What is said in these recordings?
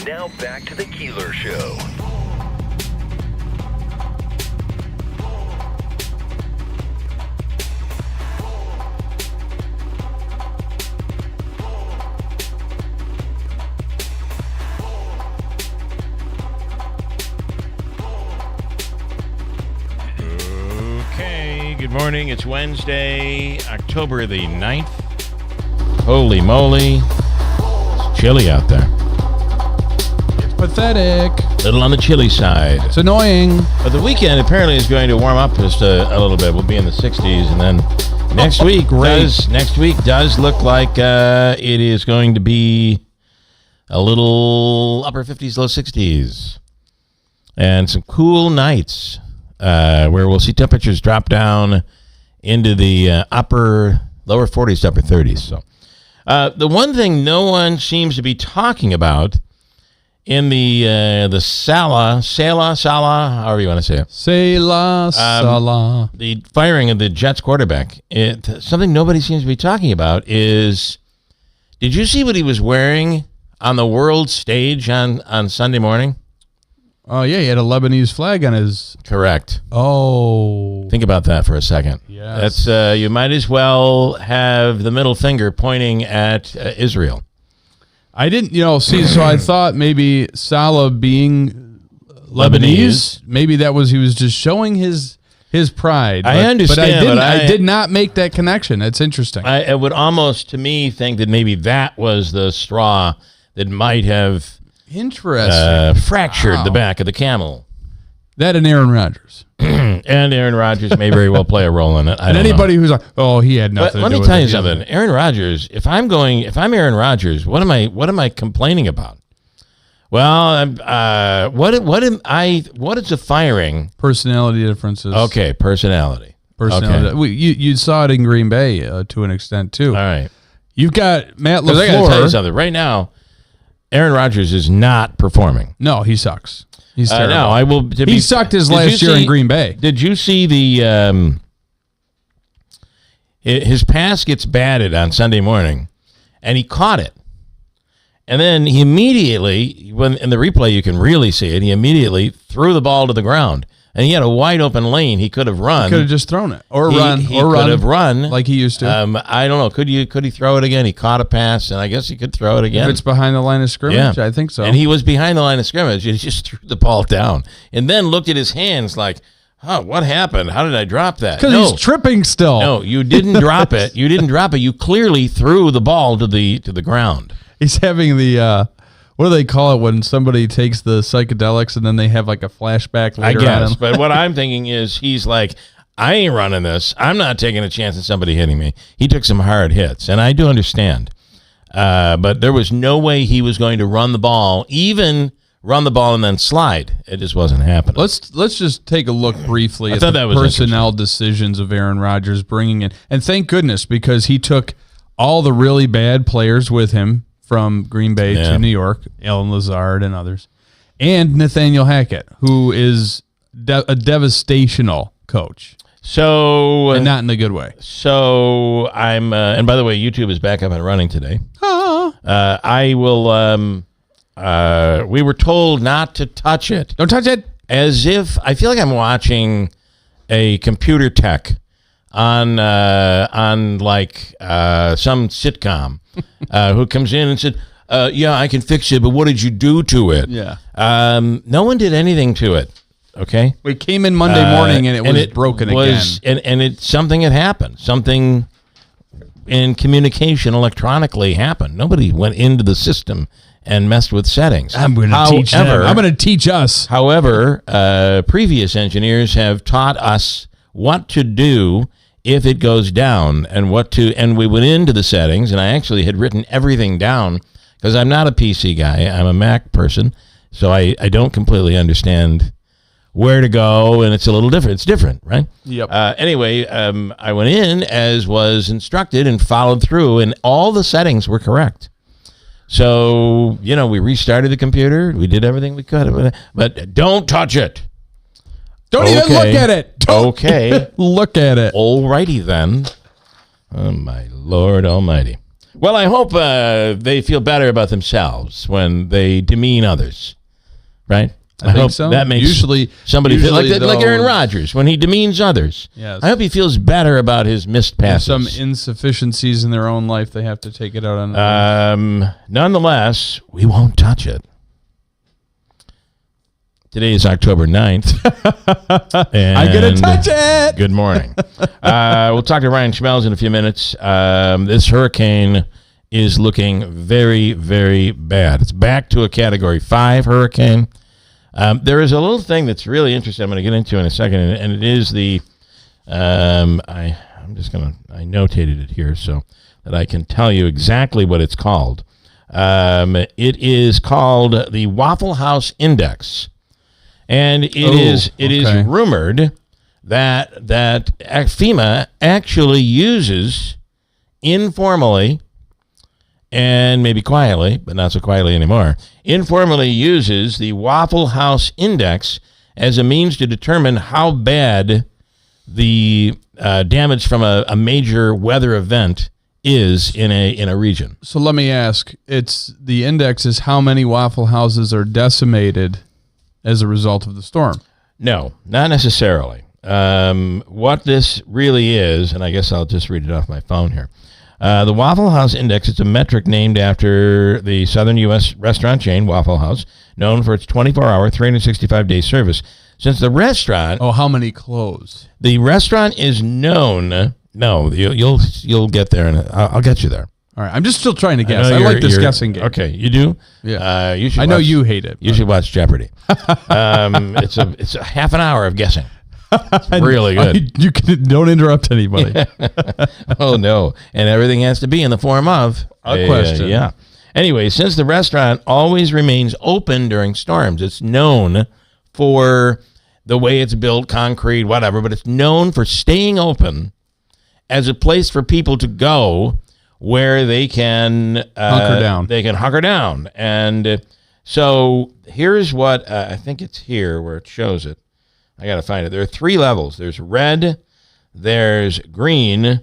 Now back to the Keeler Show. Good morning. It's Wednesday, October the 9th. Holy moly. It's chilly out there. It's pathetic. A little on the chilly side. It's annoying. But the weekend apparently is going to warm up just a little bit. We'll be in the 60s. And then next week does look like it is going to be a little upper 50s, low 60s. And some cool nights. Where we'll see temperatures drop down into the lower 40s to upper 30s. So, the one thing no one seems to be talking about in the Sala, however you want to say it. Sala. The firing of the Jets quarterback. Something nobody seems to be talking about is, did you see what he was wearing on the world stage on Sunday morning? Oh, yeah, he had a Lebanese flag on his... Correct. Oh. Think about that for a second. Yes. That's you might as well have the middle finger pointing at Israel. I didn't, so I thought maybe Salah being Lebanese, maybe that was, he was just showing his pride. I understand, but I did not make that connection. That's interesting. I would almost, to me, think that maybe that was the straw that might have... Interesting. Fractured the back of the camel. That and Aaron Rodgers. And Aaron Rodgers may very well play a role in it. And anybody who's like, oh, he had nothing to do with it. Let me tell you something. Aaron Rodgers, if I'm Aaron Rodgers, what am I complaining about? Well, what is the firing? Personality differences. Okay, personality. Okay. You saw it in Green Bay to an extent, too. All right. You've got Matt LaFleur. I got to tell you something. Right now, Aaron Rodgers is not performing. No, he sucks. He's terrible. No, he sucked his last year in Green Bay. Did you see his pass gets batted on Sunday morning, and he caught it. And then he immediately, when in the replay you can really see it, he immediately threw the ball to the ground. And he had a wide open lane. He could have run. He could have just thrown it. He could have run. Like he used to. I don't know. Could he throw it again? He caught a pass, and I guess he could throw it again. If it's behind the line of scrimmage, I think so. And he was behind the line of scrimmage. He just threw the ball down. And then looked at his hands like, oh, what happened? How did I drop that? Because he's tripping still. No, you didn't drop it. You didn't drop it. You clearly threw the ball to the ground. He's having the... what do they call it when somebody takes the psychedelics and then they have like a flashback later? I guess, but what I'm thinking is he's like, I ain't running this. I'm not taking a chance of somebody hitting me. He took some hard hits, and I do understand. But there was no way he was going to run the ball, even run the ball and then slide. It just wasn't happening. Let's just take a look briefly at the personnel decisions of Aaron Rodgers bringing in. And thank goodness, because he took all the really bad players with him from Green Bay to New York, Alan Lazard and others, and Nathaniel Hackett, who is a devastational coach. So, and not in a good way. So I'm, and by the way, YouTube is back up and running today. I will. We were told not to touch it. Don't touch it. As if I feel like I'm watching a computer tech on like some sitcom. Who comes in and said, I can fix it, but what did you do to it? Yeah. No one did anything to it, okay? We came in Monday morning and it was broken again. And something had happened. Something in communication electronically happened. Nobody went into the system and messed with settings. I'm going to teach them. I'm going to teach us. However, previous engineers have taught us what to do if it goes down, and we went into the settings, and I actually had written everything down because I'm not a PC guy. I'm a Mac person, so I don't completely understand where to go, and it's a little different. It's different, right? Yep. Anyway, I went in as was instructed and followed through, and all the settings were correct. So, we restarted the computer. We did everything we could, but don't touch it. Don't even look at it. Okay. Look at it. Alrighty then. Oh, my Lord almighty. Well, I hope they feel better about themselves when they demean others, right? I think so. That makes somebody feel like Aaron Rodgers when he demeans others. Yes. I hope he feels better about his missed passes. Some insufficiencies in their own life, they have to take it out on. Nonetheless, we won't touch it. Today is October 9th. And I'm going to touch it. Good morning. We'll talk to Ryan Schmelz in a few minutes. This hurricane is looking very, very bad. It's back to a Category 5 hurricane. There is a little thing that's really interesting I'm going to get into in a second, and it is the I notated it here so that I can tell you exactly what it's called. It is called the Waffle House Index, and it is rumored that FEMA actually uses informally and maybe quietly, but not so quietly anymore, informally uses the Waffle House Index as a means to determine how bad the damage from a major weather event is in a region. So let me ask, the index is how many Waffle Houses are decimated as a result of the storm? No, not necessarily. What this really is, and I guess I'll just read it off my phone here. The Waffle House Index is a metric named after the southern U.S. restaurant chain, Waffle House, known for its 24-hour, 365-day service. Since the restaurant... Oh, how many closed? The restaurant is known... No, you'll get there, and I'll get you there. All right, I'm just still trying to guess. I like this guessing game. Okay, you do? Yeah. I know you hate it. You should watch Jeopardy. It's a half an hour of guessing. It's really good. Don't interrupt anybody. Oh, no. And everything has to be in the form of a question. Yeah. Anyway, since the restaurant always remains open during storms, it's known for the way it's built, concrete, whatever, but it's known for staying open as a place for people to go where they can hunker down. They can hunker down. And so here's what I think it's here where it shows it. I got to find it. There are 3 levels. There's red, there's green,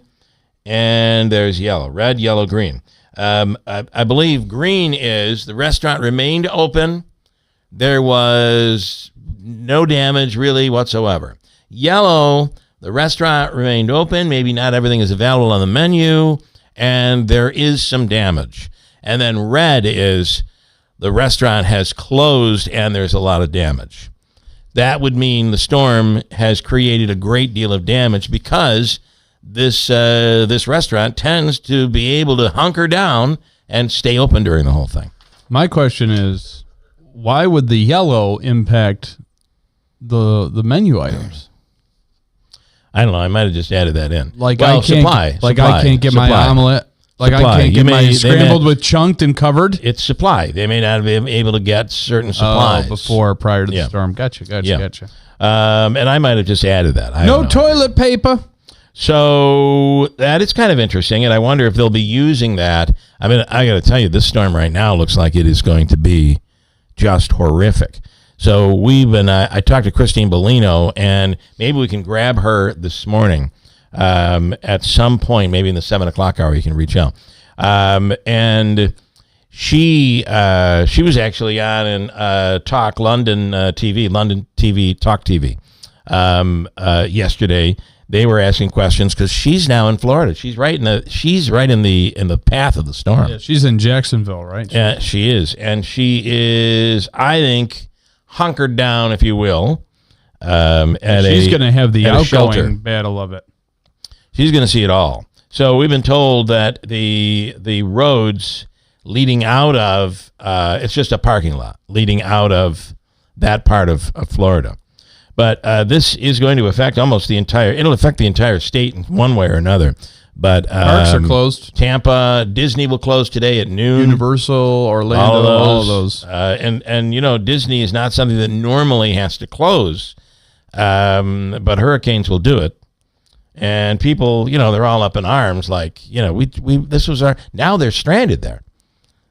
and there's yellow. Red, yellow, green. I believe green is the restaurant remained open. There was no damage really whatsoever. Yellow, the restaurant remained open. Maybe not everything is available on the menu, and there is some damage. And then red is the restaurant has closed and there's a lot of damage. That would mean the storm has created a great deal of damage because this restaurant tends to be able to hunker down and stay open during the whole thing. My question is, why would the yellow impact the menu items? I don't know. I might have just added that in. I can't get my omelet. I can't get my scrambled with chunked and covered. It's supply. They may not be able to get certain supplies prior to the storm. Gotcha. And I might have just added that. No toilet paper. So that is kind of interesting, and I wonder if they'll be using that. I mean, I got to tell you, this storm right now looks like it is going to be just horrific. So I talked to Christine Bellino, and maybe we can grab her this morning. At some point, maybe in the 7 o'clock hour, you can reach out. And she was actually on in Talk London TV, London TV, Talk TV yesterday. They were asking questions because she's now in Florida. She's right in the path of the storm. Yeah, she's in Jacksonville, right? Yeah, she is, and she is, I think, hunkered down, if you will. She's going to have the outgoing battle of it. She's going to see it all. So we've been told that the roads leading out of it's just a parking lot leading out of that part of Florida. But this is going to affect it'll affect the entire state in one way or another. But parks are closed. Tampa, Disney will close today at noon. Universal, Orlando, all of those. And Disney is not something that normally has to close, but hurricanes will do it. And people, they're all up in arms like, this was now they're stranded there.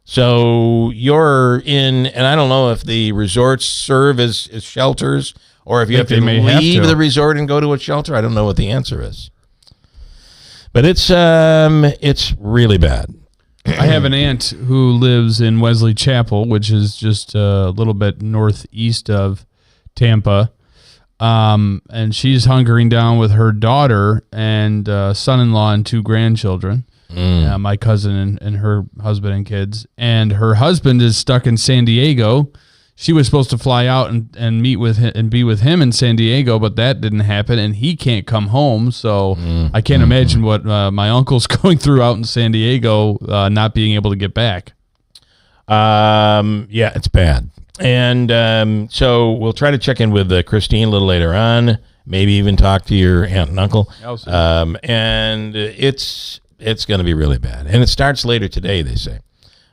So you're in, and I don't know if the resorts serve as shelters or if you have to leave the resort and go to a shelter. I don't know what the answer is. But it's really bad. I have an aunt who lives in Wesley Chapel, which is just a little bit northeast of Tampa. And she's hunkering down with her daughter and son-in-law and 2 grandchildren. My cousin and her husband and kids. And her husband is stuck in San Diego. She was supposed to fly out and meet with him and be with him in San Diego, but that didn't happen, and he can't come home. So I can't imagine what my uncle's going through out in San Diego, not being able to get back. Yeah, it's bad. And so we'll try to check in with Christine a little later on, maybe even talk to your aunt and uncle. And it's going to be really bad. And it starts later today, they say.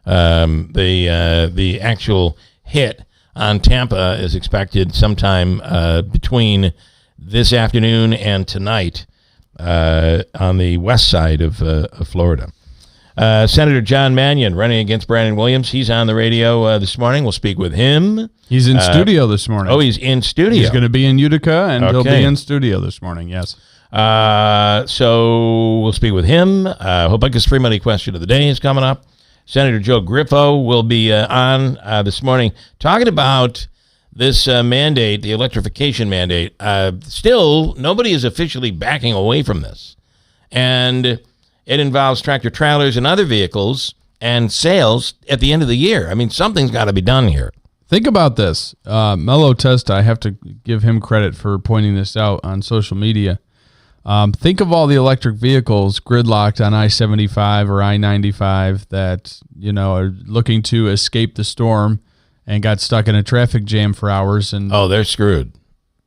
The actual hit on Tampa is expected sometime between this afternoon and tonight on the west side of Florida. Senator John Mannion running against Brandon Williams. He's on the radio this morning. We'll speak with him. He's in studio this morning. Oh, he's in studio. He's going to be in Utica, and he'll be in studio this morning, yes. So we'll speak with him. Hopeika's free money question of the day is coming up. Senator Joe Griffo will be on this morning talking about this mandate, the electrification mandate. Still, nobody is officially backing away from this. And it involves tractor trailers and other vehicles and sales at the end of the year. I mean, something's got to be done here. Think about this. Mello Testa, I have to give him credit for pointing this out on social media. Think of all the electric vehicles gridlocked on I-75 or I-95 that, are looking to escape the storm and got stuck in a traffic jam for hours. And they're screwed.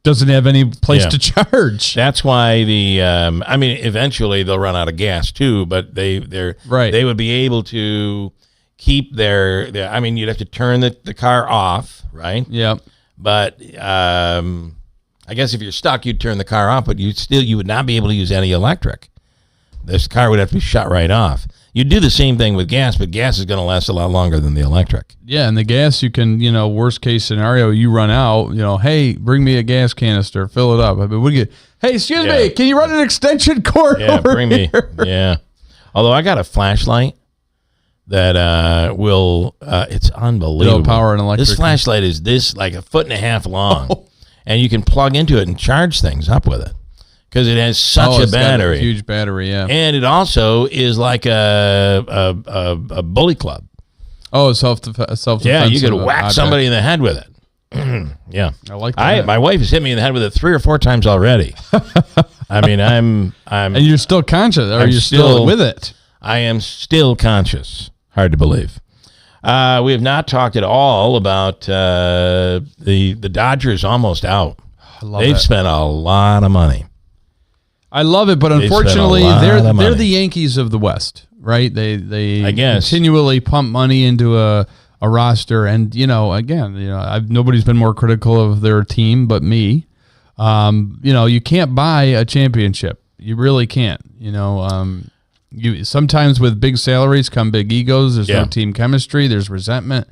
Doesn't have any place to charge. That's why eventually they'll run out of gas too, but they would be able to keep their you'd have to turn the car off, right? Yep. But I guess if you're stuck, you'd turn the car off, but you would not be able to use any electric. This car would have to be shut right off. You'd do the same thing with gas, but gas is going to last a lot longer than the electric. Yeah, and the gas, you can, worst case scenario, you run out, hey, bring me a gas canister, fill it up. I mean, hey, excuse me, can you run an extension cord over bring here? Me. Yeah. Although I got a flashlight that will, it's unbelievable. It'll power an electric. This flashlight is like 1.5 feet long, and you can plug into it and charge things up with it. Because it has such a battery. Got a huge battery, yeah. And it also is like a bully club. Oh, self-defense. Yeah, you could whack somebody in the head with it. Yeah. I like that. My wife has hit me in the head with it 3 or 4 times already. I mean, I'm and you're still conscious. Are you still with it? I am still conscious. Hard to believe. We have not talked at all about the Dodgers almost out. They've spent a lot of money. I love it, but unfortunately, they're the Yankees of the West, right? They I guess continually pump money into a roster, and nobody's been more critical of their team but me. You can't buy a championship. You really can't. You sometimes with big salaries come big egos. There's no team chemistry. There's resentment,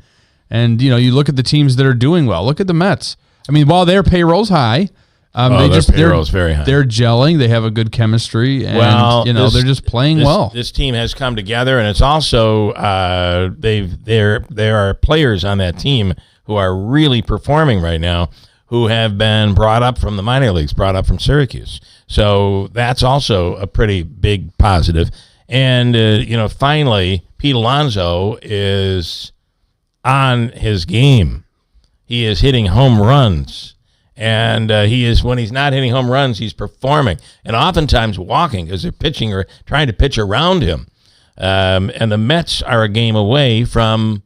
and you look at the teams that are doing well. Look at the Mets. I mean, while their payroll's high. Their payroll is very high. They're gelling. They have a good chemistry, and they're just playing well. This team has come together, and it's also there are players on that team who are really performing right now, who have been brought up from the minor leagues, brought up from Syracuse. So that's also a pretty big positive. And finally, Pete Alonso is on his game. He is hitting home runs. And when he's not hitting home runs, he's performing and oftentimes walking because they're pitching or trying to pitch around him. And the Mets are a game away from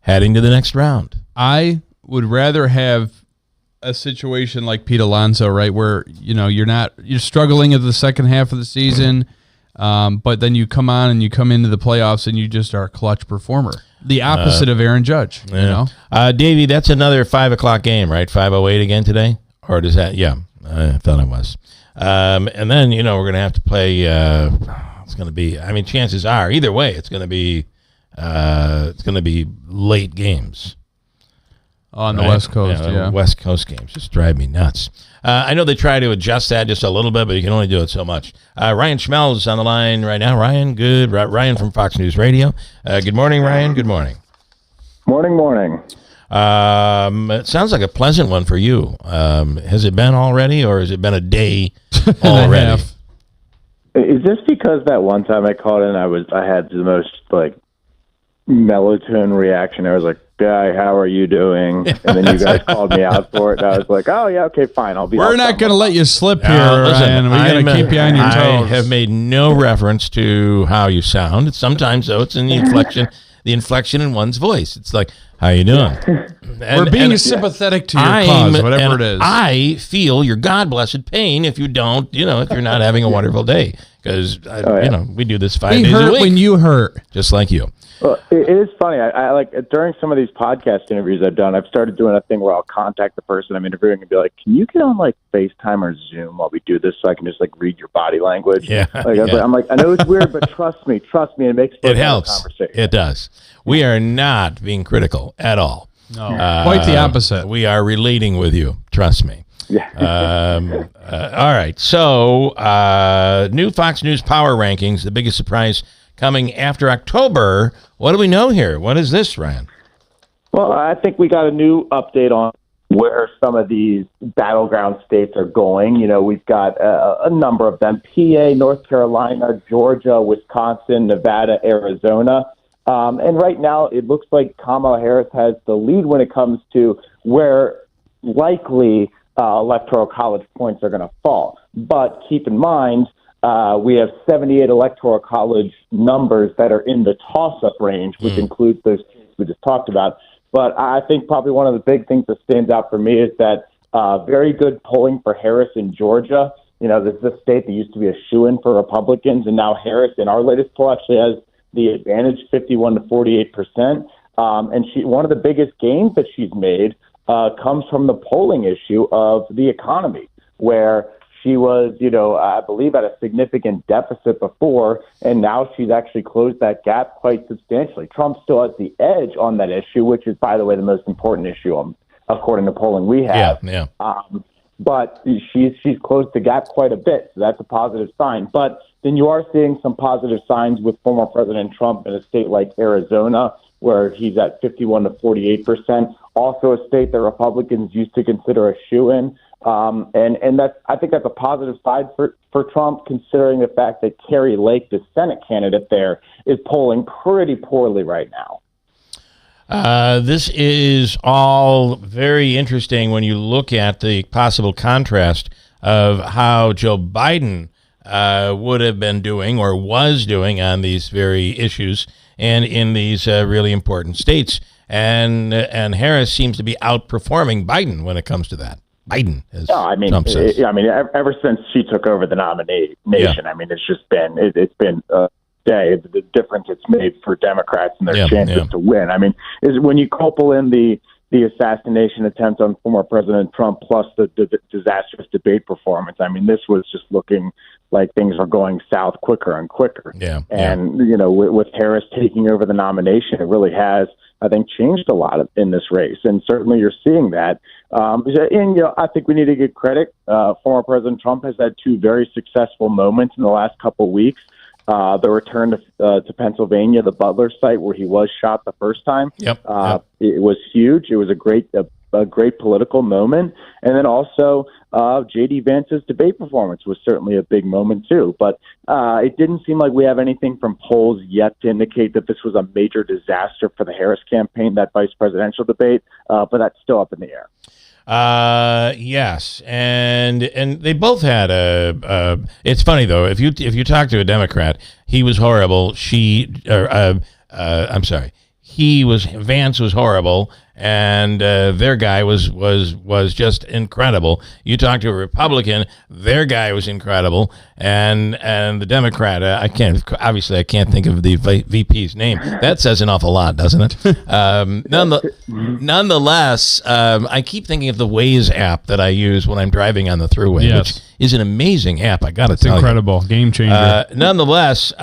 heading to the next round. I would rather have a situation like Pete Alonso, right, where you're struggling at the second half of the season, but then you come on and you come into the playoffs and you just are a clutch performer. The opposite of Aaron Judge, Davey, that's another 5 o'clock game, right? 5:08 again today, or does that? Yeah, I thought it was. And then we're going to have to play. It's going to be. I mean, chances are either way, it's going to be late games. On the West Coast, West Coast games just drive me nuts. I know they try to adjust that just a little bit, but you can only do it so much. Ryan Schmelz is on the line right now. Ryan, good. Ryan from Fox News Radio. Good morning, Ryan. Good morning. Morning. It sounds like a pleasant one for you. Has it been already, or has it been a day already? Is this because that one time I called in, I had the most melatonin reaction? I was like, "Guy, how are you doing?" And then you guys called me out for it. And I was like, "Oh yeah, okay, fine. I'll be." We're not going to let you slip here, Ryan. We're going to keep you on your toes. I have made no reference to how you sound. Sometimes though, it's in the inflection in one's voice. It's like, "How you doing?" We're being sympathetic to your cause, whatever it is. I feel your God blessed pain if you don't, if you're not having a wonderful day, because we do this 5 days a week. When you hurt, just like you. Well, it is funny. I like during some of these podcast interviews I've done, I've started doing a thing where I'll contact the person I'm interviewing and be like, "Can you get on FaceTime or Zoom while we do this so I can just read your body language?" Yeah. I'm like, I know it's weird, but trust me, it makes for it helps. Conversation. It does. We are not being critical at all. No, quite the opposite. We are relating with you. Trust me. Yeah. All right. So, new Fox News Power Rankings, the biggest surprise coming after October. What do we know here? What is this, Ryan? Well, I think we got a new update on where some of these battleground states are going. We've got a number of them: PA, North Carolina, Georgia, Wisconsin, Nevada, Arizona. And right now, it looks like Kamala Harris has the lead when it comes to where likely electoral college points are going to fall. But keep in mind, we have 78 electoral college numbers that are in the toss-up range, which includes those states we just talked about. But I think probably one of the big things that stands out for me is that very good polling for Harris in Georgia. This is a state that used to be a shoo-in for Republicans, and now Harris, in our latest poll, actually has the advantage, 51 to 48%. And one of the biggest gains that she's made comes from the polling issue of the economy, where she was, I believe at a significant deficit before, and now she's actually closed that gap quite substantially. Trump still has the edge on that issue, which is, by the way, the most important issue, according to polling we have. Yeah. But she's closed the gap quite a bit, so that's a positive sign. But then you are seeing some positive signs with former President Trump in a state like Arizona, where he's at 51 to 48%. Also a state that Republicans used to consider a shoo-in. And I think that's a positive side for Trump, considering the fact that Carrie Lake, the Senate candidate there, is polling pretty poorly right now. This is all very interesting when you look at the possible contrast of how Joe Biden would have been doing or was doing on these very issues and in these really important states. And Harris seems to be outperforming Biden when it comes to that. Biden, as Trump says. Ever since she took over the nomination, it's just been the difference it's made for Democrats and their chances to win. Is when you couple in the assassination attempt on former President Trump plus the disastrous debate performance. This was just looking like things were going south quicker and quicker. With Harris taking over the nomination, it really has, I think, changed a lot in this race. And certainly you're seeing that. I think we need to give credit. Former President Trump has had two very successful moments in the last couple of weeks. The return to Pennsylvania, the Butler site where he was shot the first time. It was huge. It was a great political moment. And then also J.D. Vance's debate performance was certainly a big moment too. But it didn't seem like we have anything from polls yet to indicate that this was a major disaster for the Harris campaign, that vice presidential debate. But that's still up in the air. Yes, and they both had it's funny though, if you talk to a Democrat, he was horrible. Vance was horrible, and their guy was just incredible. You talk to a Republican, their guy was incredible, and the Democrat, I can't think of the VP's name. That says an awful lot, doesn't it? Nonetheless, I keep thinking of the Waze app that I use when I'm driving on the thruway, which is an amazing app. I got to tell you, it's incredible, game changer. Nonetheless.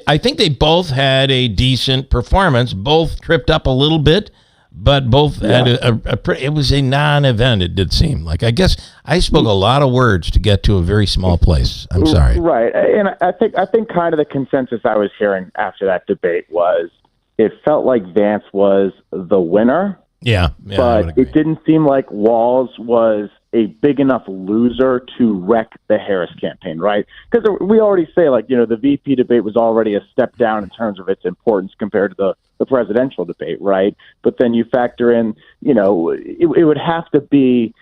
I think they both had a decent performance. Both tripped up a little bit but both had it was a non-event. It did seem like. I guess I spoke a lot of words to get to a very small place. I'm sorry. Right, and I think kind of the consensus I was hearing after that debate was it felt like Vance was the winner. Yeah, but it didn't seem like Walz was a big enough loser to wreck the Harris campaign, right? Because we already say, like, the VP debate was already a step down in terms of its importance compared to the presidential debate, right? But then you factor in, it would have to be,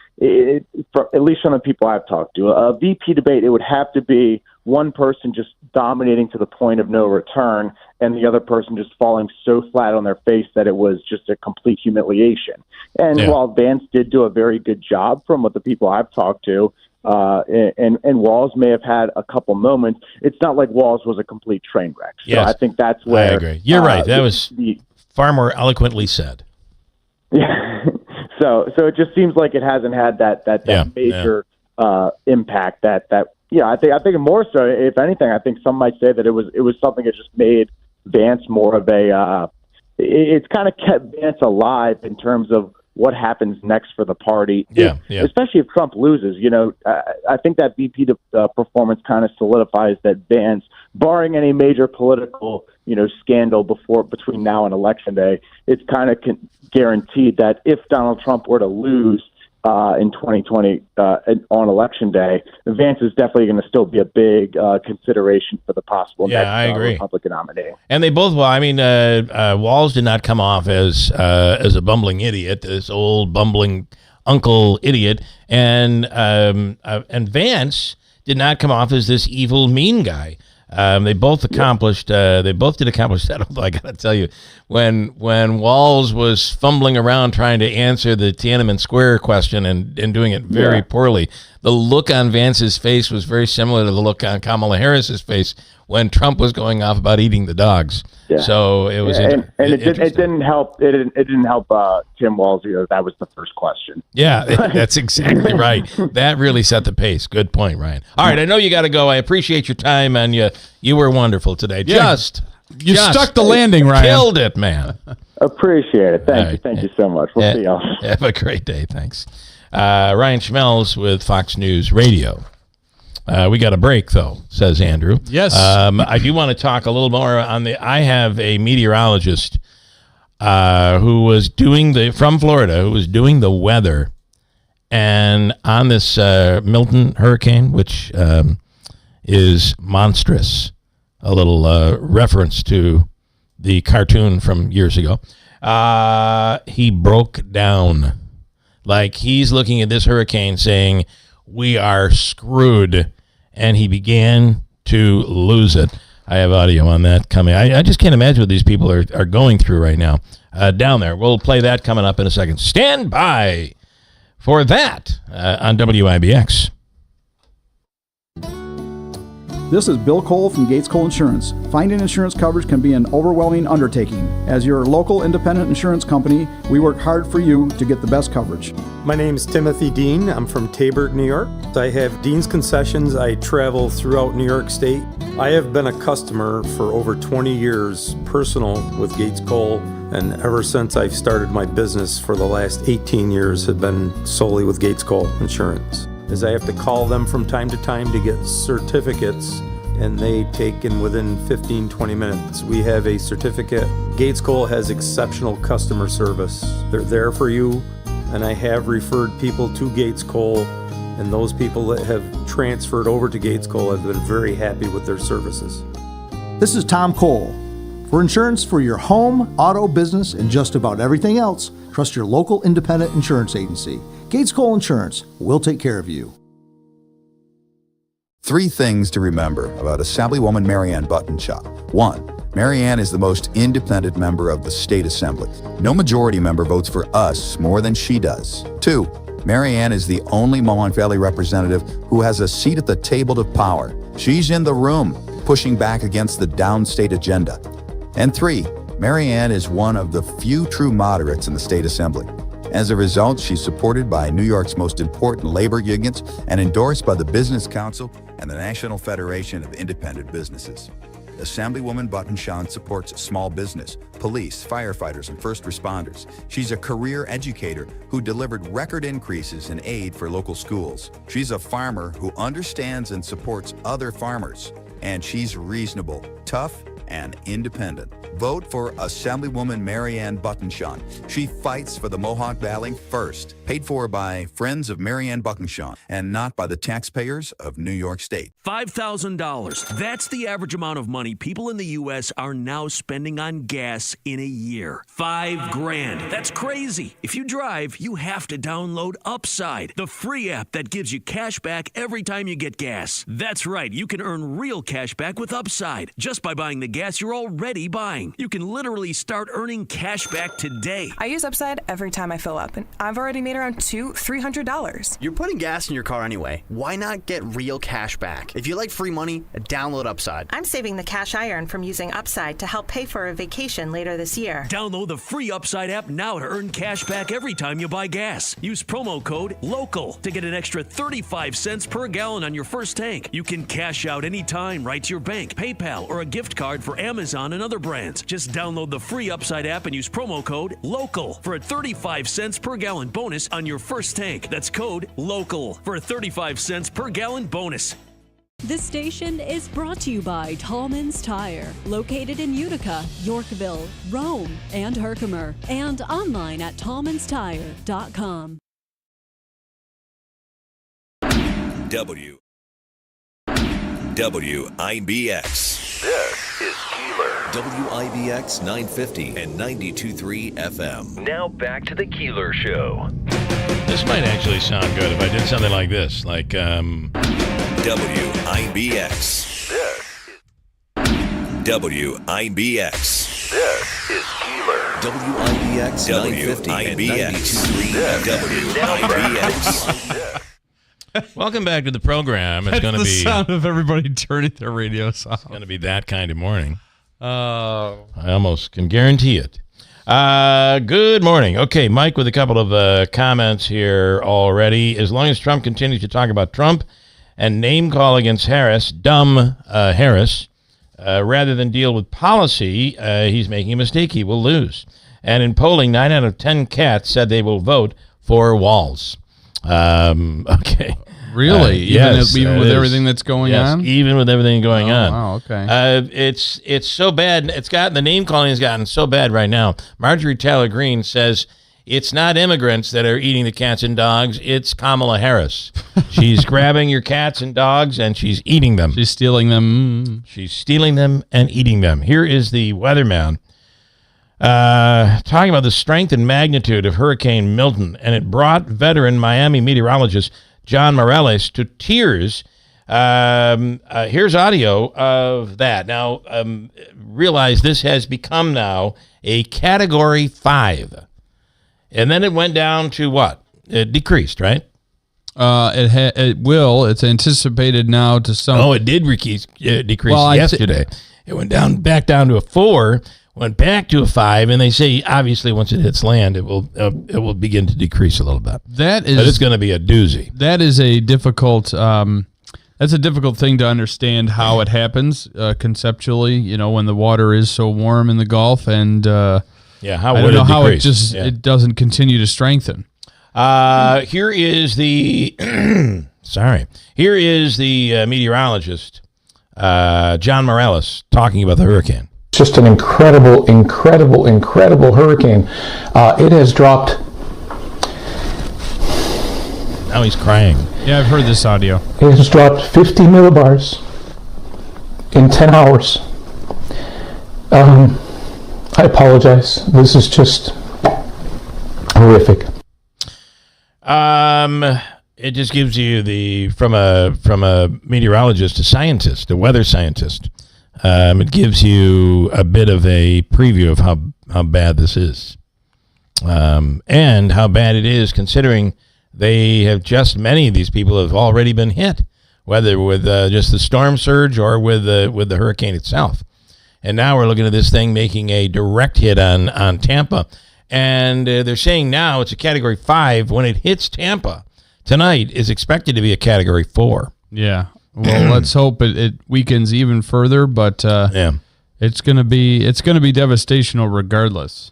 for, at least from the people I've talked to, a VP debate, it would have to be one person just dominating to the point of no return and the other person just falling so flat on their face that it was just a complete humiliation. And while Vance did do a very good job from what the people I've talked to, and Walz may have had a couple moments, it's not like Walz was a complete train wreck. So I think that's where... I agree. You're right. That was far more eloquently said. Yeah. So it just seems like it hasn't had that major impact that I think more so, if anything, I think some might say that it was something that just made Vance more of a it's kind of kept Vance alive in terms of what happens next for the party. Especially if Trump loses. I think that VP performance kind of solidifies that Vance, barring any major political scandal between now and Election Day, it's kind of guaranteed that if Donald Trump were to lose in 2020 on Election Day, Vance is definitely going to still be a big consideration for the possible next Republican nominee. And they both, Walz did not come off as a bumbling idiot, this old bumbling uncle idiot, and Vance did not come off as this evil mean guy. They both accomplished. They both did accomplish that. Although I got to tell you, when Walz was fumbling around trying to answer the Tiananmen Square question and doing it very poorly, the look on Vance's face was very similar to the look on Kamala Harris's face when Trump was going off about eating the dogs. Yeah. So it was, it didn't help. It didn't help Tim Walz either. That was the first question. Yeah, that's exactly right. That really set the pace. Good point, Ryan. All right, I know you got to go. I appreciate your time, and you were wonderful today. You stuck the landing, Ryan. Killed it, man. Appreciate it. Thank you so much. We'll see y'all. Have a great day. Thanks. Ryan Schmelz with Fox News Radio. We got a break, though, says Andrew. Yes. I do want to talk a little more on I have a meteorologist who was from Florida, who was doing the weather. And on this Milton hurricane, which is monstrous, a little reference to the cartoon from years ago, he broke down. Like, he's looking at this hurricane saying, we are screwed. And he began to lose it. I have audio on that coming. I just can't imagine what these people are going through right now down there. We'll play that coming up in a second. Stand by for that on WIBX. This is Bill Cole from Gates Cole Insurance. Finding insurance coverage can be an overwhelming undertaking. As your local independent insurance company, we work hard for you to get the best coverage. My name is Timothy Dean. I'm from Tabor, New York. I have Dean's Concessions. I travel throughout New York State. I have been a customer for over 20 years, personal, with Gates Cole, and ever since I've started my business for the last 18 years have been solely with Gates Cole Insurance. As I have to call them from time to time to get certificates, and they take in within 15-20 minutes. We have a certificate. Gates Cole has exceptional customer service. They're there for you, and I have referred people to Gates Cole, and those people that have transferred over to Gates Cole have been very happy with their services. This is Tom Cole. For insurance for your home, auto, business, and just about everything else, trust your local independent insurance agency. Gates Cole Insurance. We'll take care of you. 3 things to remember about Assemblywoman Marianne Buttonshop. 1. Marianne is the most independent member of the State Assembly. No majority member votes for us more than she does. 2. Marianne is the only Mohawk Valley representative who has a seat at the table of power. She's in the room, pushing back against the downstate agenda. And 3. Marianne is one of the few true moderates in the State Assembly. As a result, she's supported by New York's most important labor unions and endorsed by the Business Council and the National Federation of Independent Businesses. Assemblywoman Buttonshawn supports small business, police, firefighters, and first responders. She's a career educator who delivered record increases in aid for local schools. She's a farmer who understands and supports other farmers. And she's reasonable, tough, and independent. Vote for Assemblywoman Marianne Buttonshawn. She fights for the Mohawk Valley first. Paid for by Friends of Marianne Buttonshawn and not by the taxpayers of New York State. $5,000. That's the average amount of money people in the U.S. are now spending on gas in a year. $5,000. That's crazy. If you drive, you have to download Upside, the free app that gives you cash back every time you get gas. That's right. You can earn real cash back with Upside just by buying the gas you're already buying. You can literally start earning cash back today. I use Upside every time I fill up, and I've already made around $300. You're putting gas in your car anyway. Why not get real cash back? If you like free money, download Upside. I'm saving the cash I earn from using Upside to help pay for a vacation later this year. Download the free Upside app now to earn cash back every time you buy gas. Use promo code LOCAL to get an extra 35 cents per gallon on your first tank. You can cash out anytime right to your bank, PayPal, or a gift card for Amazon and other brands. Just download the free Upside app and use promo code LOCAL for a 35 cents per gallon bonus on your first tank. That's code LOCAL for a 35 cents per gallon bonus. This station is brought to you by Tallman's Tire, located in Utica, Yorkville, Rome, and Herkimer, and online at tallmanstire.com. WIBX. This is Keeler. WIBX 950 and 92.3 FM. Now back to the Keeler Show. This might actually sound good if I did something like this, like WIBX. This is WIBX. This is Keeler. WIBX 950 and 92.3 WIBX. Welcome back to the program. It's going to be the sound of everybody turning their radios off. It's going to be that kind of morning. I almost can guarantee it. Good morning. Okay, Mike with a couple of comments here already. As long as Trump continues to talk about Trump and name call against Harris, dumb Harris, rather than deal with policy, he's making a mistake. He will lose. And in polling, 9 out of 10 cats said they will vote for Walz. Okay. Really? Yes. Even with everything that's going on? Even with everything going on. Wow, okay. It's so bad. The name calling has gotten so bad right now. Marjorie Taylor Greene says it's not immigrants that are eating the cats and dogs. It's Kamala Harris. She's grabbing your cats and dogs and she's eating them. She's stealing them. She's stealing them and eating them. Here is the weatherman talking about the strength and magnitude of Hurricane Milton, and it brought veteran Miami meteorologist John Morales to tears. Here's audio of that. Now, realize this has become now a Category 5. And then it went down to what? It decreased, right? It will. It's anticipated now to some. Oh, it did decrease yesterday. It went back down to a 4. Went back to a 5, and they say obviously once it hits land, it will begin to decrease a little bit. But it's going to be a doozy. That is a difficult. That's a difficult thing to understand how it happens conceptually. You know, when the water is so warm in the Gulf, and how I don't know how it just it doesn't continue to strengthen. Here is the Here is the meteorologist John Morales talking about the hurricane. Just an incredible hurricane. It has dropped. Now he's crying. Yeah, I've heard this audio. It has dropped 50 millibars in 10 hours. I apologize. This is just horrific. It just gives you from a meteorologist, a scientist, a weather scientist. It gives you a bit of a preview of how bad this is, and how bad it is considering many of these people have already been hit, whether with just the storm surge or with the hurricane itself. And now we're looking at this thing making a direct hit on Tampa, and they're saying now it's a Category 5. When it hits Tampa tonight, is expected to be a Category 4. Yeah. Well, let's hope it weakens even further, but it's gonna be devastational regardless.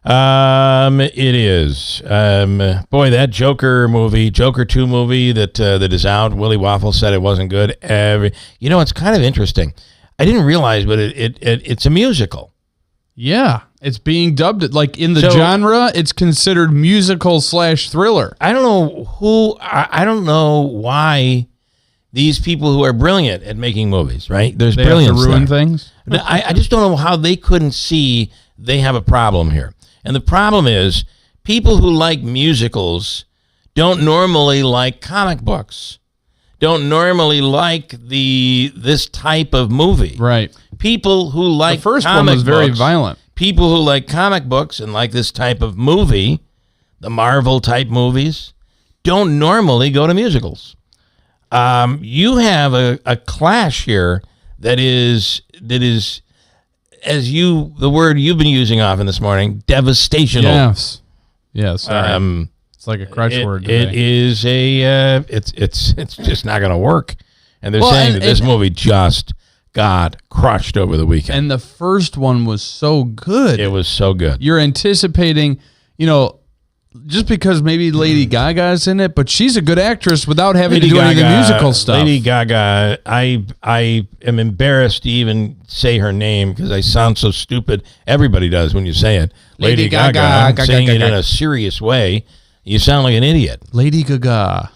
It is. Boy, that Joker 2 movie that is out. Willie Waffle said it wasn't good. It's kind of interesting. I didn't realize, but it's a musical. Yeah, it's being dubbed like in the genre. It's considered musical/thriller. I don't know why these people who are brilliant at making movies, right? There's brilliance have to ruin things. I just don't know how they couldn't see they have a problem here. And the problem is people who like musicals don't normally like comic books, don't normally like this type of movie. Right. People who like the first one was very violent. People who like comic books and like this type of movie, the Marvel type movies, don't normally go to musicals. You have a clash here that is the word you've been using often this morning, devastational. Yes. It's like a crutch word. It is it's just not going to work. And they're saying that this movie just got crushed over the weekend. And the first one was so good. It was so good. You're anticipating, just because maybe Lady Gaga's in it, but she's a good actress without having to do any of the musical stuff. Lady Gaga, I am embarrassed to even say her name because I sound so stupid. Everybody does when you say it. Lady Gaga, saying it in a serious way, you sound like an idiot. Lady Gaga.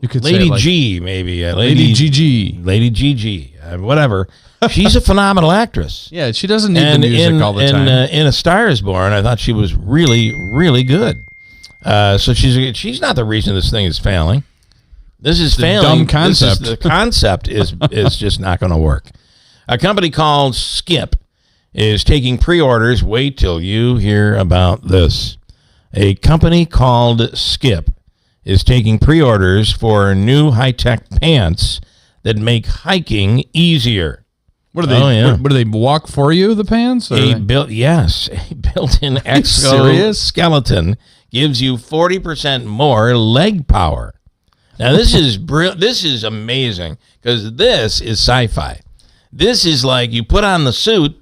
You could Lady say like, G, maybe. Lady Gigi. Lady Gigi. Whatever. She's a phenomenal actress. Yeah, she doesn't need the music all the time. In A Star Is Born, I thought she was really, really good. So she's not the reason this thing is failing. This is failing. Dumb concept. The concept is just not going to work. A company called Skip is taking pre-orders. Wait till you hear about this. A company called Skip is taking pre-orders for new high-tech pants that make hiking easier. What do they? What do they walk for you? The pants? A built-in exoskeleton gives you 40% more leg power. Now this is amazing because this is sci-fi. This is like you put on the suit.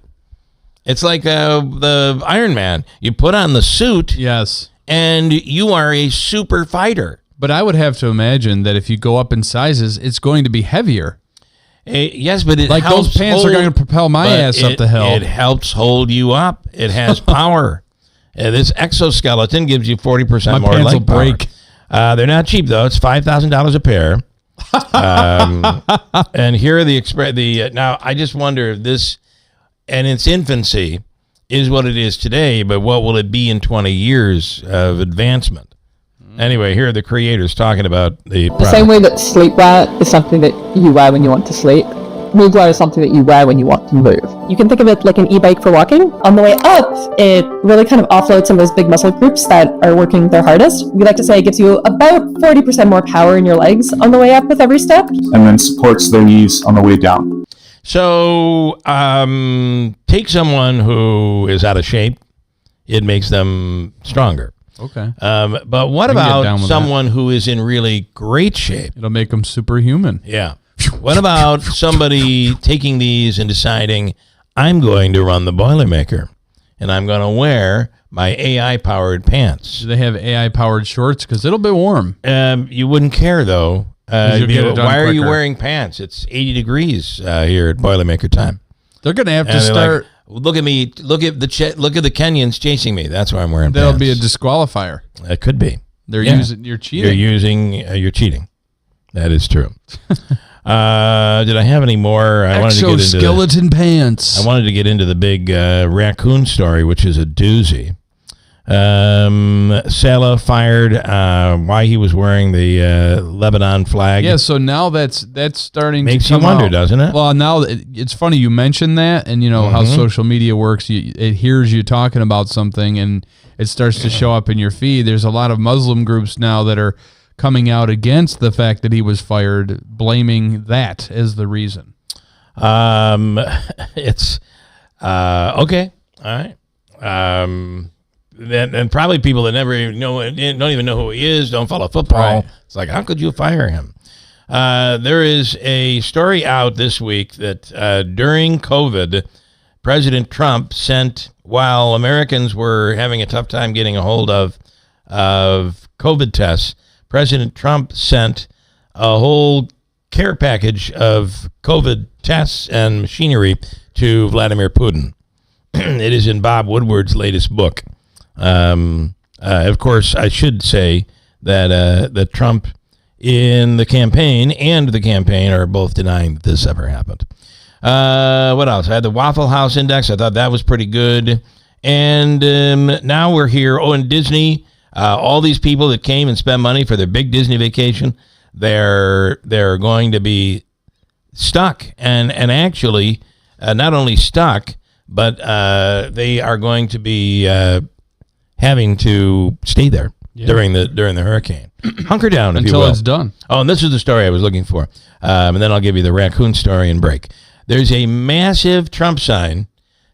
It's like the Iron Man. You put on the suit. Yes. And you are a super fighter. But I would have to imagine that if you go up in sizes, it's going to be heavier. Yes, but those pants are going to propel my ass up the hill. It helps hold you up. It has power. This exoskeleton gives you 40% more leg will break. Power. They're not cheap though. It's $5,000 a pair. And here are now I just wonder if this, in its infancy, is what it is today, but what will it be in 20 years of advancement? Anyway, here are the creators talking about the product. The same way that sleepwear is something that you wear when you want to sleep, movewear is something that you wear when you want to move. You can think of it like an e-bike for walking. On the way up, it really kind of offloads some of those big muscle groups that are working their hardest. We like to say it gives you about 40% more power in your legs on the way up with every step. And then supports their knees on the way down. So take someone who is out of shape, it makes them stronger. Okay. But what about someone who is in really great shape? It'll make them superhuman. Yeah. What about somebody taking these and deciding, I'm going to run the Boilermaker, and I'm going to wear my AI-powered pants? Do they have AI-powered shorts? Because it'll be warm. You wouldn't care, though. Why are you wearing pants? It's 80 degrees here at Boilermaker time. They're going to have to start. Like, look at me. Look at the Kenyans chasing me. That's why I'm wearing That'll pants. Be a disqualifier. It could be. You're cheating. You're cheating. That is true. Did I have any more? Exoskeleton pants. I wanted to get into the big raccoon story, which is a doozy. Salah fired. Why he was wearing the Lebanon flag? Yeah, so now that's starting makes to come you wonder, out. Doesn't it? Well, now it's funny you mentioned that, and you know how social media works. It hears you talking about something, and it starts to show up in your feed. There's a lot of Muslim groups now that are coming out against the fact that he was fired, blaming that as the reason. It's okay. All right. And probably people that never even don't even know who he is, don't follow football. Right. It's like, how could you fire him? There is a story out this week that during COVID, President Trump sent, while Americans were having a tough time getting a hold of COVID tests, President Trump sent a whole care package of COVID tests and machinery to Vladimir Putin. It is in Bob Woodward's latest book. Of course, I should say that Trump in the campaign and the campaign are both denying that this ever happened. What else? I had the Waffle House Index. I thought that was pretty good. And now we're here. Oh, and Disney, all these people that came and spent money for their big Disney vacation, they're going to be stuck. And actually, not only stuck, but they are going to be having to stay there during the hurricane. Hunker down, if you will. Until it's done. Oh, and this is the story I was looking for. And then I'll give you the raccoon story and break. There's a massive Trump sign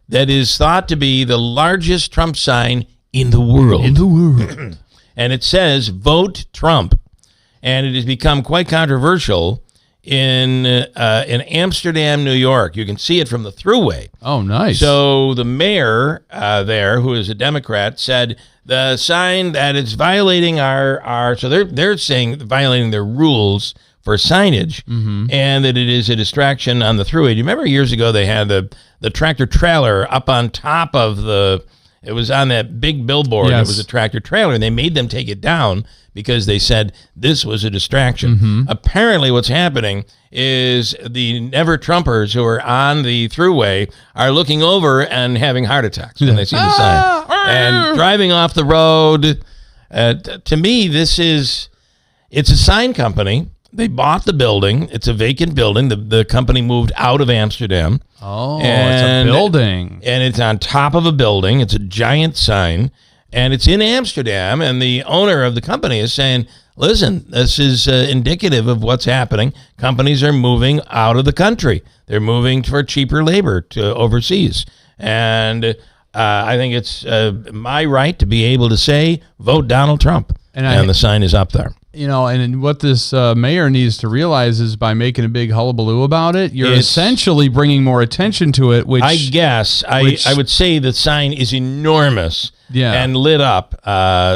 that is thought to be the largest Trump sign in the world. And it says, "Vote Trump." And it has become quite controversial in Amsterdam, New York. You can see it from the thruway. Oh, nice. So the mayor there, who is a Democrat, said the sign that it's violating our so they're saying violating their rules for signage, and that it is a distraction on the thruway. Do you remember years ago they had the tractor trailer up on top of it was on that big billboard. Yes. It was a tractor trailer, and they made them take it down because they said this was a distraction. Apparently what's happening is the never-Trumpers who are on the thruway are looking over and having heart attacks when they see the sign. And driving off the road. To me, it's a sign company. They bought the building. It's a vacant building. The company moved out of Amsterdam. Oh, it's a building. And it's on top of a building. It's a giant sign. And it's in Amsterdam. And the owner of the company is saying, listen, this is indicative of what's happening. Companies are moving out of the country. They're moving for cheaper labor to overseas. And I think it's my right to be able to say, vote Donald Trump. And the sign is up there. You know, and what this mayor needs to realize is by making a big hullabaloo about it, you're essentially bringing more attention to it, which... I guess. I would say the sign is enormous and lit up,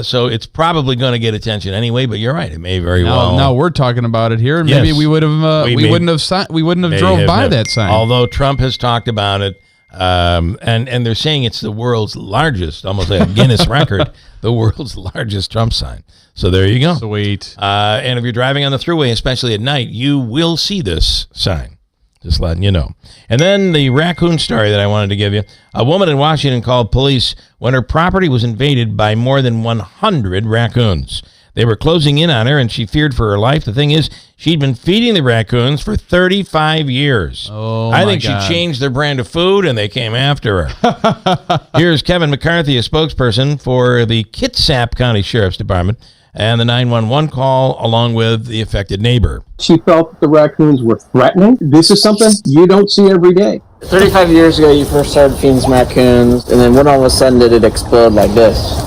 so it's probably going to get attention anyway, but you're right. It may very well... Now we're talking about it here, and maybe we would have we wouldn't have drove by that sign. Although Trump has talked about it, and they're saying it's the world's largest, almost like a Guinness record, the world's largest Trump sign. So there you go. Sweet. And if you're driving on the thruway, especially at night, you will see this sign. Just letting you know. And then the raccoon story that I wanted to give you. A woman in Washington called police when her property was invaded by more than 100 raccoons. They were closing in on her, and she feared for her life. The thing is, she'd been feeding the raccoons for 35 years. I think she changed their brand of food, and they came after her. Here's Kevin McCarthy, a spokesperson for the Kitsap County Sheriff's Department, and the 911 call, along with the affected neighbor. She felt that the raccoons were threatening. This is something you don't see every day. 35 years ago, you first started feeding some raccoons, and then when all of a sudden did it explode like this?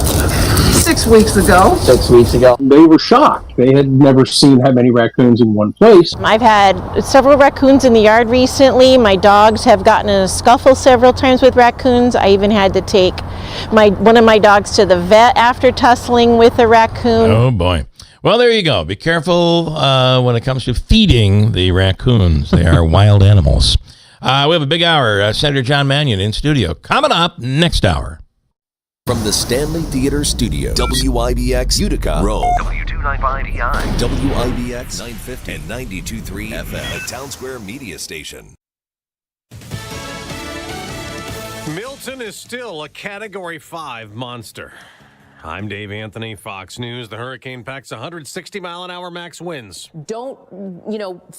6 weeks ago. 6 weeks ago. They were shocked. They had never seen that many raccoons in one place. I've had several raccoons in the yard recently. My dogs have gotten in a scuffle several times with raccoons. I even had to take one of my dogs to the vet after tussling with a raccoon. Oh, boy. Well, there you go. Be careful when it comes to feeding the raccoons. They are wild animals. We have a big hour. Senator John Mannion in studio. Coming up next hour. From the Stanley Theater Studio, WIBX Utica, Rome, W295EI, WIBX 950 and 92.3 FM, a Town Square media station. Milton is still a Category 5 monster. I'm Dave Anthony, Fox News. The hurricane packs 160-mile-an-hour max winds. Don't,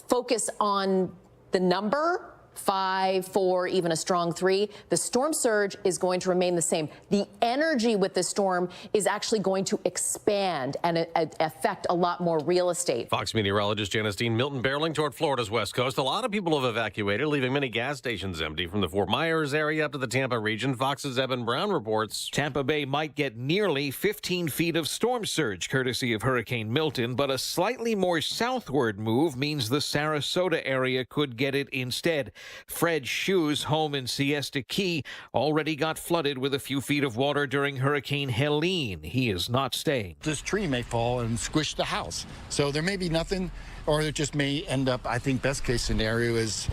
focus on the number. 5, 4, even a strong 3, the storm surge is going to remain the same. The energy with the storm is actually going to expand and affect a lot more real estate. Fox meteorologist Janice Dean. Milton barreling toward Florida's west coast. A lot of people have evacuated, leaving many gas stations empty from the Fort Myers area up to the Tampa region. Fox's Evan Brown reports. Tampa Bay might get nearly 15 feet of storm surge, courtesy of Hurricane Milton, but a slightly more southward move means the Sarasota area could get it instead. Fred Shue's home in Siesta Key already got flooded with a few feet of water during Hurricane Helene. He is not staying. This tree may fall and squish the house. So there may be nothing, or it just may end up, I think best case scenario is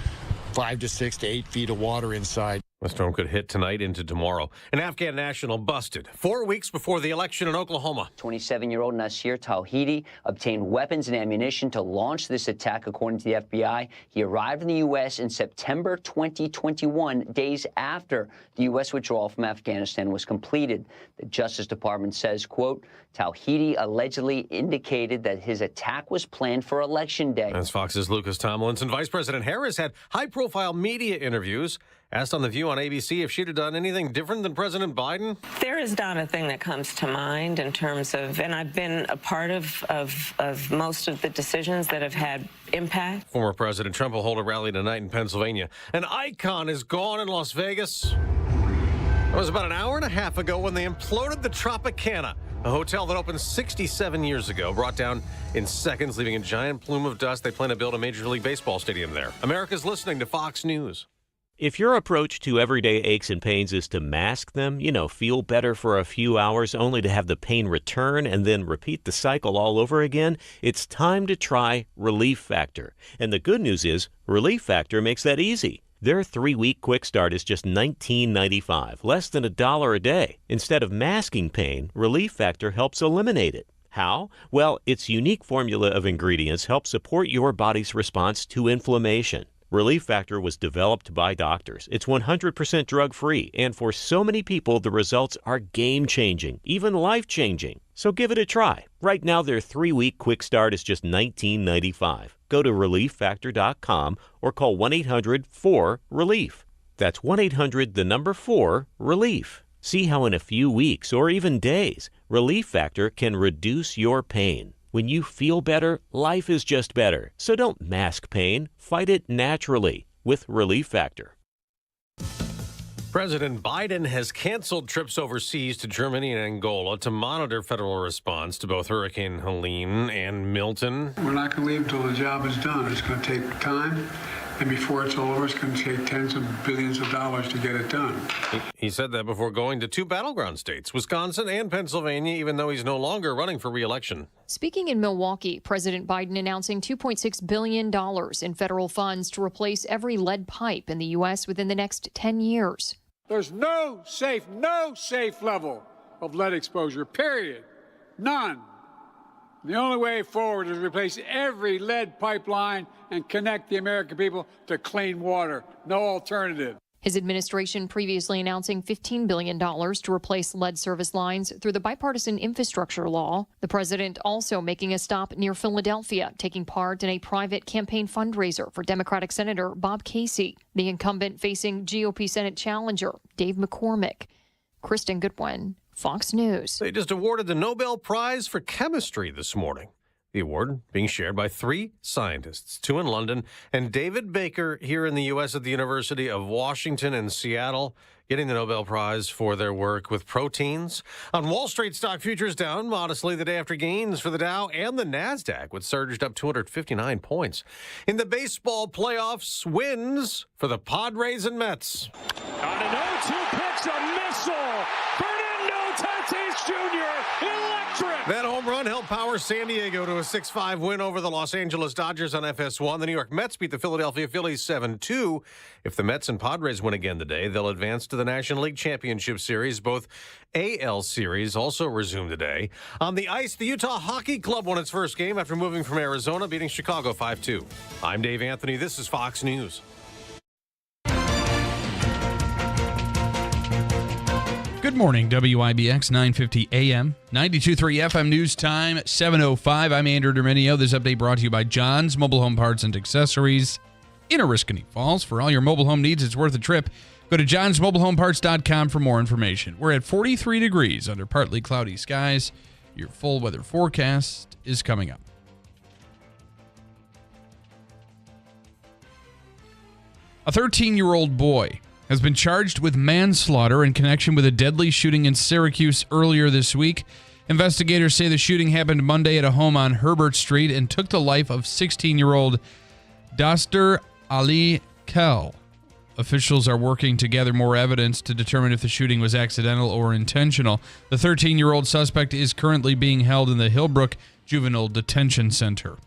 5 to 6 to 8 feet of water inside. The storm could hit tonight into tomorrow. An Afghan national busted 4 weeks before the election in Oklahoma. 27-year-old Nasir Tawhidi obtained weapons and ammunition to launch this attack, according to the FBI. He arrived in the U.S. in September 2021, days after the U.S. withdrawal from Afghanistan was completed. The Justice Department says, quote, Tawhidi allegedly indicated that his attack was planned for Election Day. As Fox's Lucas Tomlinson, Vice President Harris had high-profile media interviews. Asked on The View on ABC if she'd have done anything different than President Biden. There is not a thing that comes to mind in terms of, and I've been a part of most of the decisions that have had impact. Former President Trump will hold a rally tonight in Pennsylvania. An icon is gone in Las Vegas. It was about an hour and a half ago when they imploded the Tropicana, a hotel that opened 67 years ago, brought down in seconds, leaving a giant plume of dust. They plan to build a Major League Baseball stadium there. America's listening to Fox News. If your approach to everyday aches and pains is to mask them, feel better for a few hours only to have the pain return and then repeat the cycle all over again, it's time to try Relief Factor. And the good news is, Relief Factor makes that easy. Their 3-week quick start is just $19.95, less than $1 a day. Instead of masking pain, Relief Factor helps eliminate it. How? Well, its unique formula of ingredients helps support your body's response to inflammation. Relief Factor was developed by doctors. It's 100% drug-free, and for so many people, the results are game-changing, even life-changing. So give it a try. Right now, their 3-week quick start is just $19.95. Go to ReliefFactor.com or call 1-800-4-RELIEF. That's 1-800-4-RELIEF. See how in a few weeks or even days, Relief Factor can reduce your pain. When you feel better, life is just better. So don't mask pain. Fight it naturally with Relief Factor. President Biden has canceled trips overseas to Germany and Angola to monitor federal response to both Hurricane Helene and Milton. We're not going to leave until the job is done. It's going to take time. And before it's over, it's going to take tens of billions of dollars to get it done. He said that before going to 2 battleground states, Wisconsin and Pennsylvania, even though he's no longer running for re-election. Speaking in Milwaukee, President Biden announcing $2.6 billion in federal funds to replace every lead pipe in the U.S. within the next 10 years. There's no safe level of lead exposure, period. None. The only way forward is to replace every lead pipeline and connect the American people to clean water. No alternative. His administration previously announcing $15 billion to replace lead service lines through the bipartisan infrastructure law. The president also making a stop near Philadelphia, taking part in a private campaign fundraiser for Democratic Senator Bob Casey, the incumbent facing GOP Senate challenger Dave McCormick. Kristen Goodwin, Fox News. They just awarded the Nobel Prize for Chemistry this morning. The award being shared by 3 scientists, 2 in London, and David Baker here in the U.S. at the University of Washington in Seattle, getting the Nobel Prize for their work with proteins. On Wall Street, stock futures down modestly the day after gains for the Dow and the NASDAQ, which surged up 259 points. In the baseball playoffs, wins for the Padres and Mets. On an 0-2 pitch, a missile. Fernando Tatis Jr. electric. That home run helped power San Diego to a 6-5 win over the Los Angeles Dodgers on FS1. The New York Mets beat the Philadelphia Phillies 7-2. If the Mets and Padres win again today, they'll advance to the National League Championship Series. Both AL Series also resume today. On the ice, the Utah Hockey Club won its first game after moving from Arizona, beating Chicago 5-2. I'm Dave Anthony. This is Fox News. Good morning, WIBX 950 AM, 92.3 FM News Time, 7:05. I'm Andrew Dominio. This update brought to you by John's Mobile Home Parts and Accessories. in Oriskany Falls. For all your mobile home needs, it's worth a trip. Go to johnsmobilehomeparts.com for more information. We're at 43 degrees under partly cloudy skies. Your full weather forecast is coming up. A 13-year-old boy has been charged with manslaughter in connection with a deadly shooting in Syracuse earlier this week. Investigators say the shooting happened Monday at a home on Herbert Street and took the life of 16-year-old Dastur Ali Kell. Officials are working to gather more evidence to determine if the shooting was accidental or intentional. The 13-year-old suspect is currently being held in the Hillbrook Juvenile Detention Center.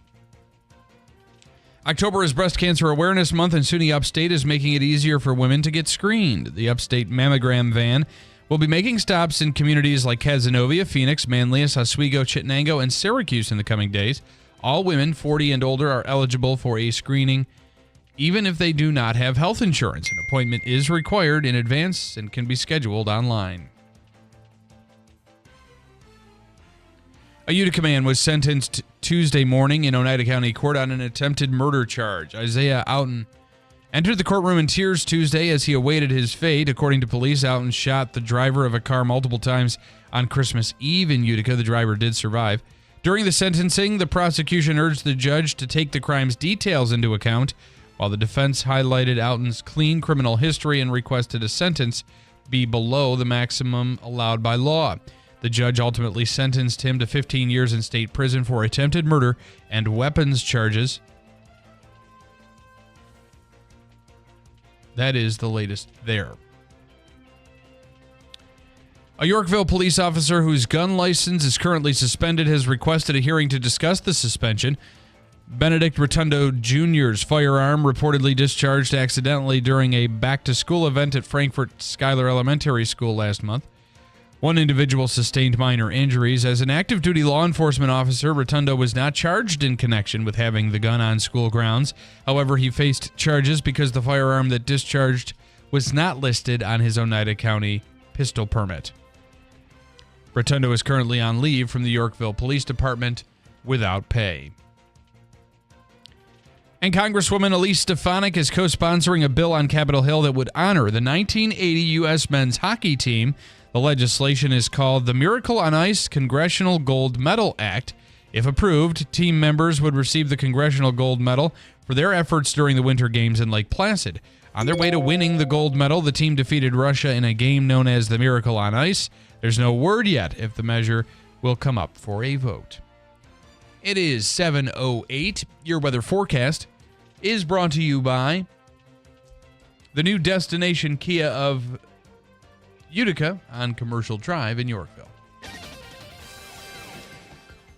October is Breast Cancer Awareness Month, and SUNY Upstate is making it easier for women to get screened. The Upstate Mammogram Van will be making stops in communities like Cazenovia, Phoenix, Manlius, Oswego, Chittenango, and Syracuse in the coming days. All women 40 and older are eligible for a screening, even if they do not have health insurance. An appointment is required in advance and can be scheduled online. A Utica man was sentenced Tuesday morning in Oneida County Court on an attempted murder charge. Isaiah Outen entered the courtroom in tears Tuesday as he awaited his fate. According to police, Outen shot the driver of a car multiple times on Christmas Eve in Utica. The driver did survive. During the sentencing, the prosecution urged the judge to take the crime's details into account, while the defense highlighted Outen's clean criminal history and requested a sentence be below the maximum allowed by law. The judge ultimately sentenced him to 15 years in state prison for attempted murder and weapons charges. That is the latest there. A Yorkville police officer whose gun license is currently suspended has requested a hearing to discuss the suspension. Benedict Rotundo Jr.'s firearm reportedly discharged accidentally during a back-to-school event at Frankfort Schuyler Elementary School last month. One individual sustained minor injuries. As an active duty law enforcement officer, Rotundo was not charged in connection with having the gun on school grounds. However, he faced charges because the firearm that discharged was not listed on his Oneida County pistol permit. Rotundo is currently on leave from the Yorkville Police Department without pay. And Congresswoman Elise Stefanik is co-sponsoring a bill on Capitol Hill that would honor the 1980 U.S. men's hockey team. The legislation is called the Miracle on Ice Congressional Gold Medal Act. If approved, team members would receive the Congressional Gold Medal for their efforts during the Winter Games in Lake Placid. On their way to winning the gold medal, the team defeated Russia in a game known as the Miracle on Ice. There's no word yet if the measure will come up for a vote. It is 7:08. Your weather forecast is brought to you by the new destination Kia of Utica on Commercial Drive in Yorkville.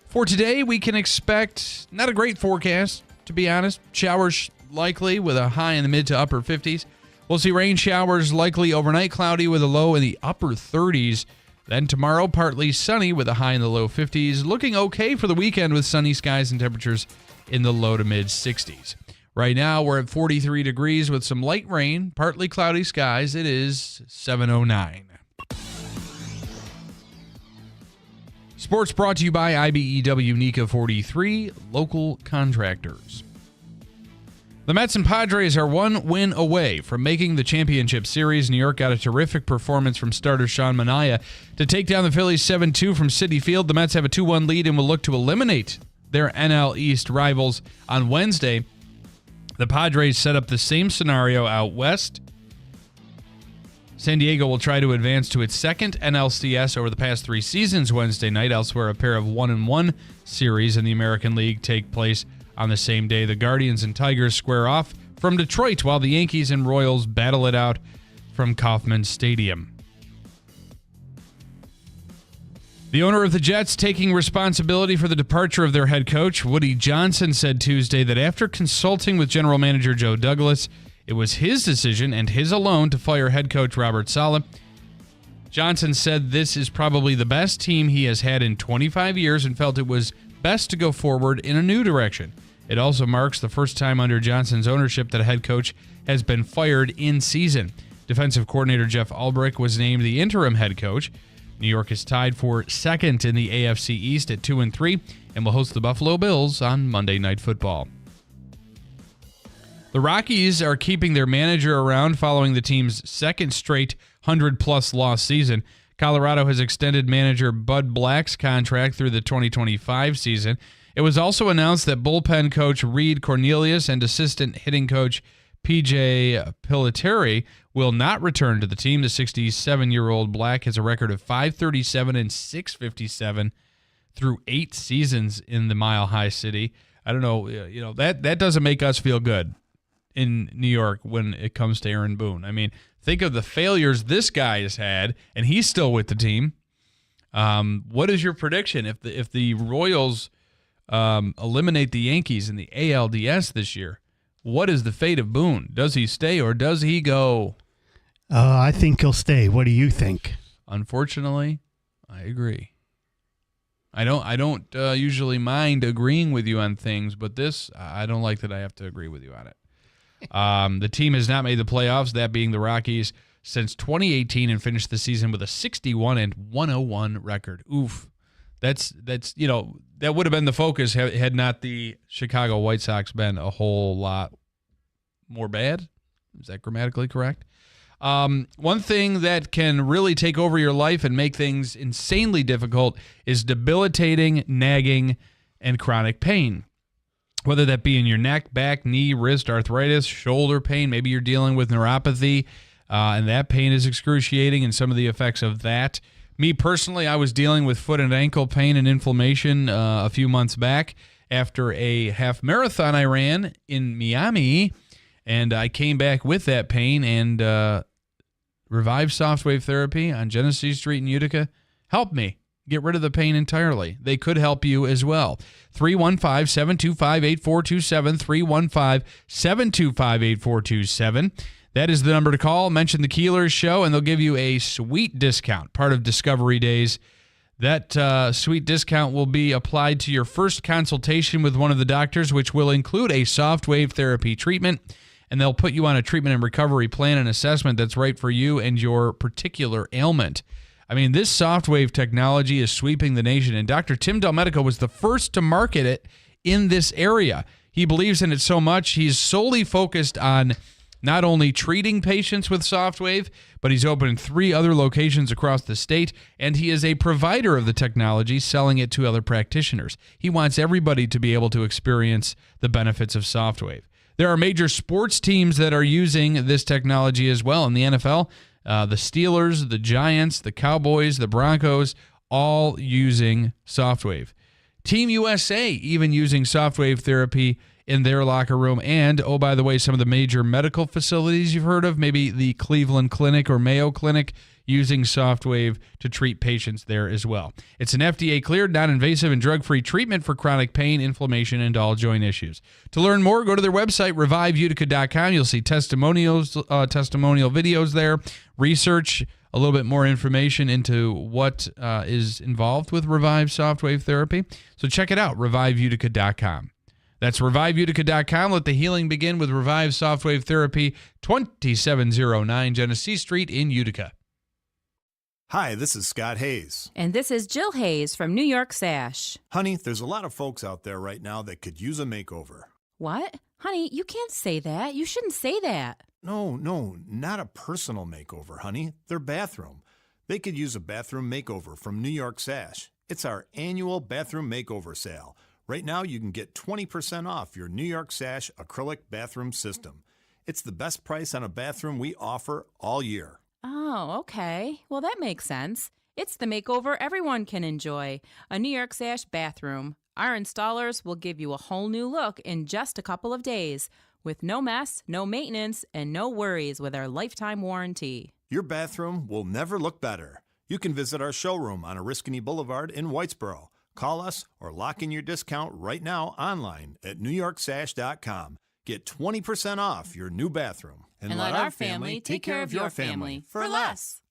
For today, we can expect not a great forecast, to be honest. Showers likely with a high in the mid to upper 50s. We'll see rain showers likely overnight, cloudy with a low in the upper 30s. Then tomorrow, partly sunny with a high in the low 50s. Looking okay for the weekend with sunny skies and temperatures in the low to mid 60s. Right now, we're at 43 degrees with some light rain, partly cloudy skies. It is 7:09. Sports brought to you by IBEW NECA 43, local contractors. The Mets and Padres are one win away from making the championship series. New York got a terrific performance from starter Sean Manaea to take down the Phillies 7-2 from Citi Field. The Mets have a 2-1 lead and will look to eliminate their NL East rivals on Wednesday. The Padres set up the same scenario out west. San Diego will try to advance to its second NLCS over the past 3 seasons Wednesday night. Elsewhere, a pair of 1-1 series in the American League take place on the same day. The Guardians and Tigers square off from Detroit, while the Yankees and Royals battle it out from Kauffman Stadium. The owner of the Jets taking responsibility for the departure of their head coach, Woody Johnson, said Tuesday that after consulting with general manager Joe Douglas, it was his decision and his alone to fire head coach Robert Saleh. Johnson said this is probably the best team he has had in 25 years and felt it was best to go forward in a new direction. It also marks the first time under Johnson's ownership that a head coach has been fired in season. Defensive coordinator Jeff Ulbrich was named the interim head coach. New York is tied for second in the AFC East at 2-3 and will host the Buffalo Bills on Monday Night Football. The Rockies are keeping their manager around following the team's second straight 100-plus loss season. Colorado has extended manager Bud Black's contract through the 2025 season. It was also announced that bullpen coach Reed Cornelius and assistant hitting coach P.J. Piliteri will not return to the team. The 67-year-old Black has a record of .537 and .657 through 8 seasons in the Mile High City. I don't know, that doesn't make us feel good in New York when it comes to Aaron Boone. I mean, think of the failures this guy has had, and he's still with the team. What is your prediction if the Royals eliminate the Yankees in the ALDS this year? What is the fate of Boone? Does he stay or does he go? I think he'll stay. What do you think? Unfortunately, I agree. I don't usually mind agreeing with you on things, but this, I don't like that I have to agree with you on it. The team has not made the playoffs, that being the Rockies, since 2018 and finished the season with a 61-101 record. Oof. That's that would have been the focus had not the Chicago White Sox been a whole lot more bad. Is that grammatically correct? One thing that can really take over your life and make things insanely difficult is debilitating, nagging, and chronic pain. Whether that be in your neck, back, knee, wrist, arthritis, shoulder pain, maybe you're dealing with neuropathy, and that pain is excruciating, and some of the effects of that. Me personally, I was dealing with foot and ankle pain and inflammation a few months back after a half marathon I ran in Miami, and I came back with that pain, and Revive Soft Wave Therapy on Genesee Street in Utica helped me get rid of the pain entirely. They could help you as well. 315-725-8427, 315-725-8427. That is the number to call. Mention the Keeler Show, and they'll give you a sweet discount, part of Discovery Days. That sweet discount will be applied to your first consultation with one of the doctors, which will include a soft wave therapy treatment, and they'll put you on a treatment and recovery plan and assessment that's right for you and your particular ailment. I mean, this soft wave technology is sweeping the nation, and Dr. Tim Delmedico was the first to market it in this area. He believes in it so much, he's solely focused on not only treating patients with soft wave, but he's opened 3 other locations across the state, and he is a provider of the technology, selling it to other practitioners. He wants everybody to be able to experience the benefits of soft wave. There are major sports teams that are using this technology as well in the NFL. The Steelers, the Giants, the Cowboys, the Broncos, all using soft wave. Team USA even using soft wave therapy in their locker room. And, oh, by the way, some of the major medical facilities you've heard of, maybe the Cleveland Clinic or Mayo Clinic, using soft wave to treat patients there as well. It's an FDA-cleared, non-invasive, and drug-free treatment for chronic pain, inflammation, and all joint issues. To learn more, go to their website, reviveutica.com. You'll see testimonial videos there, research, a little bit more information into what is involved with Revive Soft Wave Therapy. So check it out, reviveutica.com. That's reviveutica.com. Let the healing begin with Revive Soft Wave Therapy, 2709 Genesee Street in Utica. Hi, this is Scott Hayes. And this is Jill Hayes from New York Sash. Honey, there's a lot of folks out there right now that could use a makeover. What? Honey, you can't say that. You shouldn't say that. No, not a personal makeover, honey. Their bathroom. They could use a bathroom makeover from New York Sash. It's our annual bathroom makeover sale. Right now, you can get 20% off your New York Sash acrylic bathroom system. It's the best price on a bathroom we offer all year. Oh, okay. Well, that makes sense. It's the makeover everyone can enjoy. A New York Sash bathroom. Our installers will give you a whole new look in just a couple of days, with no mess, no maintenance, and no worries with our lifetime warranty. Your bathroom will never look better. You can visit our showroom on Oriskany Boulevard in Whitesboro. Call us or lock in your discount right now online at NewYorkSash.com. Get 20% off your new bathroom. And let our family take care of your family for less.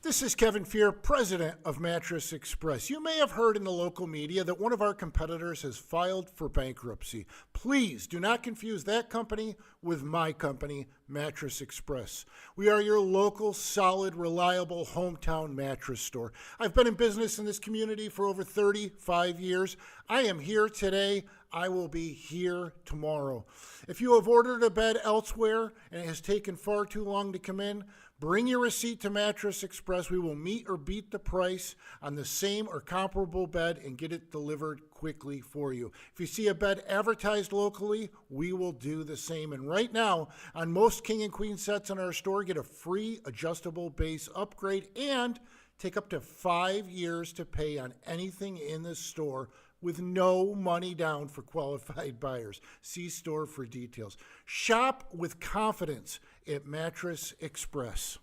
This is Kevin Fear, president of Mattress Express. You may have heard in the local media that one of our competitors has filed for bankruptcy. Please do not confuse that company with my company, Mattress Express. We are your local, solid, reliable hometown mattress store. I've been in business in this community for over 35 years. I am here today. I will be here tomorrow. If you have ordered a bed elsewhere and it has taken far too long to come in, bring your receipt to Mattress Express. We will meet or beat the price on the same or comparable bed and get it delivered quickly for you. If you see a bed advertised locally, we will do the same. And right now, on most king and queen sets in our store, get a free adjustable base upgrade and take up to 5 years to pay on anything in the store with no money down for qualified buyers. See store for details. Shop with confidence at Mattress Express.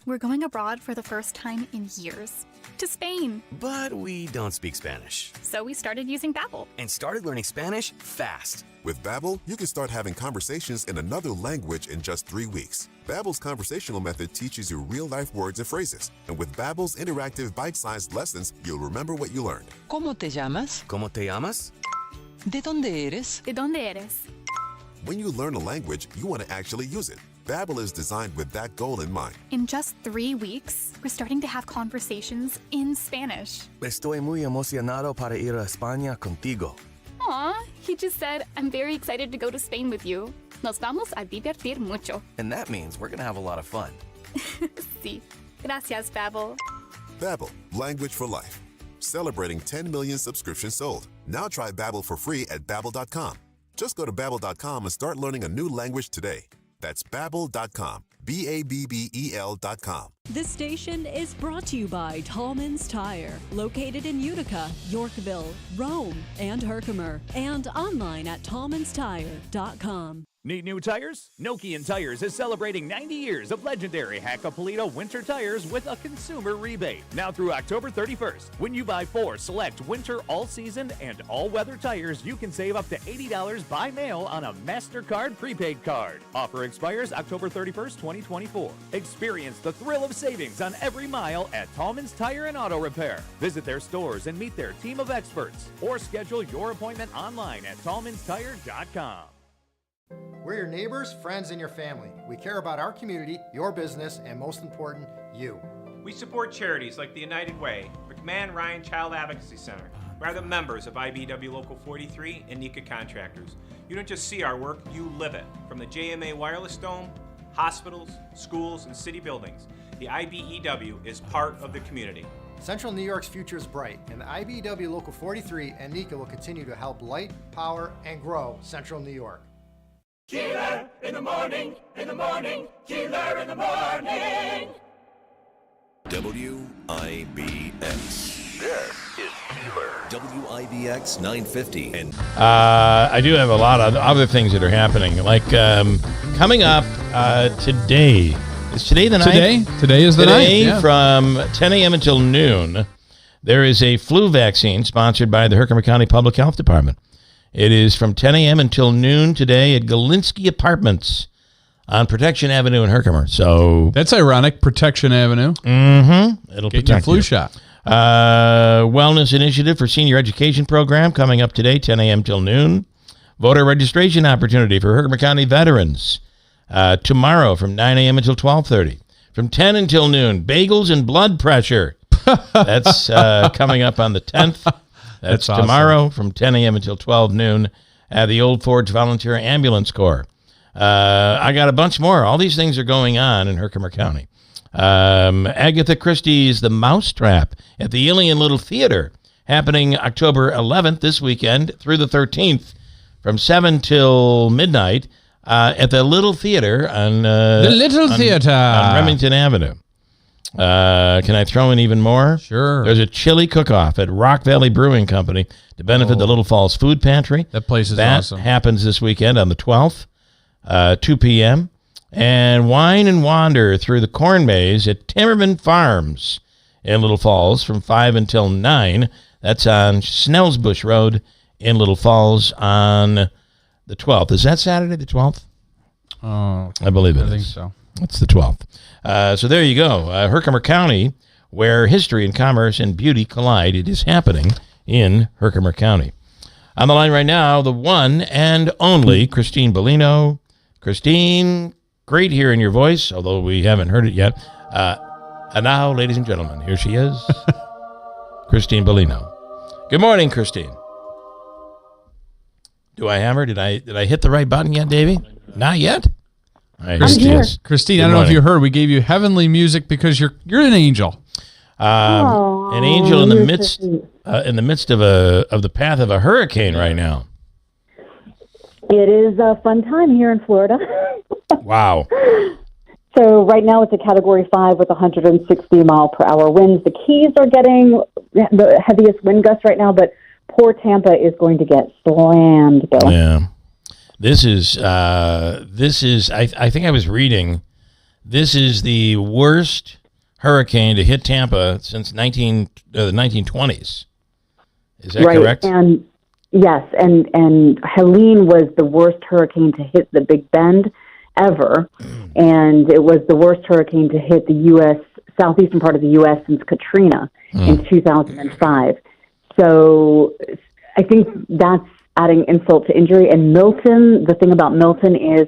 We're going abroad for the first time in years. To Spain. But we don't speak Spanish. So we started using Babbel. And started learning Spanish fast. With Babbel, you can start having conversations in another language in just 3 weeks. Babbel's conversational method teaches you real-life words and phrases. And with Babbel's interactive bite-sized lessons, you'll remember what you learned. ¿Cómo te llamas? ¿Cómo te llamas? ¿De dónde eres? ¿De dónde eres? When you learn a language, you want to actually use it. Babbel is designed with that goal in mind. In just 3 weeks, we're starting to have conversations in Spanish. Estoy muy emocionado para ir a España contigo. Aw, he just said, I'm very excited to go to Spain with you. Nos vamos a divertir mucho. And that means we're going to have a lot of fun. Sí. Gracias, Babbel. Babbel, language for life. Celebrating 10 million subscriptions sold. Now try Babbel for free at Babbel.com. Just go to Babbel.com and start learning a new language today. That's Babbel.com. Babbel.com. This station is brought to you by Tallman's Tire, located in Utica, Yorkville, Rome, and Herkimer, and online at tallmanstire.com. Need new tires? Nokian Tires is celebrating 90 years of legendary Hakkapeliitta winter tires with a consumer rebate. Now through October 31st. When you buy 4 select winter, all-season, and all-weather tires, you can save up to $80 by mail on a MasterCard prepaid card. Offer expires October 31st, 2024. Experience the thrill of savings on every mile at Tallman's Tire and Auto Repair. Visit their stores and meet their team of experts, or schedule your appointment online at tallmanstire.com. We're your neighbors, friends, and your family. We care about our community, your business, and most important, you. We support charities like the United Way, McMahon Ryan Child Advocacy Center. We're the members of IBEW Local 43 and NECA Contractors. You don't just see our work, you live it. From the JMA Wireless Dome, hospitals, schools, and city buildings, the IBEW is part of the community. Central New York's future is bright, and the IBEW Local 43 and NECA will continue to help light, power, and grow Central New York. Keeler in the morning, Keeler in the morning. WIBX. This is Keeler. WIBX 950. And I do have a lot of other things that are happening. Like coming up today. Is today the night? Today is the today, night. Yeah. From 10 a.m. until noon, there is a flu vaccine sponsored by the Herkimer County Public Health Department. It is from 10 a.m. until noon today at Galinsky Apartments on Protection Avenue in Herkimer. So that's ironic. Protection Avenue. Mm-hmm. It'll get protect your flu you. shot. Wellness Initiative for Senior Education Program coming up today, 10 a.m. till noon. Voter registration opportunity for Herkimer County veterans tomorrow from 9 a.m. until 12:30. From 10 until noon, bagels and blood pressure. That's coming up on the 10th. That's awesome. Tomorrow from 10 a.m. until 12 noon at the Old Forge Volunteer Ambulance Corps. I got a bunch more. All these things are going on in Herkimer County. Agatha Christie's The Mousetrap at the Ilion Little Theater, happening October 11th this weekend through the 13th from 7 till midnight at the Little Theater on Remington Avenue. Can I throw in even more? Sure. There's a chili cook-off at Rock Valley Brewing Company to benefit the Little Falls Food Pantry. That place is awesome. That happens this weekend on the 12th, 2 p.m. And Wine and Wander through the Corn Maze at Timmerman Farms in Little Falls from 5 until 9. That's on Snellsbush Road in Little Falls on the 12th. Is that Saturday the 12th? Oh, I believe it is. I think so. It's the 12th. So there you go. Herkimer County, where history and commerce and beauty collide. It is happening in Herkimer County. On the line right now, the one and only Christine Bellino. Christine, great hearing your voice, although we haven't heard it yet. And now, ladies and gentlemen, here she is, Christine Bellino. Good morning, Christine. Do I hammer? Did I hit the right button yet, Davey? Not yet. Right, Christine, I don't know if you heard. We gave you heavenly music because you're an angel. An angel in the midst of the path of a hurricane right now. It is a fun time here in Florida. Wow. So right now it's a Category 5 with 160 mile per hour winds. The Keys are getting the heaviest wind gusts right now, but poor Tampa is going to get slammed, Bill. Yeah. This is I think I was reading, this is the worst hurricane to hit Tampa since the 1920s. Is that correct? And yes, and Helene was the worst hurricane to hit the Big Bend ever, and it was the worst hurricane to hit the U.S. southeastern part of the U.S. since Katrina in 2005. So I think that's adding insult to injury. And Milton, the thing about Milton is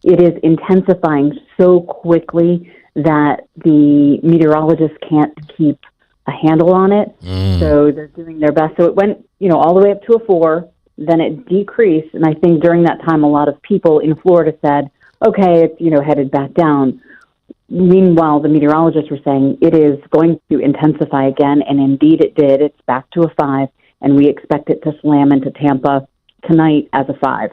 it is intensifying so quickly that the meteorologists can't keep a handle on it. So they're doing their best. So it went, all the way up to a 4, then it decreased. And I think during that time, a lot of people in Florida said, okay, it's, headed back down. Meanwhile, the meteorologists were saying it is going to intensify again. And indeed it did. It's back to a 5. And we expect it to slam into Tampa tonight as a 5.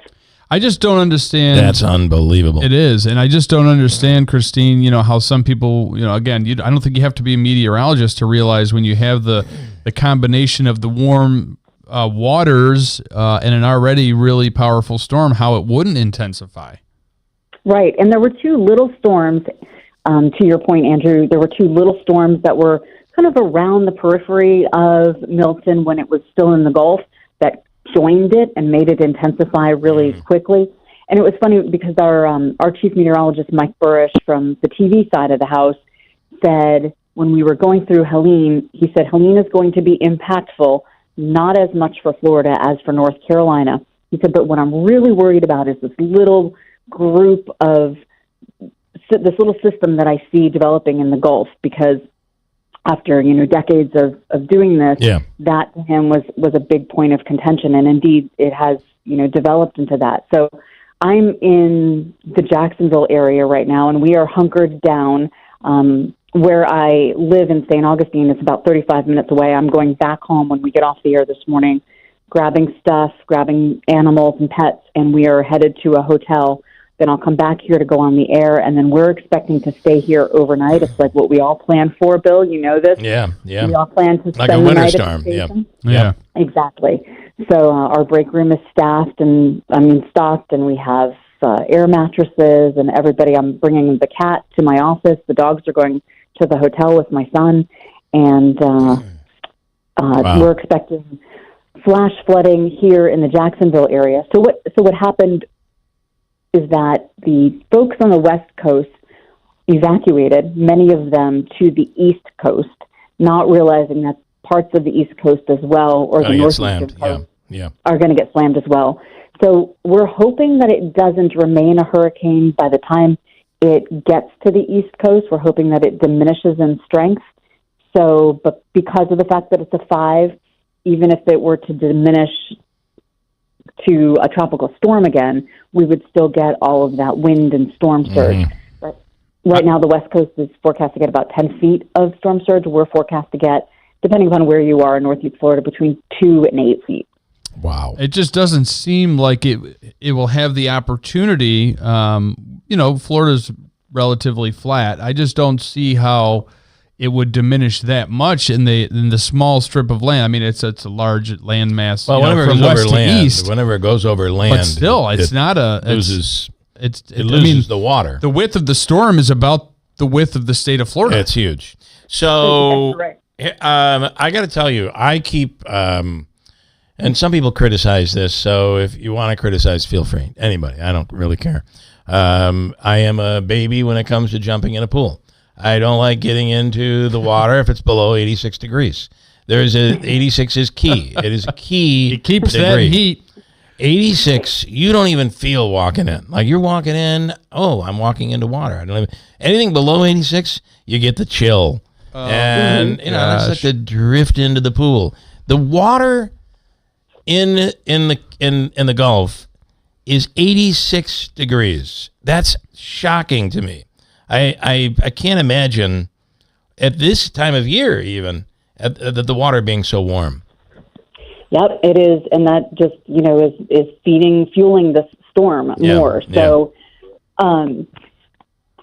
I just don't understand. That's unbelievable. It is. And I just don't understand, Christine, how some people, again, I don't think you have to be a meteorologist to realize when you have the combination of the warm waters and an already really powerful storm, how it wouldn't intensify. Right. And there were 2 little storms, to your point, Andrew. There were 2 little storms that were kind of around the periphery of Milton when it was still in the Gulf that joined it and made it intensify really quickly. And it was funny because our chief meteorologist, Mike Burrish, from the TV side of the house, said when we were going through Helene, he said Helene is going to be impactful, not as much for Florida as for North Carolina. He said, but what I'm really worried about is this little group of this little system that I see developing in the Gulf, because after decades of doing this, that to him was a big point of contention, and indeed it has developed into that. So I'm in the Jacksonville area right now, and we are hunkered down. Where I live in St. Augustine, it's about 35 minutes away. I'm going back home when we get off the air this morning, grabbing stuff, grabbing animals and pets, and we are headed to a hotel. Then I'll come back here to go on the air, and then we're expecting to stay here overnight. It's like what we all plan for, Bill. You know this. Yeah. We all plan to like spend a winter the night storm. at the station. Yeah. Exactly. So our break room is stocked, and we have air mattresses and everybody. I'm bringing the cat to my office. The dogs are going to the hotel with my son, and we're expecting flash flooding here in the Jacksonville area. So what happened is that the folks on the West Coast evacuated, many of them to the East Coast, not realizing that parts of the East Coast as well, or the Northeastern Coast, are going to get slammed as well. So we're hoping that it doesn't remain a hurricane by the time it gets to the East Coast. We're hoping that it diminishes in strength. So, but because of the fact that it's a 5, even if it were to diminish to a tropical storm again, we would still get all of that wind and storm surge. But right now, the West Coast is forecast to get about 10 feet of storm surge. We're forecast to get, depending upon where you are in Northeast Florida, between 2 and 8 feet. Wow. It just doesn't seem like it will have the opportunity. Florida's relatively flat. I just don't see how it would diminish that much in the small strip of land. I mean, it's a large landmass. Well, whenever it goes over land, whenever it goes over land, but still, it loses the water. The width of the storm is about the width of the state of Florida. It's huge. So, I got to tell you, I keep, and some people criticize this. So if you want to criticize, feel free. Anybody, I don't really care. I am a baby when it comes to jumping in a pool. I don't like getting into the water if it's below 86 degrees. 86 is key. It is a key. It keeps degree. that heat. 86, you don't even feel walking in. Like you're walking in, I'm walking into water. I don't even, anything below 86, you get the chill. And that's like to drift into the pool. The water in the Gulf is 86 degrees. That's shocking to me. I can't imagine at this time of year even the water being so warm. Yep, it is, and that just is fueling this storm more. So, so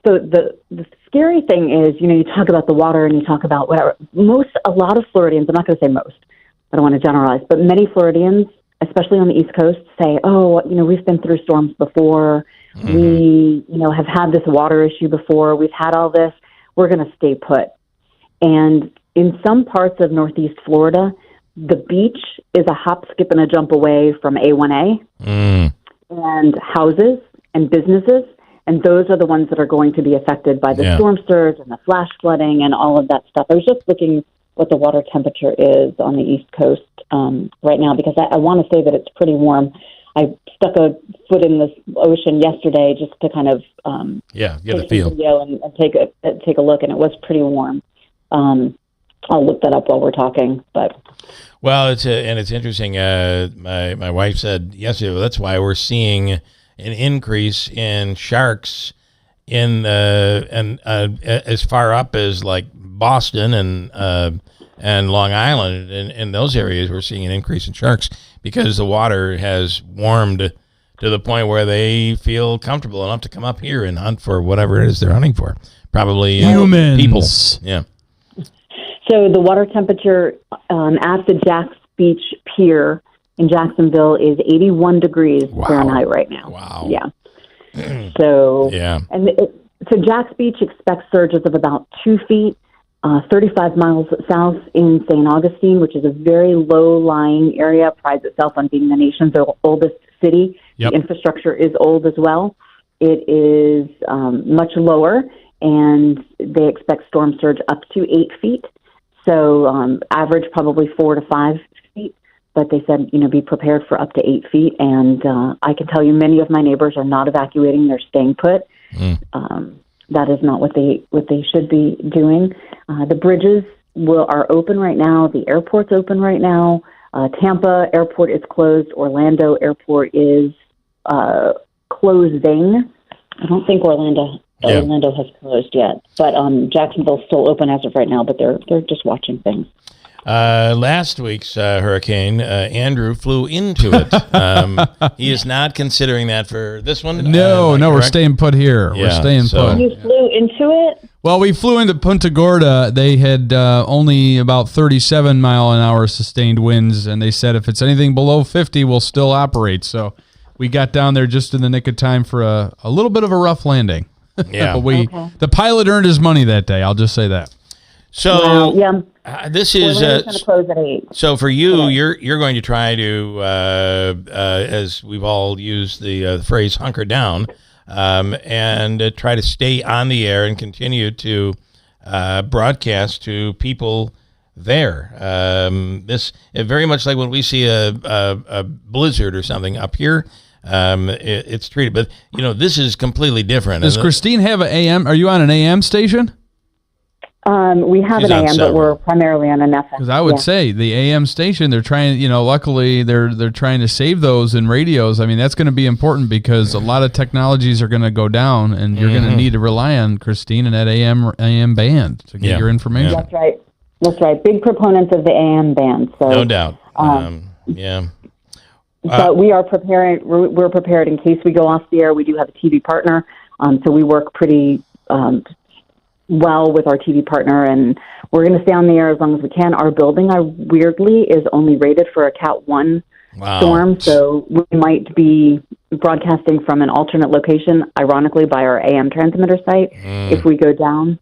the scary thing is, you talk about the water and you talk about whatever. A lot of Floridians, I'm not going to say most, I don't want to generalize, but many Floridians, especially on the East Coast, say, we've been through storms before. Mm-hmm. We, have had this water issue before. We've had all this. We're going to stay put. And in some parts of Northeast Florida, the beach is a hop, skip, and a jump away from A1A and houses and businesses. And those are the ones that are going to be affected by the storm surge and the flash flooding and all of that stuff. I was just looking what the water temperature is on the East Coast right now, because I want to say that it's pretty warm. I stuck a foot in this ocean yesterday just to kind of get a feel video and take a look, and it was pretty warm. I'll look that up while we're talking, but. Well, it's interesting. My wife said yesterday, that's why we're seeing an increase in sharks in as far up as like Boston and Long Island. In those areas, we're seeing an increase in sharks because the water has warmed to the point where they feel comfortable enough to come up here and hunt for whatever it is they're hunting for. Probably humans. People. Yeah. So the water temperature at the Jax Beach Pier in Jacksonville is 81 degrees Fahrenheit right now. Wow. Yeah. So Jax Beach expects surges of about 2 feet, 35 miles south in St. Augustine, which is a very low-lying area, prides itself on being the nation's oldest city. Yep. The infrastructure is old as well. It is much lower, and they expect storm surge up to 8 feet. So average probably 4 to 5 feet, but they said, be prepared for up to 8 feet. And I can tell you many of my neighbors are not evacuating. They're staying put. That is not what they should be doing. The bridges are open right now. The airport's open right now. Tampa Airport is closed. Orlando Airport is closing. I don't think Orlando has closed yet, but Jacksonville's still open as of right now, but they're just watching things. Last week's hurricane, Andrew flew into it. He is not considering that for this one. No, we're staying put here. Yeah, we're staying put. You flew into it? Well, we flew into Punta Gorda. They had only about 37 mile an hour sustained winds, and they said if it's anything below 50, we'll still operate. So we got down there just in the nick of time for a little bit of a rough landing. Yeah, but the pilot earned his money that day. I'll just say that. So this is going to close at 8. So for you, you're going to try to, as we've all used the phrase, hunker down, and try to stay on the air and continue to broadcast to people there. This very much like when we see a blizzard or something up here. It's treated, but this is completely different. Does Christine have an AM? Are you on an AM station? We have an AM, but we're primarily on an FM. Because I would say the AM station, they're trying. Luckily they're trying to save those in radios. I mean, that's going to be important because a lot of technologies are going to go down, and you're going to need to rely on Christine and that AM band to get your information. That's right. That's right. Big proponents of the AM band. So no doubt. But we are preparing. We're prepared in case we go off the air. We do have a TV partner, so we work pretty well with our TV partner, and we're going to stay on the air as long as we can. Our building, weirdly, is only rated for a Cat 1 storm, so we might be broadcasting from an alternate location, ironically by our AM transmitter site, if we go down.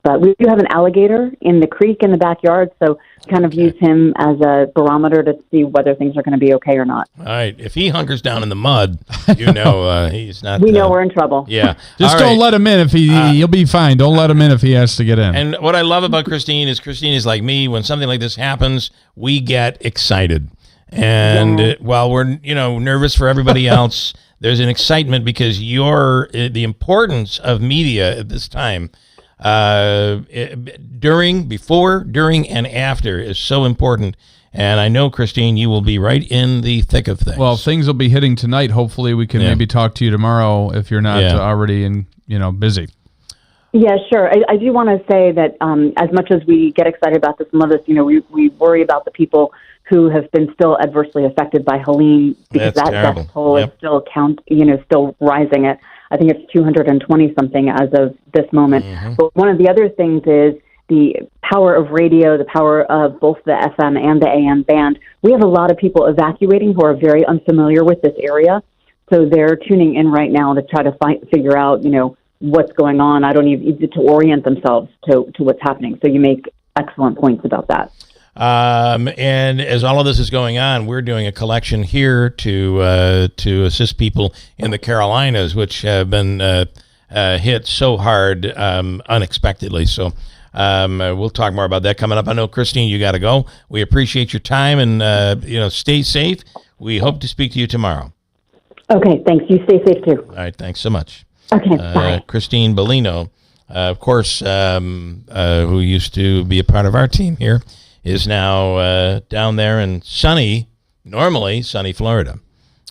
But we do have an alligator in the creek in the backyard, so kind of use him as a barometer to see whether things are going to be okay or not. All right. If he hunkers down in the mud, he's not. We know we're in trouble. Yeah. Just don't let him in if he'll be fine. Don't let him in if he has to get in. And what I love about Christine is like me. When something like this happens, we get excited. And while we're, nervous for everybody else, there's an excitement because the importance of media at this time, before, during, and after is so important. And I know, Christine, you will be right in the thick of things. Well, things will be hitting tonight. Hopefully we can maybe talk to you tomorrow if you're not already busy. Yeah, sure. I do want to say that as much as we get excited about this and love this, we worry about the people who have been still adversely affected by Helene, because that death toll is still still rising at, I think it's 220 something as of this moment. But one of the other things is the power of radio, the power of both the FM and the AM band. We have a lot of people evacuating who are very unfamiliar with this area, so they're tuning in right now to try to figure out, what's going on. I don't even to orient themselves to what's happening. So you make excellent points about that. And as all of this is going on, we're doing a collection here to assist people in the Carolinas, which have been hit so hard unexpectedly. So we'll talk more about that coming up. I know, Christine, you got to go. We appreciate your time, and stay safe. We hope to speak to you tomorrow. Okay, thanks. You stay safe too. All right, thanks so much. Okay, bye. Christine Bellino, of course, who used to be a part of our team here, is now down there in normally sunny Florida,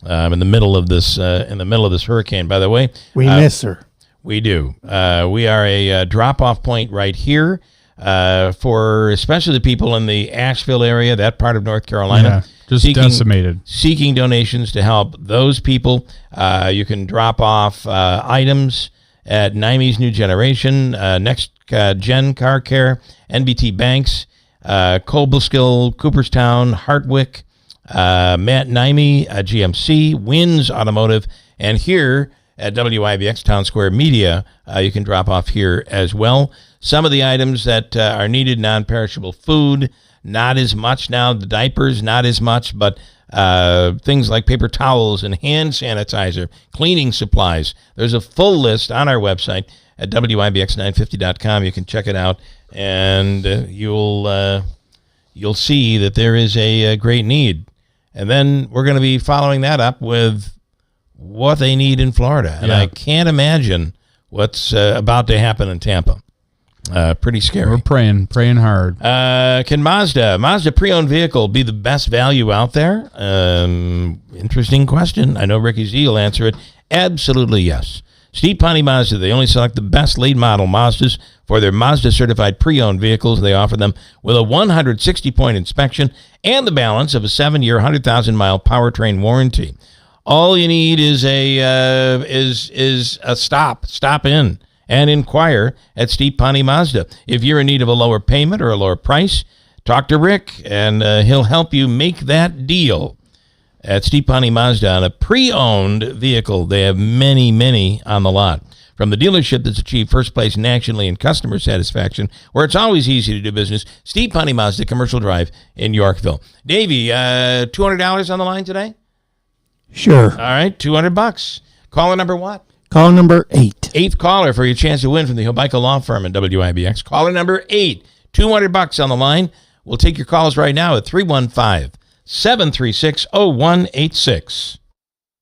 in the middle of this hurricane. By the way, we miss her. We do. We are a drop-off point right here for especially the people in the Asheville area, that part of North Carolina. Just decimated. Seeking donations to help those people. You can drop off items at Nimes New Generation, Next Gen Car Care, NBT Banks, Cobleskill, Cooperstown, Hartwick, Matt Nimey, GMC, Wins Automotive, and here at WIBX Town Square Media, you can drop off here as well. Some of the items that are needed: non-perishable food, not as much now. The diapers, not as much, but things like paper towels and hand sanitizer, cleaning supplies. There's a full list on our website at WIBX950.com. You can check it out, and you'll see that there is a great need. And then we're going to be following that up with what they need in Florida. And I can't imagine what's about to happen in Tampa. Pretty scary. We're praying hard. Can Mazda pre-owned vehicle be the best value out there? Interesting question. I know Ricky Z will answer it. Absolutely yes. Steve Ponte Mazda, they only select the best late model Mazdas for their Mazda certified pre-owned vehicles. They offer them with a 160-point inspection and the balance of a 7-year, 100,000-mile powertrain warranty. All you need is a stop in and inquire at Steve Ponte Mazda. If you're in need of a lower payment or a lower price, talk to Rick, and he'll help you make that deal at Steve Ponte Mazda on a pre-owned vehicle. They have many, many on the lot. From the dealership that's achieved first place nationally in customer satisfaction, where it's always easy to do business, Steve Ponte Mazda, Commercial Drive in Yorkville. Davey, $200 on the line today? Sure. All right, $200. Caller number what? Call number 8. 8th caller for your chance to win from the Hobica Law Firm in WIBX. Caller number 8, $200 on the line. We'll take your calls right now at 315-736-0186.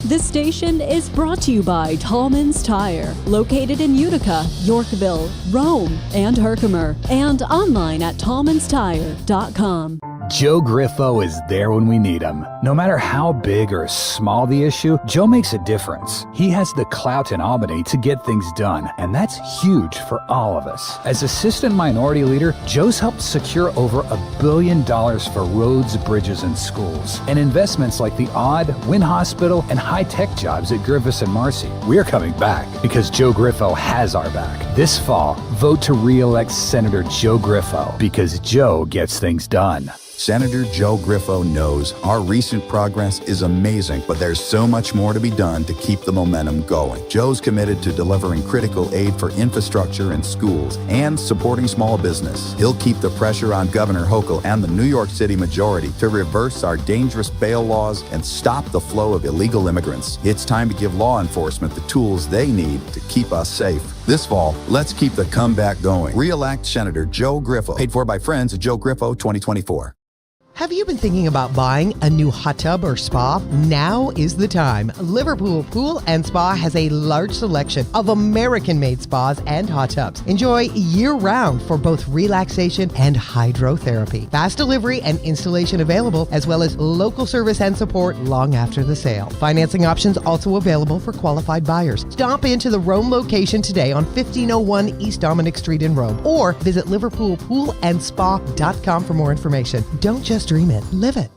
This station is brought to you by Tallman's Tire, located in Utica, Yorkville, Rome, and Herkimer, and online at tallmanstire.com. Joe Griffo is there when we need him. No matter how big or small the issue, Joe makes a difference. He has the clout in Albany to get things done, and that's huge for all of us. As Assistant Minority Leader, Joe's helped secure over $1 billion for roads, bridges, and schools, and investments like the Odd, Wynn Hospital, and high-tech jobs at Griffiths and Marcy. We're coming back because Joe Griffo has our back. This fall, vote to re-elect Senator Joe Griffo because Joe gets things done. Senator Joe Griffo knows our recent progress is amazing, but there's so much more to be done to keep the momentum going. Joe's committed to delivering critical aid for infrastructure and schools and supporting small business. He'll keep the pressure on Governor Hochul and the New York City majority to reverse our dangerous bail laws and stop the flow of illegal immigrants. It's time to give law enforcement the tools they need to keep us safe. This fall, let's keep the comeback going. Re-elect Senator Joe Griffo. Paid for by friends of Joe Griffo 2024. Have you been thinking about buying a new hot tub or spa? Now is the time. Liverpool Pool and Spa has a large selection of American-made spas and hot tubs. Enjoy year-round for both relaxation and hydrotherapy. Fast delivery and installation available, as well as local service and support long after the sale. Financing options also available for qualified buyers. Stop into the Rome location today on 1501 East Dominic Street in Rome, or visit liverpoolpoolandspa.com for more information. Don't just dream it, live it.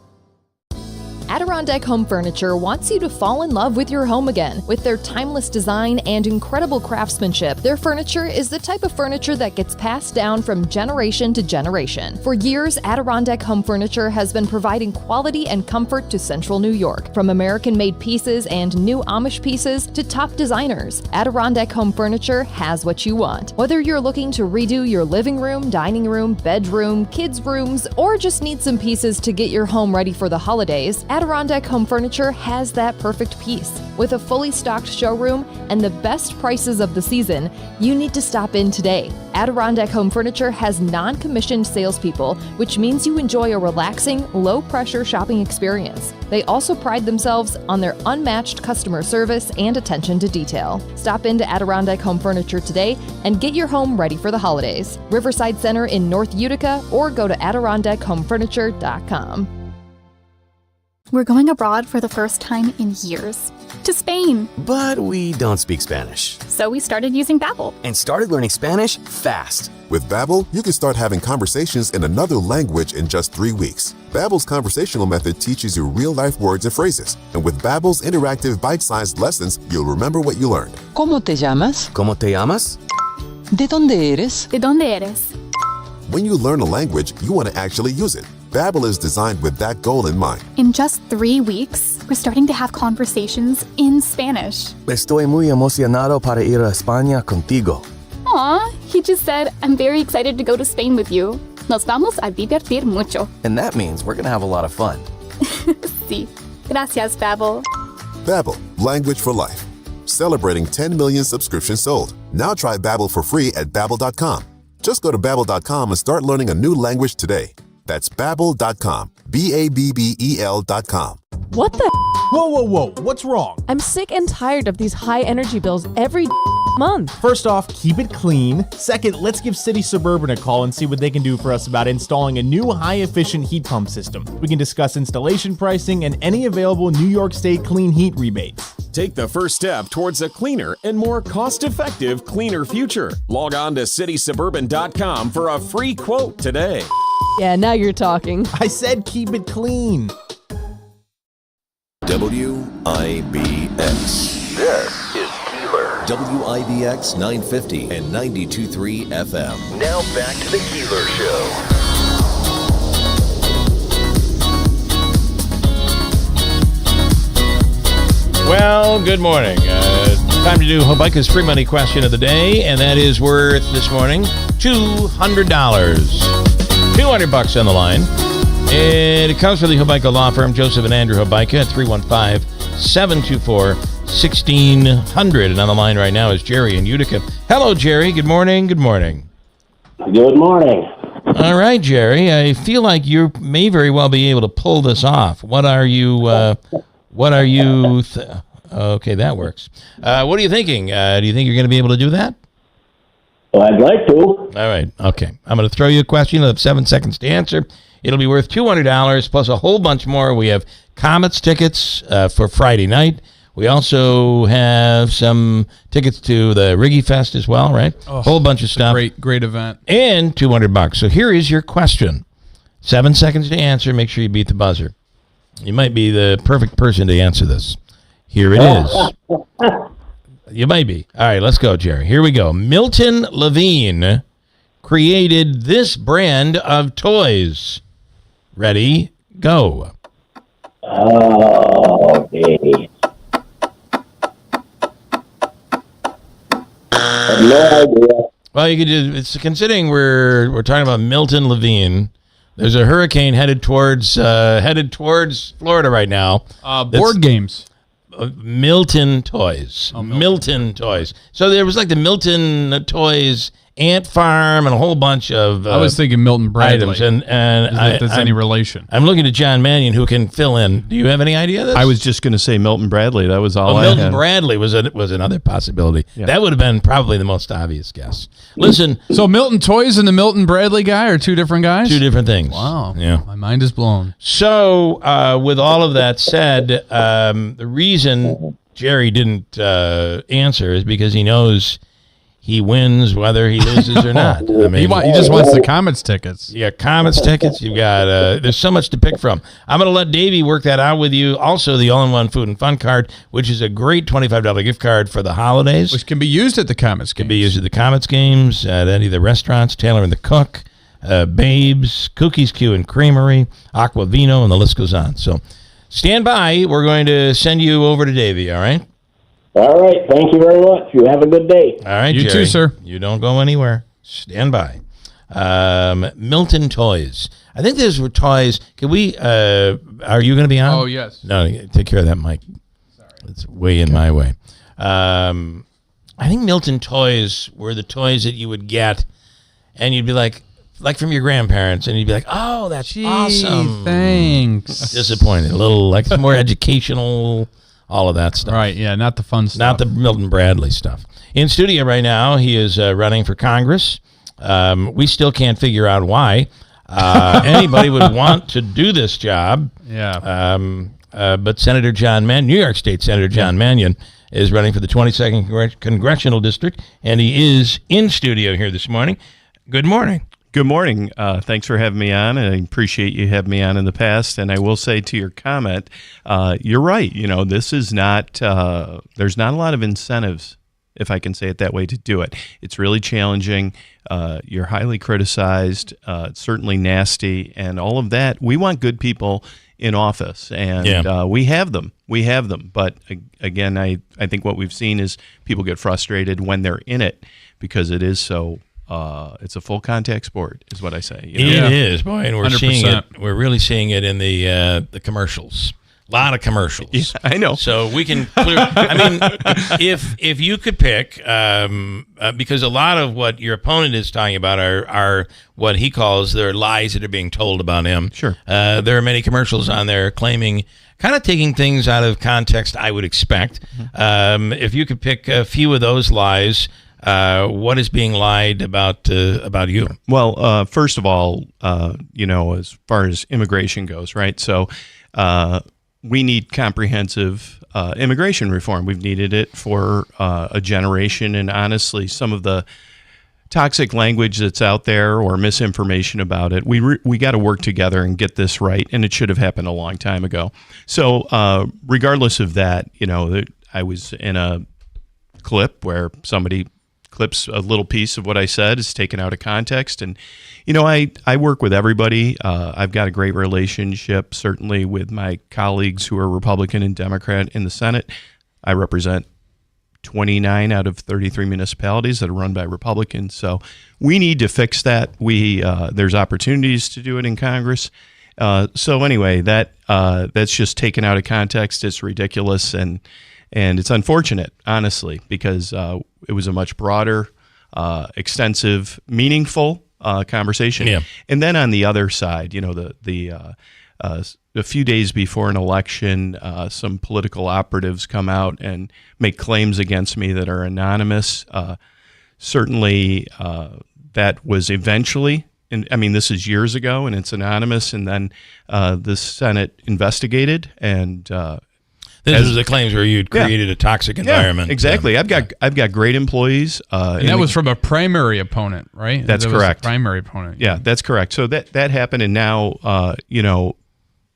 Adirondack Home Furniture wants you to fall in love with your home again. With their timeless design and incredible craftsmanship, their furniture is the type of furniture that gets passed down from generation to generation. For years, Adirondack Home Furniture has been providing quality and comfort to Central New York. From American-made pieces and new Amish pieces to top designers, Adirondack Home Furniture has what you want. Whether you're looking to redo your living room, dining room, bedroom, kids' rooms, or just need some pieces to get your home ready for the holidays, Adirondack Home Furniture has that perfect piece. With a fully stocked showroom and the best prices of the season, you need to stop in today. Adirondack Home Furniture has non-commissioned salespeople, which means you enjoy a relaxing, low-pressure shopping experience. They also pride themselves on their unmatched customer service and attention to detail. Stop into Adirondack Home Furniture today and get your home ready for the holidays. Riverside Center in North Utica, or go to AdirondackHomeFurniture.com. We're going abroad for the first time in years. To Spain. But we don't speak Spanish. So we started using Babbel. And started learning Spanish fast. With Babbel, you can start having conversations in another language in just 3 weeks. Babbel's conversational method teaches you real-life words and phrases. And with Babbel's interactive bite-sized lessons, you'll remember what you learned. ¿Cómo te llamas? ¿Cómo te llamas? ¿De dónde eres? ¿De dónde eres? When you learn a language, you want to actually use it. Babbel is designed with that goal in mind. In just 3 weeks, we're starting to have conversations in Spanish. Estoy muy emocionado para ir a España contigo. Aw, he just said, I'm very excited to go to Spain with you. Nos vamos a divertir mucho. And that means we're going to have a lot of fun. Sí. Gracias, Babbel. Babbel, language for life. Celebrating 10 million subscriptions sold. Now try Babbel for free at Babbel.com. Just go to Babbel.com and start learning a new language today. That's Babbel.com. Babbel.com. What the? Whoa. What's wrong? I'm sick and tired of these high energy bills every month. First off, keep it clean. Second, let's give City Suburban a call and see what they can do for us about installing a new high-efficient heat pump system. We can discuss installation pricing and any available New York State clean heat rebates. Take the first step towards a cleaner and more cost-effective, cleaner future. Log on to citysuburban.com for a free quote today. Yeah, now you're talking. I said keep it clean. WIBX. This is Keeler. WIBX 950 and 92.3 FM. Now back to the Keeler Show. Well, good morning. Time to do Hobica's free money question of the day, and that is worth this morning $200. $200 on the line. And it comes from the Hobica Law Firm, Joseph and Andrew Hobica at 315-724-1600. And on the line right now is Jerry in Utica. Hello, Jerry. Good morning. Good morning. Good morning. All right, Jerry. I feel like you may very well be able to pull this off. What are you... okay, that works. What are you thinking? Do you think you're going to be able to do that? Well, I'd like to. All right. Okay. I'm going to throw you a question. You'll have 7 seconds to answer. It'll be worth $200 plus a whole bunch more. We have Comets tickets for Friday night. We also have some tickets to the Riggy Fest as well, right? Oh, whole bunch of stuff. Great event. And $200. So here is your question. 7 seconds to answer. Make sure you beat the buzzer. You might be the perfect person to answer this. Here it is. You might be. All right, let's go, Jerry. Here we go. Milton Levine created this brand of toys. Ready, go. Okay. I have no idea. Well, you could just, it's considering we're talking about Milton Levine. There's a hurricane headed towards Florida right now. Board games. Milton Toys. Milton Toys. So there was like the Milton Toys Ant Farm and a whole bunch of I was thinking Milton Bradley. items. And if there's any relation. I'm looking at John Mannion, who can fill in. Do you have any idea of this? I was just going to say Milton Bradley. That was all I Milton had. Bradley was another possibility. Yeah. That would have been probably the most obvious guess. Listen. So Milton Toys and the Milton Bradley guy are two different guys? Two different things. Wow. Yeah. My mind is blown. So with all of that said, the reason Jerry didn't answer is because he knows he wins whether he loses or not. I mean, He just wants the Comets tickets. Yeah, Comets tickets. You've got there's so much to pick from. I'm going to let Davey work that out with you. Also, the all-in-one food and fun card, which is a great $25 gift card for the holidays, Which can be used at the Comets games. can be used at the Comets games, at any of the restaurants, Taylor and the Cook, Babes, Cookies Q and Creamery, Aquavino, and the list goes on. So stand by. We're going to send you over to Davey, all right? All right. Thank you very much. You have a good day. All right, You Jerry. too, sir. You don't go anywhere. Stand by. Milton Toys. I think there's toys. Can we? Are you going to be on? Oh, yes. No, take care of that, Mike. Sorry, it's way in my way. I think Milton Toys were the toys that you would get, and you'd be like from your grandparents, and you'd be like, "Oh, that's awesome." Thanks. Disappointed. A little like more educational. All of that stuff. Right, yeah, not the fun stuff. Not the Milton Bradley stuff. In studio right now, he is running for Congress. We still can't figure out why anybody would want to do this job. Yeah. But Senator John Mannion, New York State Senator John Mannion, is running for the 22nd Congressional District, and he is in studio here this morning. Good morning. Good morning. Thanks for having me on. I appreciate you having me on in the past. And I will say to your comment, you're right. You know, this is not, there's not a lot of incentives, if I can say it that way, to do it. It's really challenging. You're highly criticized, certainly nasty, and all of that. We want good people in office, and we have them. We have them. But again, I think what we've seen is people get frustrated when they're in it because it is so. It's a full contact sport, is what I say. You know? It is, boy, and we're 100%. seeing it. We're really seeing it in the commercials. A lot of commercials. Yeah, I know. So we can clear. I mean, if you could pick, because a lot of what your opponent is talking about are what he calls their lies that are being told about him. Sure. There are many commercials on there claiming, kind of taking things out of context, I would expect. Mm-hmm. If you could pick a few of those lies. What is being lied about you? Well, first of all, as far as immigration goes, right? So we need comprehensive immigration reform. We've needed it for a generation, and honestly, some of the toxic language that's out there or misinformation about it, we got to work together and get this right, and it should have happened a long time ago. So regardless of that, I was in a clip where somebody clips a little piece of what I said is taken out of context. And, I work with everybody. I've got a great relationship, certainly with my colleagues who are Republican and Democrat in the Senate. I represent 29 out of 33 municipalities that are run by Republicans. So we need to fix that. There's opportunities to do it in Congress. So anyway, that's just taken out of context. It's ridiculous. And it's unfortunate, honestly, because it was a much broader, extensive, meaningful conversation. Yeah. And then on the other side, a few days before an election, some political operatives come out and make claims against me that are anonymous. Certainly, that was eventually. And I mean, this is years ago, and it's anonymous. And then the Senate investigated and. This was the claims where you'd created a toxic environment. Yeah, exactly. I've got great employees. And that was from a primary opponent, right? That's that correct. Was a primary opponent. Yeah, that's correct. So that happened, and now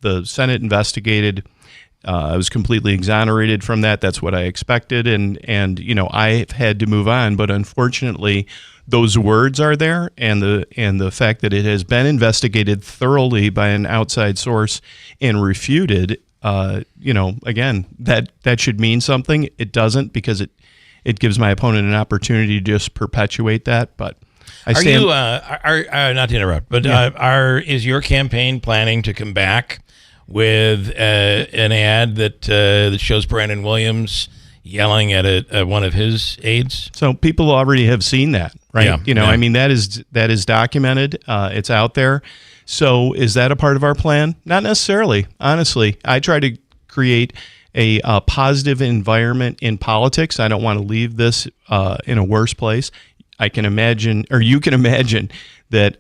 the Senate investigated. I was completely exonerated from that. That's what I expected, and I've had to move on. But unfortunately, those words are there, and the fact that it has been investigated thoroughly by an outside source and refuted. Again, that should mean something. It doesn't, because it gives my opponent an opportunity to just perpetuate that. But not to interrupt, but is your campaign planning to come back with an ad that shows Brandon Williams yelling at one of his aides? So people already have seen that, right? Yeah. I mean, that is documented. It's out there. So is that a part of our plan? Not necessarily. Honestly, I try to create a positive environment in politics. I don't want to leave this in a worse place. I can imagine, or you can imagine, that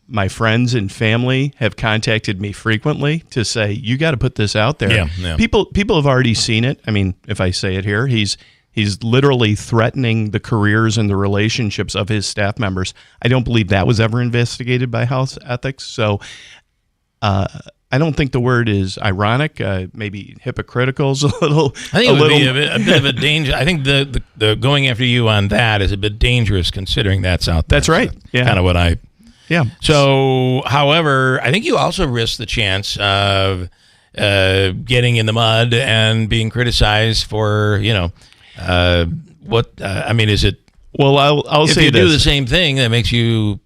my friends and family have contacted me frequently to say, you got to put this out there. Yeah. People have already seen it. I mean, if I say it here, he's literally threatening the careers and the relationships of his staff members. I don't believe that was ever investigated by House Ethics. So I don't think the word is ironic. Maybe hypocritical is a little. I think it would be a bit of a danger. I think the going after you on that is a bit dangerous, considering that's out there. That's right. Yeah. Kind of what I. Yeah. So, however, I think you also risk the chance of getting in the mud and being criticized for, what I mean. Is it? Well, I'll say if you this. do the same thing, that makes you.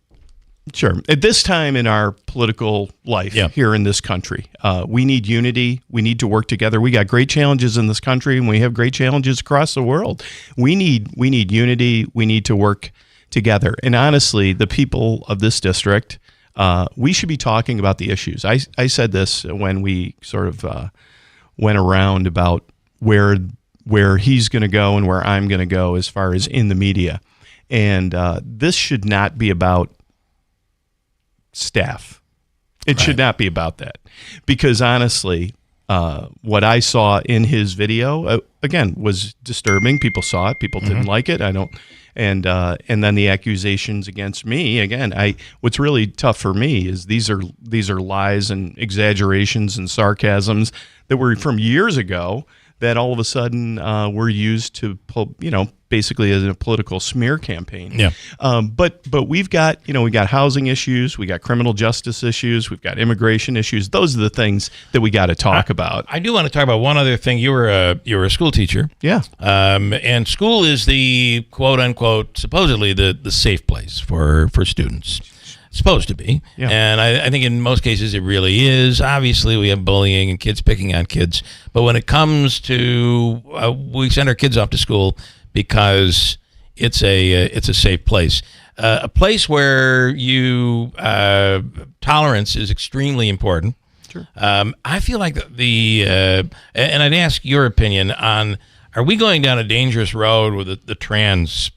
Sure. At this time in our political life here in this country, we need unity. We need to work together. We got great challenges in this country, and we have great challenges across the world. We need unity. We need to work together. And honestly, the people of this district, we should be talking about the issues. I said this when we sort of went around about where he's going to go and where I'm going to go as far as in the media. And this should not be about staff. It should not be about that, because honestly, what I saw in his video again was disturbing. People saw it. People didn't like it. And then the accusations against me again. What's really tough for me is these are lies and exaggerations and sarcasms that were from years ago that all of a sudden were used to basically as a political smear campaign. Yeah. But we've got we got housing issues, we got criminal justice issues, we've got immigration issues. Those are the things that we got to talk about. I do want to talk about one other thing. You were a school teacher. Yeah. And school is the quote unquote supposedly the safe place for students. Supposed to be. Yeah. And I think in most cases it really is. Obviously, we have bullying and kids picking on kids. But when it comes to, we send our kids off to school because it's a safe place. A place where tolerance is extremely important. Sure. I feel like and I'd ask your opinion on, are we going down a dangerous road with the trans?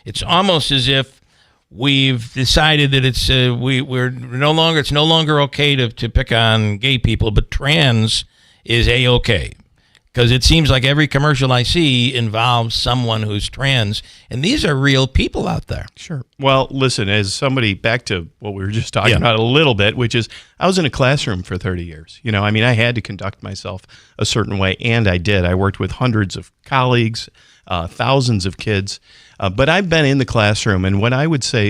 It's almost as if we've decided that it's no longer okay to pick on gay people, but trans is a-okay, because it seems like every commercial I see involves someone who's trans, and these are real people out there. Sure. Well, listen, as somebody, back to what we were just talking about a little bit, which is I was in a classroom for 30 years. I had to conduct myself a certain way, and I did. I worked with hundreds of colleagues, thousands of kids. But I've been in the classroom, and what I would say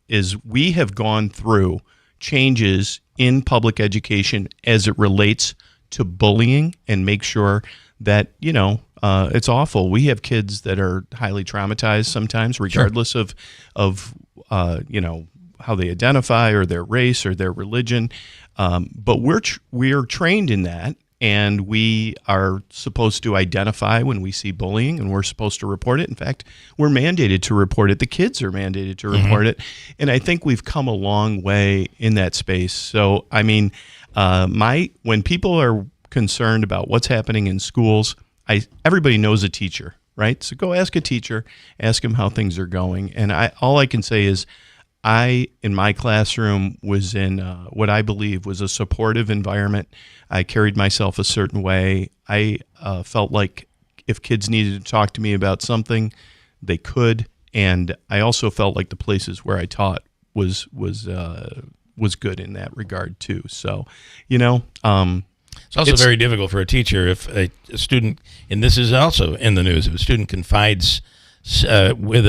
is we have gone through changes in public education as it relates to bullying, and make sure that it's awful. We have kids that are highly traumatized sometimes, regardless of how they identify or their race or their religion. But we're trained in that. And we are supposed to identify when we see bullying, and we're supposed to report it. In fact, we're mandated to report it. The kids are mandated to report it. And I think we've come a long way in that space. So, I mean, when people are concerned about what's happening in schools, everybody knows a teacher, right? So go ask a teacher, ask them how things are going. And all I can say is, in my classroom, was in what I believe was a supportive environment. I carried myself a certain way. I felt like if kids needed to talk to me about something, they could. And I also felt like the places where I taught was good in that regard too. So, It's also very difficult for a teacher if a student, and this is also in the news, if a student confides with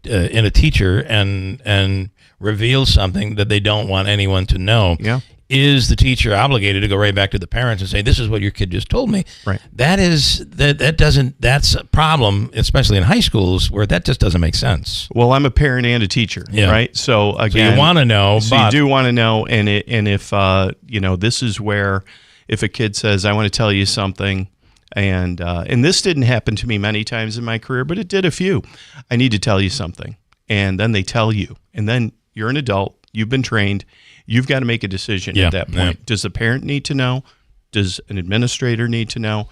in a teacher and reveals something that they don't want anyone to know. Yeah. Is the teacher obligated to go right back to the parents and say, "This is what your kid just told me"? Right. That's a problem, especially in high schools, where that just doesn't make sense. Well, I'm a parent and a teacher, right? So again, so you want to know, so you do want to know, and if this is where if a kid says, "I want to tell you something," and this didn't happen to me many times in my career, but it did a few. I need to tell you something, and then they tell you, and then you're an adult, you've been trained. You've got to make a decision at that point. Does the parent need to know? Does an administrator need to know?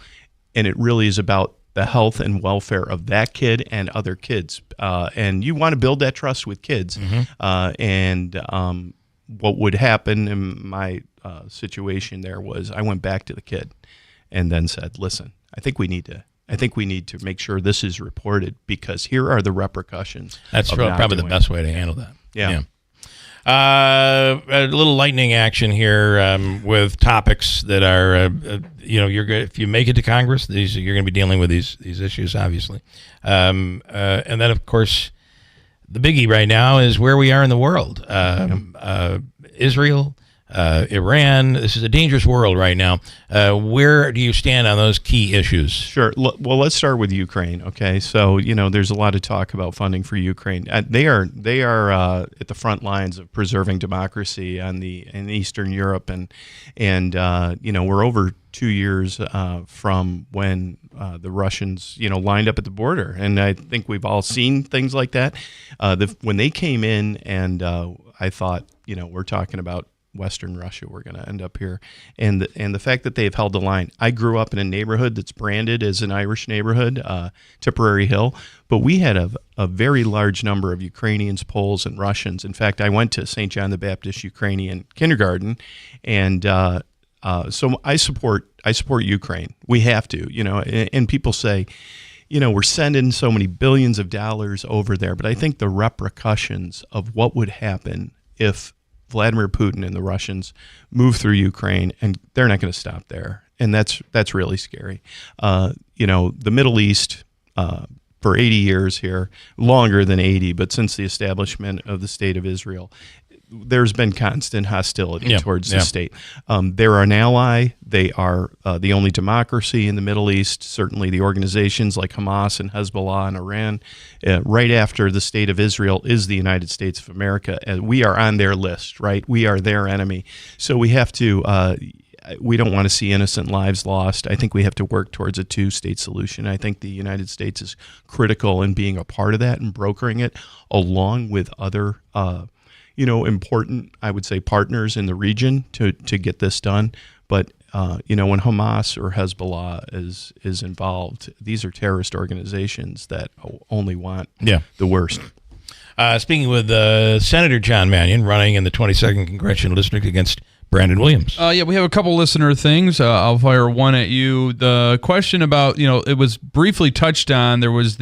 And it really is about the health and welfare of that kid and other kids. And you want to build that trust with kids. What would happen in my situation there was I went back to the kid and then said, listen, I think we need to make sure this is reported because here are the repercussions. That's probably the best way to handle that. Yeah. A little lightning action here with topics that are, if you make it to Congress, you're going to be dealing with these issues, obviously. And then, of course, the biggie right now is where we are in the world. Israel, Iran. This is a dangerous world right now. Where do you stand on those key issues? Sure. Well, let's start with Ukraine. Okay, so there's a lot of talk about funding for Ukraine. They are at the front lines of preserving democracy in Eastern Europe, and we're over 2 years from when the Russians lined up at the border, and I think we've all seen things like that. When they came in, and I thought we're talking about Western Russia, we're going to end up here. And the fact that they've held the line. I grew up in a neighborhood that's branded as an Irish neighborhood, Tipperary Hill, but we had a very large number of Ukrainians, Poles, and Russians. In fact, I went to St. John the Baptist Ukrainian kindergarten, and so I support Ukraine. We have to, and people say, we're sending so many billions of dollars over there, but I think the repercussions of what would happen if Vladimir Putin and the Russians move through Ukraine, and they're not going to stop there, and that's really scary. The Middle East for 80 years here, longer than 80, but since the establishment of the State of Israel, there's been constant hostility towards the state. They're an ally. They are the only democracy in the Middle East. Certainly the organizations like Hamas and Hezbollah and Iran. Right after the State of Israel is the United States of America. And we are on their list, right? We are their enemy. So we have to, we don't want to see innocent lives lost. I think we have to work towards a two-state solution. I think the United States is critical in being a part of that and brokering it along with other important, I would say, partners in the region to get this done. But, when Hamas or Hezbollah is involved, these are terrorist organizations that only want the worst. Speaking with Senator John Mannion, running in the 22nd Congressional District against Brandon Williams. We have a couple listener things. I'll fire one at you. The question about, it was briefly touched on. There was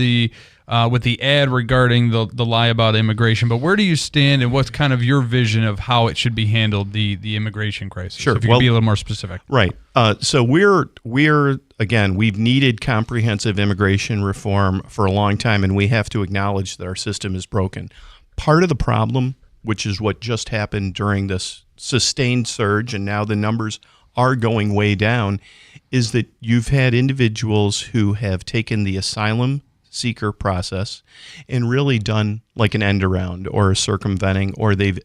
with the ad regarding the lie about immigration, but where do you stand and what's kind of your vision of how it should be handled, the immigration crisis? Sure. If you could be a little more specific. Right. So we're again, we've needed comprehensive immigration reform for a long time, and we have to acknowledge that our system is broken. Part of the problem, which is what just happened during this sustained surge, and now the numbers are going way down, is that you've had individuals who have taken the asylum seeker process and really done like an end around or a circumventing, or they've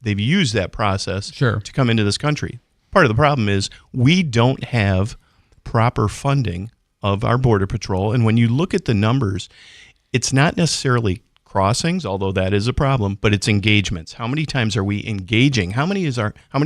used that process to come into this country. Part of the problem is we don't have proper funding of our Border Patrol, and when you look at the numbers, it's not necessarily crossings, although that is a problem, but it's engagements. How many times are we engaging? How many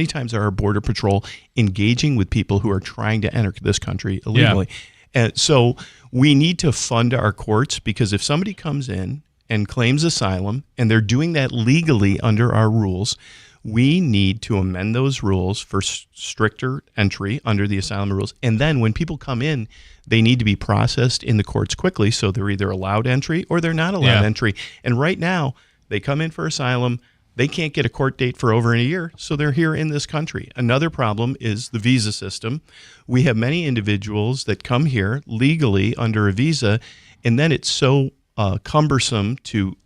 times are our Border Patrol engaging with people who are trying to enter this country illegally? And so we need to fund our courts, because if somebody comes in and claims asylum and they're doing that legally under our rules, we need to amend those rules for stricter entry under the asylum rules. And then when people come in, they need to be processed in the courts quickly, so they're either allowed entry or they're not allowed entry. And right now, they come in for asylum, They can't get a court date for over a year, so they're here in this country. Another problem is the visa system. We have many individuals that come here legally under a visa, and then it's so cumbersome to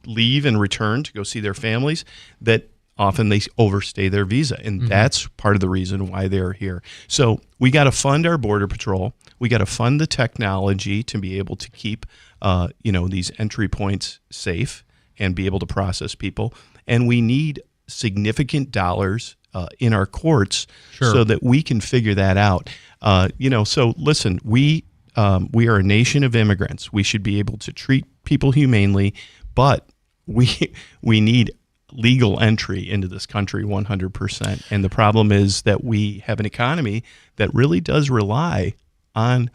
leave and return to go see their families that often they overstay their visa, and that's part of the reason why they're here. So we got to fund our Border Patrol. We got to fund the technology to be able to keep these entry points safe and be able to process people. And we need significant dollars in our courts so that we can figure that out. So listen, we are a nation of immigrants. We should be able to treat people humanely, but we need legal entry into this country 100%. And the problem is that we have an economy that really does rely on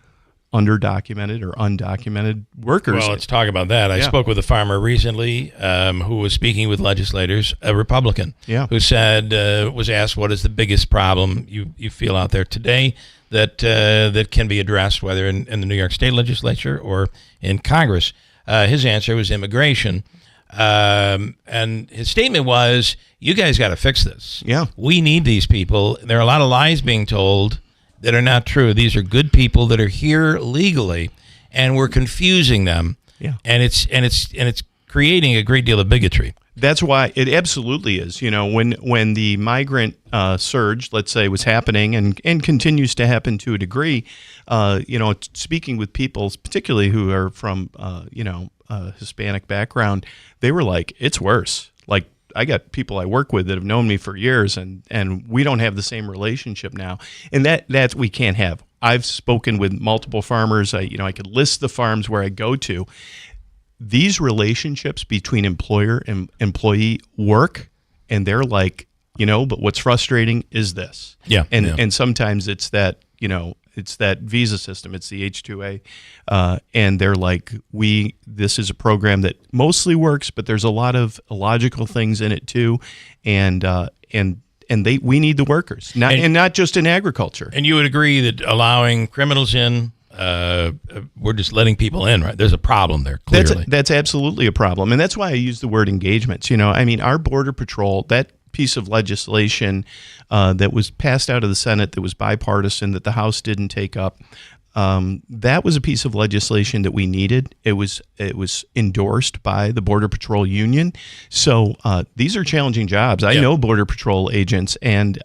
underdocumented or undocumented workers. Well, let's talk about that. I spoke with a farmer recently who was speaking with legislators, a Republican, who said, was asked, what is the biggest problem you feel out there today that can be addressed, whether in the New York State legislature or in Congress? His answer was immigration. And his statement was, you guys got to fix this. Yeah. We need these people. There are a lot of lies being told that are not true. These are good people that are here legally, and we're confusing them. Yeah. And it's creating a great deal of bigotry. That's why it absolutely is. When the migrant surge, let's say, was happening and continues to happen to a degree, speaking with people, particularly who are from, Hispanic background, they were like, it's worse. Like, I got people I work with that have known me for years, and we don't have the same relationship now. And that we can't have. I've spoken with multiple farmers. I could list the farms where I go to. These relationships between employer and employee work, and they're like, but what's frustrating is this. Yeah. And sometimes it's that, it's that visa system. It's the H-2A. And they're like, this is a program that mostly works, but there's a lot of illogical things in it too. And we need the workers, not just in agriculture. And you would agree that allowing criminals in, we're just letting people in, right? There's a problem there, clearly. That's absolutely a problem. And that's why I use the word engagements. Our Border Patrol, that piece of legislation that was passed out of the Senate that was bipartisan that the House didn't take up, that was a piece of legislation that we needed. It was endorsed by the Border Patrol Union. So these are challenging jobs. I know Border Patrol agents, and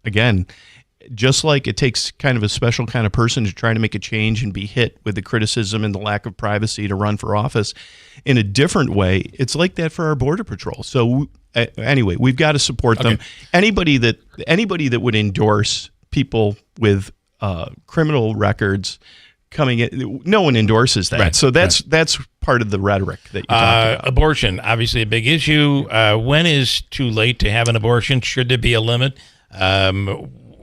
again, just like it takes kind of a special kind of person to try to make a change and be hit with the criticism and the lack of privacy to run for office in a different way, it's like that for our Border Patrol. So anyway, we've got to support them. Anybody that would endorse people with criminal records coming in, no one endorses that. Right, so that's part of the rhetoric that you're talking about. Abortion, obviously a big issue. When is too late to have an abortion? Should there be a limit?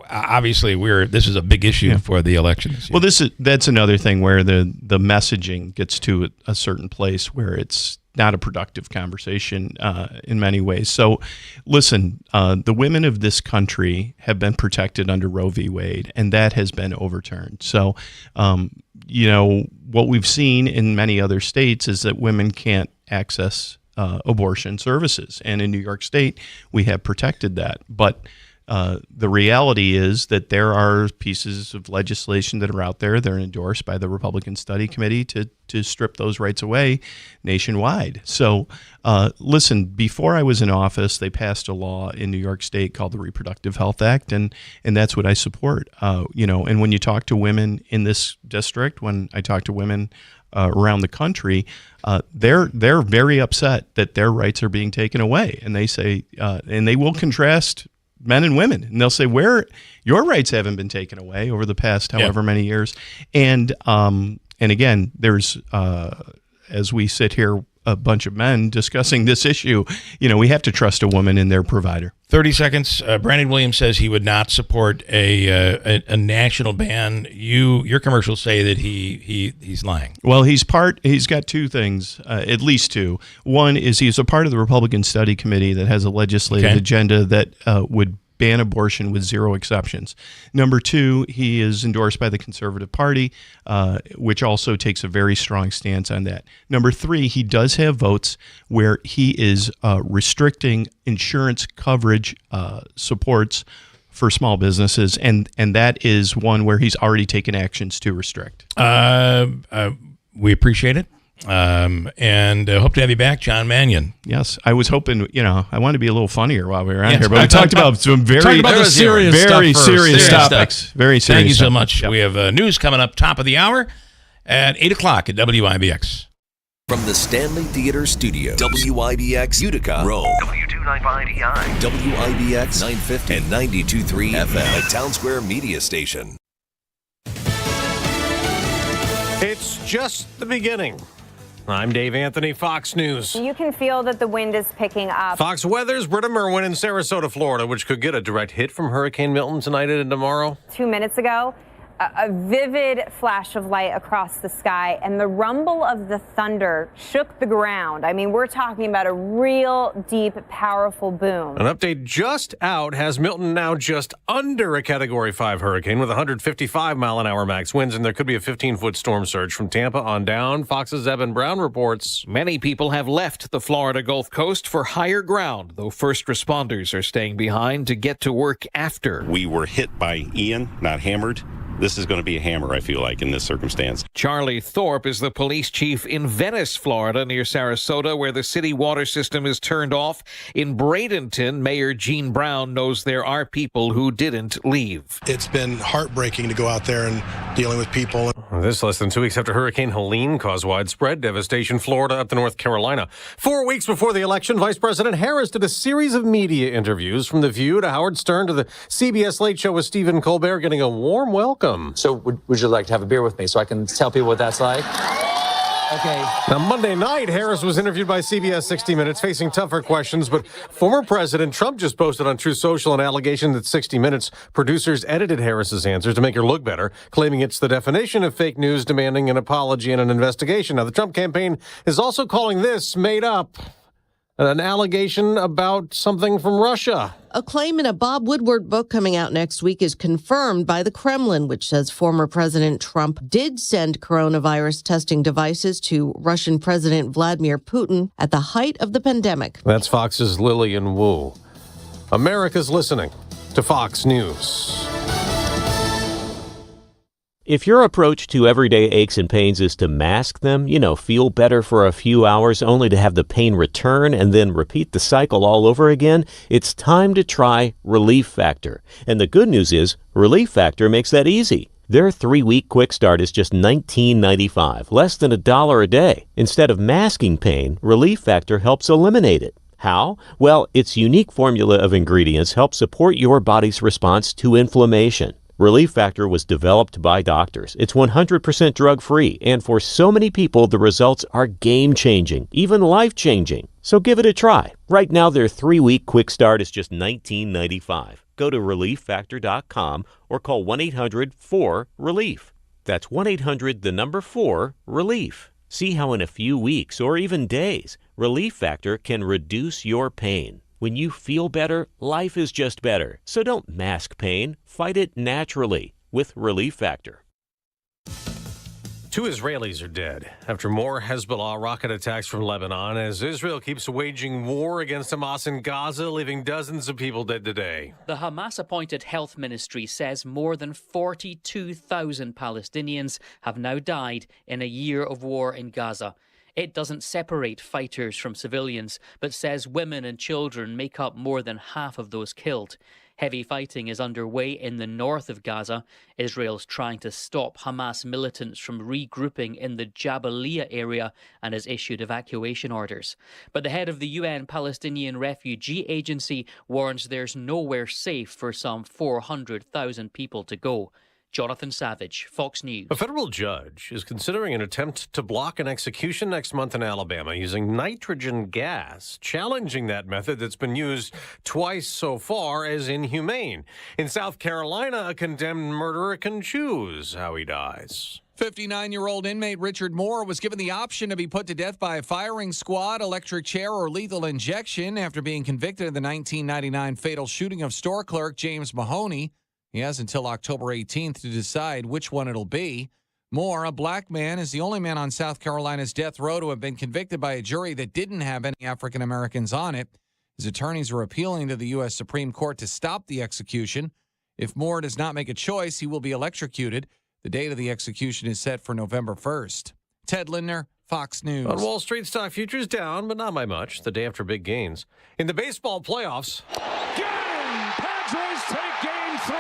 Obviously, this is a big issue for the election this year. Well, that's another thing where the messaging gets to a certain place where it's not a productive conversation in many ways. So, listen, the women of this country have been protected under Roe v. Wade, and that has been overturned. So, what we've seen in many other states is that women can't access abortion services, and in New York State, we have protected that. But the reality is that there are pieces of legislation that are out there that are endorsed by the Republican Study Committee to strip those rights away nationwide. So, listen, before I was in office, they passed a law in New York State called the Reproductive Health Act, and that's what I support. And when you talk to women in this district, when I talk to women around the country, they're very upset that their rights are being taken away, and they say, and they will contrast men and women, and they'll say, where your rights haven't been taken away over the past however many years. And again, there's as we sit here, a bunch of men discussing this issue, we have to trust a woman in their provider. 30 seconds. Brandon Williams says he would not support a national ban. Your commercials say that he's lying. Well, he's got two things, at least two. One is he's a part of the Republican Study Committee that has a legislative agenda that would ban abortion with zero exceptions. Number two, he is endorsed by the Conservative Party, which also takes a very strong stance on that. Number three, he does have votes where he is restricting insurance coverage supports for small businesses, and that is one where he's already taken actions to restrict. We appreciate it. And hope to have you back, John Mannion. Yes, I was hoping, I wanted to be a little funnier while we were on here, but we talked about some very serious topics. Very serious. Thank you so much. Yep. We have news coming up top of the hour at 8 o'clock at WIBX. From the Stanley Theater Studio, WIBX Utica, Rome, W295EI, WIBX 950 and 92.3 FM, a Town Square media station. It's just the beginning. I'm Dave Anthony, Fox News. You can feel that the wind is picking up. Fox Weather's Britta Merwin in Sarasota, Florida, which could get a direct hit from Hurricane Milton tonight and tomorrow. 2 minutes ago, a vivid flash of light across the sky, and the rumble of the thunder shook the ground. I mean, we're talking about a real deep, powerful boom. An update just out has Milton now just under a Category 5 hurricane with 155-mile-an-hour max winds, and there could be a 15-foot storm surge from Tampa on down. Fox's Evan Brown reports. Many people have left the Florida Gulf Coast for higher ground, though first responders are staying behind to get to work after. We were hit by Ian, not hammered. This is going to be a hammer, I feel like, in this circumstance. Charlie Thorpe is the police chief in Venice, Florida, near Sarasota, where the city water system is turned off. In Bradenton, Mayor Gene Brown knows there are people who didn't leave. It's been heartbreaking to go out there and dealing with people. This less than 2 weeks after Hurricane Helene caused widespread devastation, Florida up to North Carolina. 4 weeks before the election, Vice President Harris did a series of media interviews, from The View to Howard Stern to the CBS Late Show with Stephen Colbert, getting a warm welcome. So would you like to have a beer with me so I can tell people what that's like? Okay. Now, Monday night, Harris was interviewed by CBS 60 Minutes, facing tougher questions, but former President Trump just posted on Truth Social an allegation that 60 Minutes producers edited Harris's answers to make her look better, claiming it's the definition of fake news, demanding an apology and an investigation. Now, the Trump campaign is also calling this made up, an allegation about something from Russia. A claim in a Bob Woodward book coming out next week is confirmed by the Kremlin, which says former President Trump did send coronavirus testing devices to Russian President Vladimir Putin at the height of the pandemic. That's Fox's Lillian Wu. America's listening to Fox News. If your approach to everyday aches and pains is to mask them, feel better for a few hours only to have the pain return and then repeat the cycle all over again, it's time to try Relief Factor. And the good news is, Relief Factor makes that easy. Their 3-week quick start is just $19.95, less than $1 a day. Instead of masking pain, Relief Factor helps eliminate it. How? Well, its unique formula of ingredients helps support your body's response to inflammation. Relief Factor was developed by doctors. It's 100% drug-free, and for so many people, the results are game-changing, even life-changing. So give it a try. Right now, their 3-week quick start is just $19.95. Go to ReliefFactor.com or call 1-800-4-RELIEF. That's 1-800-4-RELIEF. See how in a few weeks or even days, Relief Factor can reduce your pain. When you feel better, life is just better. So don't mask pain. Fight it naturally with Relief Factor. 2 Israelis are dead after more Hezbollah rocket attacks from Lebanon as Israel keeps waging war against Hamas in Gaza, leaving dozens of people dead today. The Hamas-appointed health ministry says more than 42,000 Palestinians have now died in a year of war in Gaza. It doesn't separate fighters from civilians, but says women and children make up more than half of those killed. Heavy fighting is underway in the north of Gaza. Israel's trying to stop Hamas militants from regrouping in the Jabalia area and has issued evacuation orders. But the head of the UN Palestinian Refugee Agency warns there's nowhere safe for some 400,000 people to go. Jonathan Savage, Fox News. A federal judge is considering an attempt to block an execution next month in Alabama using nitrogen gas, challenging that method that's been used twice so far as inhumane. In South Carolina, a condemned murderer can choose how he dies. 59-year-old inmate Richard Moore was given the option to be put to death by a firing squad, electric chair, or lethal injection after being convicted of the 1999 fatal shooting of store clerk James Mahoney. He has until October 18th to decide which one it'll be. Moore, a black man, is the only man on South Carolina's death row to have been convicted by a jury that didn't have any African Americans on it. His attorneys are appealing to the U.S. Supreme Court to stop the execution. If Moore does not make a choice, he will be electrocuted. The date of the execution is set for November 1st. Ted Lindner, Fox News. On Wall Street, stock futures down, but not by much, the day after big gains. In the baseball playoffs, Padres take game 3.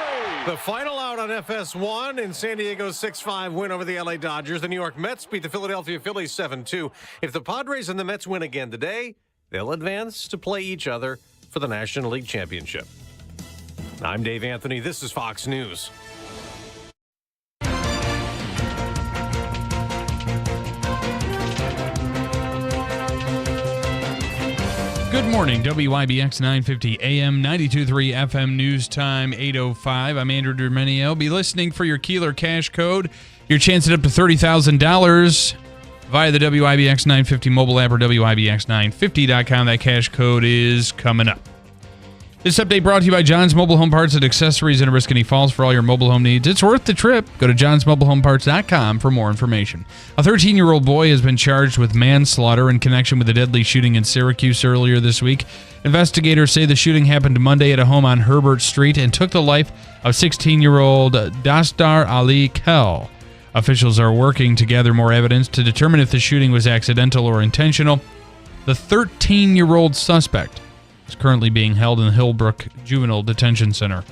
The final out on FS1 in San Diego's 6-5 win over the LA Dodgers. The New York Mets beat the Philadelphia Phillies 7-2. If the Padres and the Mets win again today, they'll advance to play each other for the National League Championship. I'm Dave Anthony. This is Fox News. Good morning, WIBX 950 AM, 92.3 FM News Time, 8:05. I'm Andrew Dermenio. Be listening for your Keeler cash code. Your chance at up to $30,000 via the WIBX 950 mobile app or WIBX950.com. That cash code is coming up. This update brought to you by John's Mobile Home Parts and Accessories in Oriskany Falls for all your mobile home needs. It's worth the trip. Go to johnsmobilehomeparts.com for more information. A 13-year-old boy has been charged with manslaughter in connection with a deadly shooting in Syracuse earlier this week. Investigators say the shooting happened Monday at a home on Herbert Street and took the life of 16-year-old Dastar Ali Kell. Officials are working to gather more evidence to determine if the shooting was accidental or intentional. The 13-year-old suspect is currently being held in the Hillbrook Juvenile Detention Center.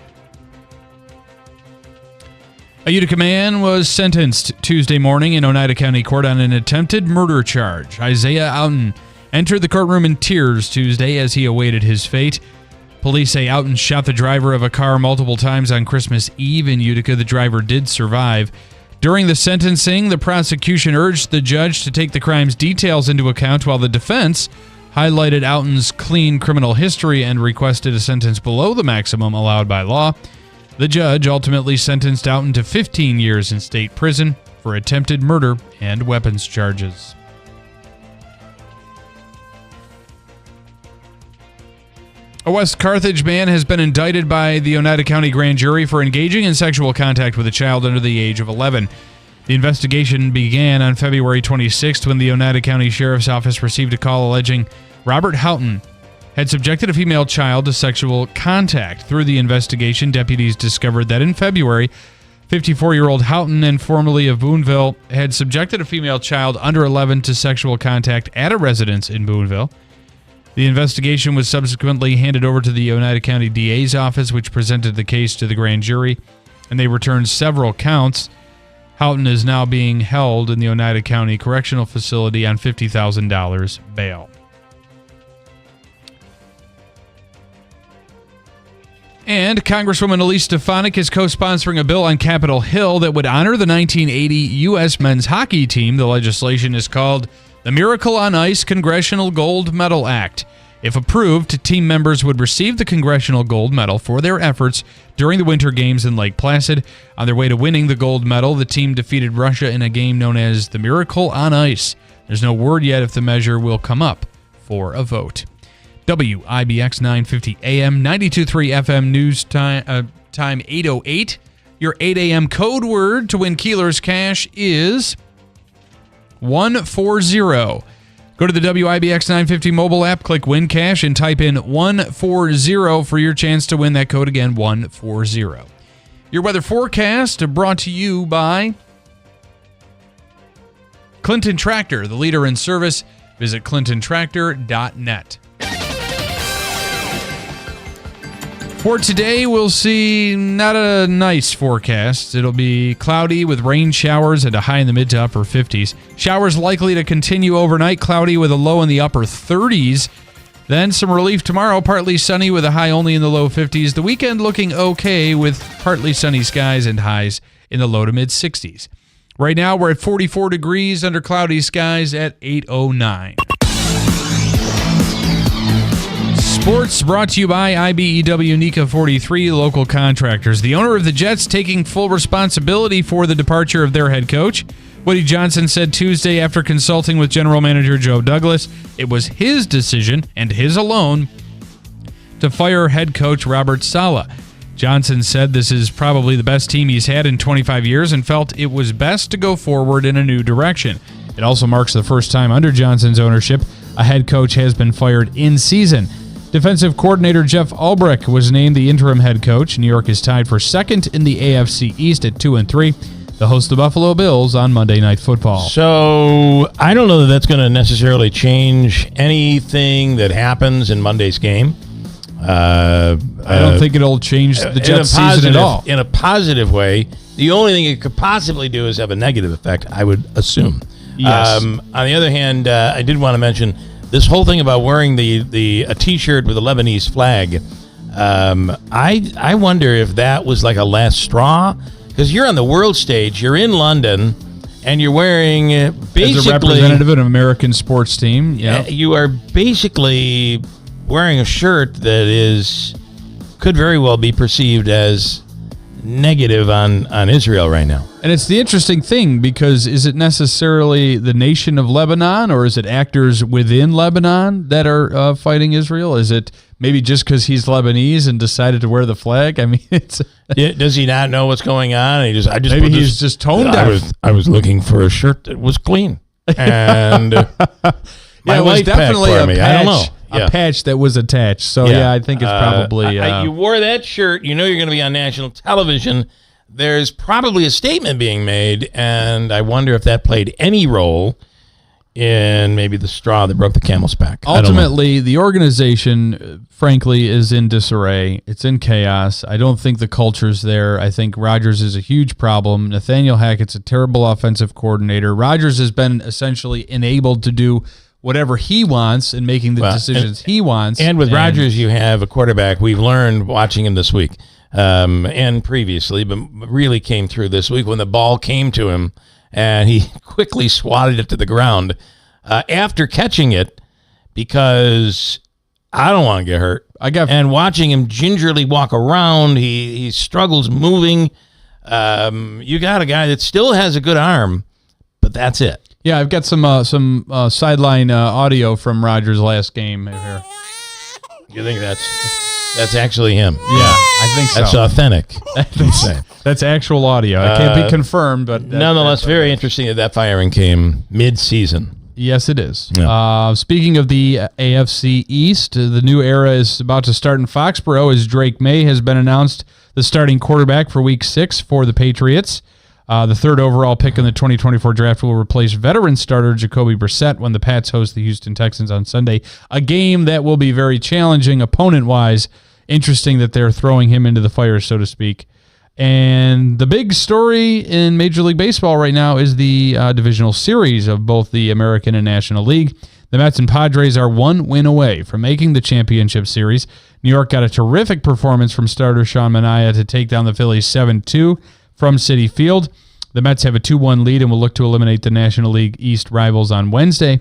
A Utica man was sentenced Tuesday morning in Oneida County Court on an attempted murder charge. Isaiah Outen entered the courtroom in tears Tuesday as he awaited his fate. Police say Outen shot the driver of a car multiple times on Christmas Eve in Utica. The driver did survive. During the sentencing, the prosecution urged the judge to take the crime's details into account, while the defense highlighted Outen's clean criminal history and requested a sentence below the maximum allowed by law. The judge ultimately sentenced Outen to 15 years in state prison for attempted murder and weapons charges. A West Carthage man has been indicted by the Oneida County Grand Jury for engaging in sexual contact with a child under the age of 11. The investigation began on February 26th when the Oneida County Sheriff's Office received a call alleging Robert Houghton had subjected a female child to sexual contact. Through the investigation, deputies discovered that in February, 54-year-old Houghton, and formerly of Boonville, had subjected a female child under 11 to sexual contact at a residence in Boonville. The investigation was subsequently handed over to the Oneida County DA's office, which presented the case to the grand jury, and they returned several counts. Houghton is now being held in the Oneida County Correctional Facility on $50,000 bail. And Congresswoman Elise Stefanik is co-sponsoring a bill on Capitol Hill that would honor the 1980 U.S. men's hockey team. The legislation is called the Miracle on Ice Congressional Gold Medal Act. If approved, team members would receive the Congressional Gold Medal for their efforts during the Winter Games in Lake Placid. On their way to winning the gold medal, the team defeated Russia in a game known as the Miracle on Ice. There's no word yet if the measure will come up for a vote. WIBX 950 AM, 92.3 FM News time 8:08. Your 8 a.m. code word to win Keeler's cash is 140. Go to the WIBX 950 mobile app, click Win Cash, and type in 140 for your chance to win. That code again, 140. Your weather forecast brought to you by Clinton Tractor, the leader in service. Visit clintontractor.net. For today, we'll see not a nice forecast. It'll be cloudy with rain showers and a high in the mid to upper 50s. Showers likely to continue overnight, cloudy with a low in the upper 30s. Then some relief tomorrow, partly sunny with a high only in the low 50s. The weekend looking okay with partly sunny skies and highs in the low to mid 60s. Right now, we're at 44 degrees under cloudy skies at 8:09. Sports brought to you by IBEW Nika 43 local contractors. The owner of the Jets taking full responsibility for the departure of their head coach. Woody Johnson said Tuesday after consulting with general manager Joe Douglas, it was his decision and his alone to fire head coach Robert Saleh. Johnson said this is probably the best team he's had in 25 years and felt it was best to go forward in a new direction. It also marks the first time under Johnson's ownership a head coach has been fired in season. Defensive coordinator Jeff Ulbrich was named the interim head coach. New York is tied for second in the AFC East at 2-3. They'll host the Buffalo Bills on Monday Night Football. So I don't know that that's going to necessarily change anything that happens in Monday's game. I don't think it'll change the Jets' season at all. In a positive way, the only thing it could possibly do is have a negative effect, I would assume. Yes. On the other hand, I did want to mention this whole thing about wearing a T-shirt with a Lebanese flag. I wonder if that was like a last straw, because you're on the world stage, you're in London, and you're wearing basically as a representative of an American sports team. Yeah, you are basically wearing a shirt that could very well be perceived as negative on Israel right now. And it's the interesting thing, because is it necessarily the nation of Lebanon, or is it actors within Lebanon that are fighting Israel? Is it maybe just because he's Lebanese and decided to wear the flag? I mean, does he not know what's going on? Maybe he's just tone deaf. I was looking for a shirt that was clean, and my it was wife definitely packed for a me. patch. I don't know. A patch that was attached. So, I think it's probably... you wore that shirt. You know you're going to be on national television. There's probably a statement being made, and I wonder if that played any role in maybe the straw that broke the camel's back. Ultimately, the organization, frankly, is in disarray. It's in chaos. I don't think the culture's there. I think Rodgers is a huge problem. Nathaniel Hackett's a terrible offensive coordinator. Rodgers has been essentially enabled to do whatever he wants and making the decisions he wants. And with Rodgers, you have a quarterback we've learned watching him this week and previously, but really came through this week when the ball came to him and he quickly swatted it to the ground after catching it, because I don't want to get hurt. And watching him gingerly walk around, he struggles moving. You got a guy that still has a good arm, but that's it. Yeah, I've got some sideline audio from Rodgers' last game here. You think that's actually him? Yeah, I think so. That's authentic. That's actual audio. It can't be confirmed, but nonetheless, very interesting that firing came mid-season. Yes, it is. Yeah. Speaking of the AFC East, the new era is about to start in Foxborough as Drake May has been announced the starting quarterback for Week 6 for the Patriots. The third overall pick in the 2024 draft will replace veteran starter Jacoby Brissett when the Pats host the Houston Texans on Sunday, a game that will be very challenging opponent-wise. Interesting that they're throwing him into the fire, so to speak. And the big story in Major League Baseball right now is the divisional series of both the American and National League. The Mets and Padres are one win away from making the championship series. New York got a terrific performance from starter Sean Manaea to take down the Phillies 7-2. From Citi Field. The Mets have a 2-1 lead and will look to eliminate the National League East rivals on Wednesday.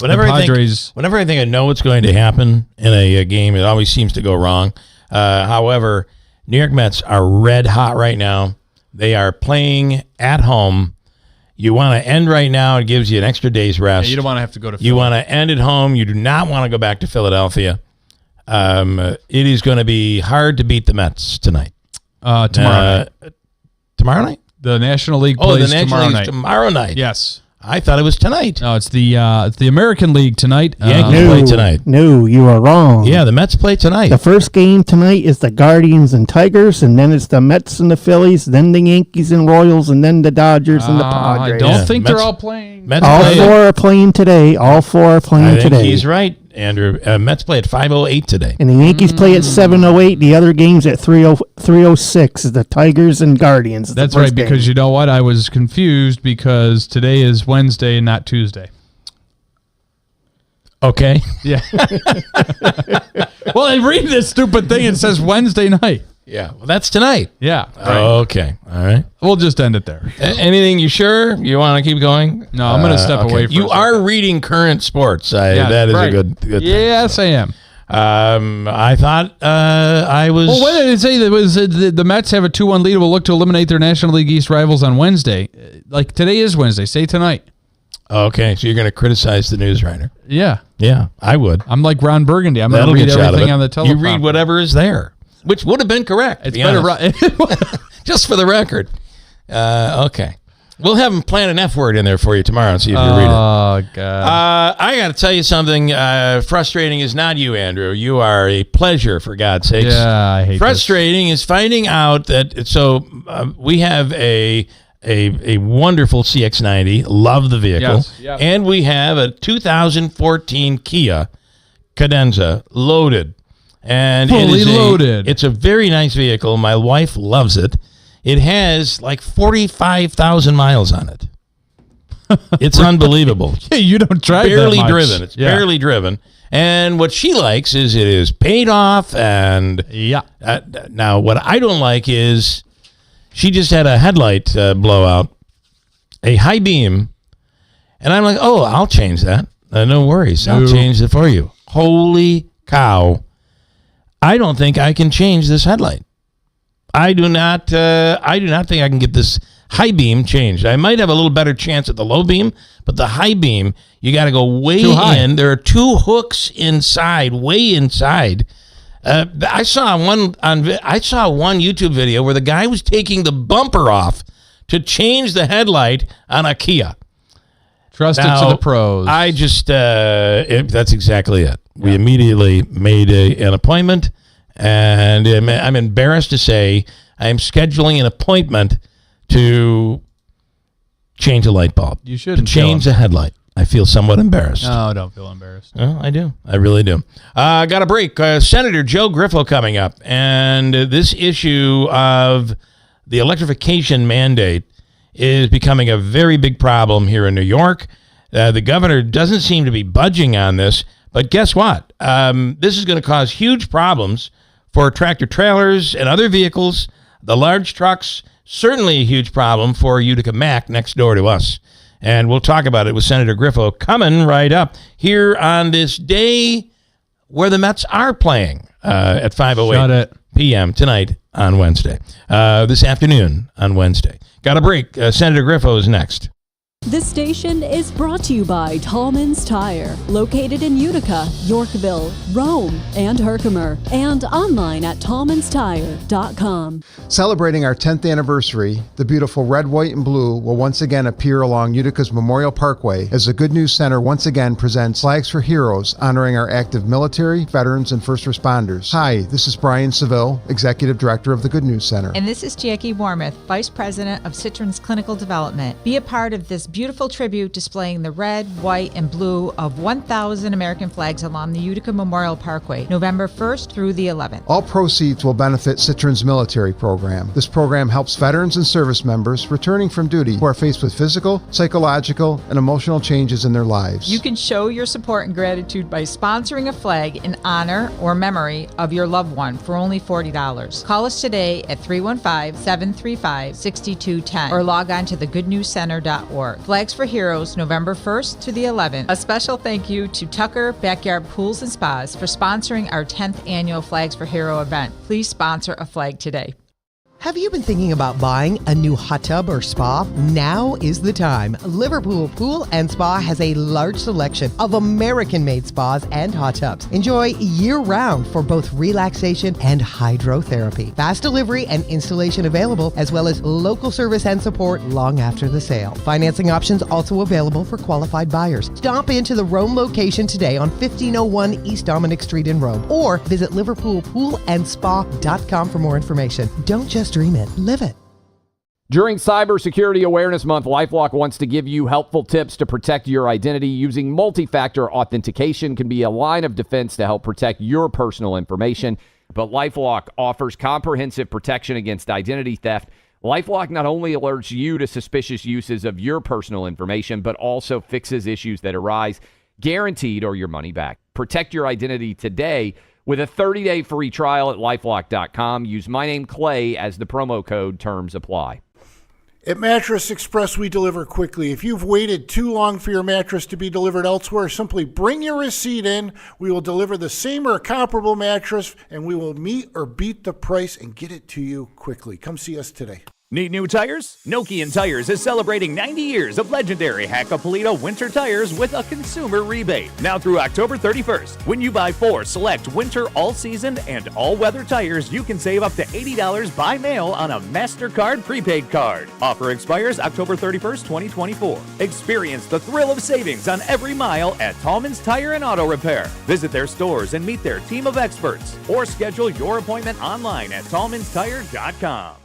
Whenever I think I know what's going to happen in a game, it always seems to go wrong. However, New York Mets are red hot right now. They are playing at home. You want to end right now. It gives you an extra day's rest. You don't want to have to go to You want to end at home. You do not want to go back to Philadelphia. It is going to be hard to beat the Mets tonight. Tomorrow night. Tomorrow night? The National League plays the National tomorrow League's night. Tomorrow night. Yes. I thought it was tonight. No, it's the American League tonight. Yankees play tonight. No, you are wrong. Yeah, the Mets play tonight. The first game tonight is the Guardians and Tigers, and then it's the Mets and the Phillies, then the Yankees and Royals, and then the Dodgers and the Padres. I don't think they're all playing. Mets all play four are playing today. All four are playing today. I think he's right, Andrew. Mets play at 5:08 today. And the Yankees play at 7:08. The other game's at 3:06 is the Tigers and Guardians. That's right, because you know what? I was confused because today is Wednesday and not Tuesday. Okay. Yeah. Well, I read this stupid thing. It says Wednesday night. Yeah. Well, that's tonight. Yeah. Right. Okay. All right. We'll just end it there. Anything you sure? You want to keep going? No, I'm going to step away from You are reading current sports. That is a good thing. Yes, I am. I thought I was. Well, what did it say? That was the Mets have a 2-1 lead and will look to eliminate their National League East rivals on Wednesday. Like today is Wednesday. Say tonight. Okay, so you're going to criticize the news writer? Yeah. Yeah, I would. I'm like Ron Burgundy. I'm going to read everything on the teleprompter. You read whatever is there, which would have been correct. It's better. Just for the record. Okay. We'll have them plan an F word in there for you tomorrow and see if you read it. Oh, God. I got to tell you something. Frustrating is not you, Andrew. You are a pleasure, for God's sakes. Yeah, I hate Frustrating is finding out that, we have a wonderful CX-90, love the vehicle, yes, yep. And we have a 2014 Kia Cadenza loaded. And fully loaded. It's a very nice vehicle. My wife loves it. It has like 45,000 miles on it. It's unbelievable. Yeah, you don't drive barely that much. driven. It's barely driven. And what she likes is it is paid off. And now what I don't like is she just had a headlight blowout, a high beam. And I'm like, oh, I'll change that. No worries. I'll change it for you. Holy cow. I don't think I can change this headlight. I do not think I can get this high beam changed. I might have a little better chance at the low beam, but the high beam, you got to go way in. There are two hooks inside, way inside. I saw one YouTube video where the guy was taking the bumper off to change the headlight on a Kia. Trust it to the pros. I just that's exactly it. Yeah. We immediately made an appointment. And I'm embarrassed to say I'm scheduling an appointment to change a light bulb. You shouldn't. To change a headlight. I feel somewhat embarrassed. No, don't feel embarrassed. Oh, I do. I really do. Got a break. Senator Joe Griffo coming up. And this issue of the electrification mandate is becoming a very big problem here in New York. The governor doesn't seem to be budging on this. But guess what? This is going to cause huge problems for tractor trailers and other vehicles, the large trucks, certainly a huge problem for Utica Mac next door to us. And we'll talk about it with Senator Griffo coming right up here on this day where the Mets are playing at 5:08 p.m. tonight on Wednesday. This afternoon on Wednesday. Got a break. Senator Griffo is next. This station is brought to you by Tallman's Tire, located in Utica, Yorkville, Rome, and Herkimer, and online at tallmanstire.com. Celebrating our 10th anniversary, the beautiful red, white, and blue will once again appear along Utica's Memorial Parkway as the Good News Center once again presents Flags for Heroes, honoring our active military, veterans, and first responders. Hi, this is Brian Seville, Executive Director of the Good News Center. And this is Jackie Warmoth, Vice President of Citron's Clinical Development. Be a part of this beautiful tribute displaying the red, white, and blue of 1,000 American flags along the Utica Memorial Parkway, November 1st through the 11th. All proceeds will benefit Citron's military program. This program helps veterans and service members returning from duty who are faced with physical, psychological, and emotional changes in their lives. You can show your support and gratitude by sponsoring a flag in honor or memory of your loved one for only $40. Call us today at 315-735-6210 or log on to thegoodnewscenter.org. Flags for Heroes, November 1st to the 11th. A special thank you to Tucker Backyard Pools and Spas for sponsoring our 10th annual Flags for Hero event. Please sponsor a flag today. Have you been thinking about buying a new hot tub or spa? Now is the time. Liverpool Pool and Spa has a large selection of American-made spas and hot tubs. Enjoy year-round for both relaxation and hydrotherapy. Fast delivery and installation available, as well as local service and support long after the sale. Financing options also available for qualified buyers. Stop into the Rome location today on 1501 East Dominic Street in Rome, or visit liverpoolpoolandspa.com for more information. Don't just dream it, live it. During Cybersecurity Awareness Month, LifeLock wants to give you helpful tips to protect your identity. Using multi-factor authentication can be a line of defense to help protect your personal information. But LifeLock offers comprehensive protection against identity theft. LifeLock not only alerts you to suspicious uses of your personal information, but also fixes issues that arise, guaranteed or your money back. Protect your identity today with a 30-day free trial at LifeLock.com. Use my name, Clay, as the promo code. Terms apply. At Mattress Express, we deliver quickly. If you've waited too long for your mattress to be delivered elsewhere, simply bring your receipt in. We will deliver the same or comparable mattress, and we will meet or beat the price and get it to you quickly. Come see us today. Need new tires? Nokian Tires is celebrating 90 years of legendary Hakkapeliitta winter tires with a consumer rebate. Now through October 31st. When you buy 4 select winter, all-season, and all-weather tires, you can save up to $80 by mail on a MasterCard prepaid card. Offer expires October 31st, 2024. Experience the thrill of savings on every mile at Tallman's Tire and Auto Repair. Visit their stores and meet their team of experts, or schedule your appointment online at tallmanstire.com.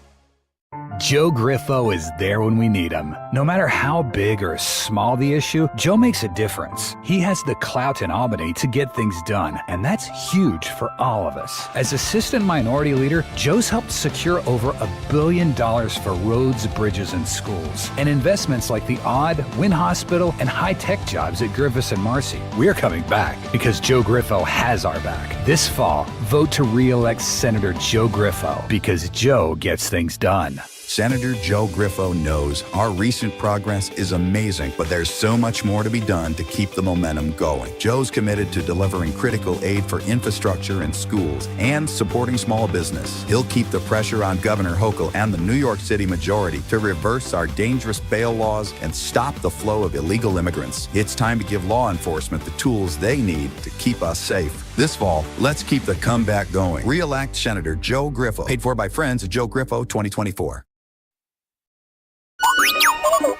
Joe Griffo is there when we need him. No matter how big or small the issue, Joe makes a difference. He has the clout in Albany to get things done, and that's huge for all of us. As Assistant Minority Leader, Joe's helped secure over $1 billion for roads, bridges, and schools, and investments like the Odd, Wynn Hospital, and high-tech jobs at Griffiths and Marcy. We're coming back because Joe Griffo has our back. This fall, vote to re-elect Senator Joe Griffo because Joe gets things done. Senator Joe Griffo knows our recent progress is amazing, but there's so much more to be done to keep the momentum going. Joe's committed to delivering critical aid for infrastructure and schools and supporting small business. He'll keep the pressure on Governor Hochul and the New York City majority to reverse our dangerous bail laws and stop the flow of illegal immigrants. It's time to give law enforcement the tools they need to keep us safe. This fall, let's keep the comeback going. Re-elect Senator Joe Griffo. Paid for by friends of Joe Griffo 2024.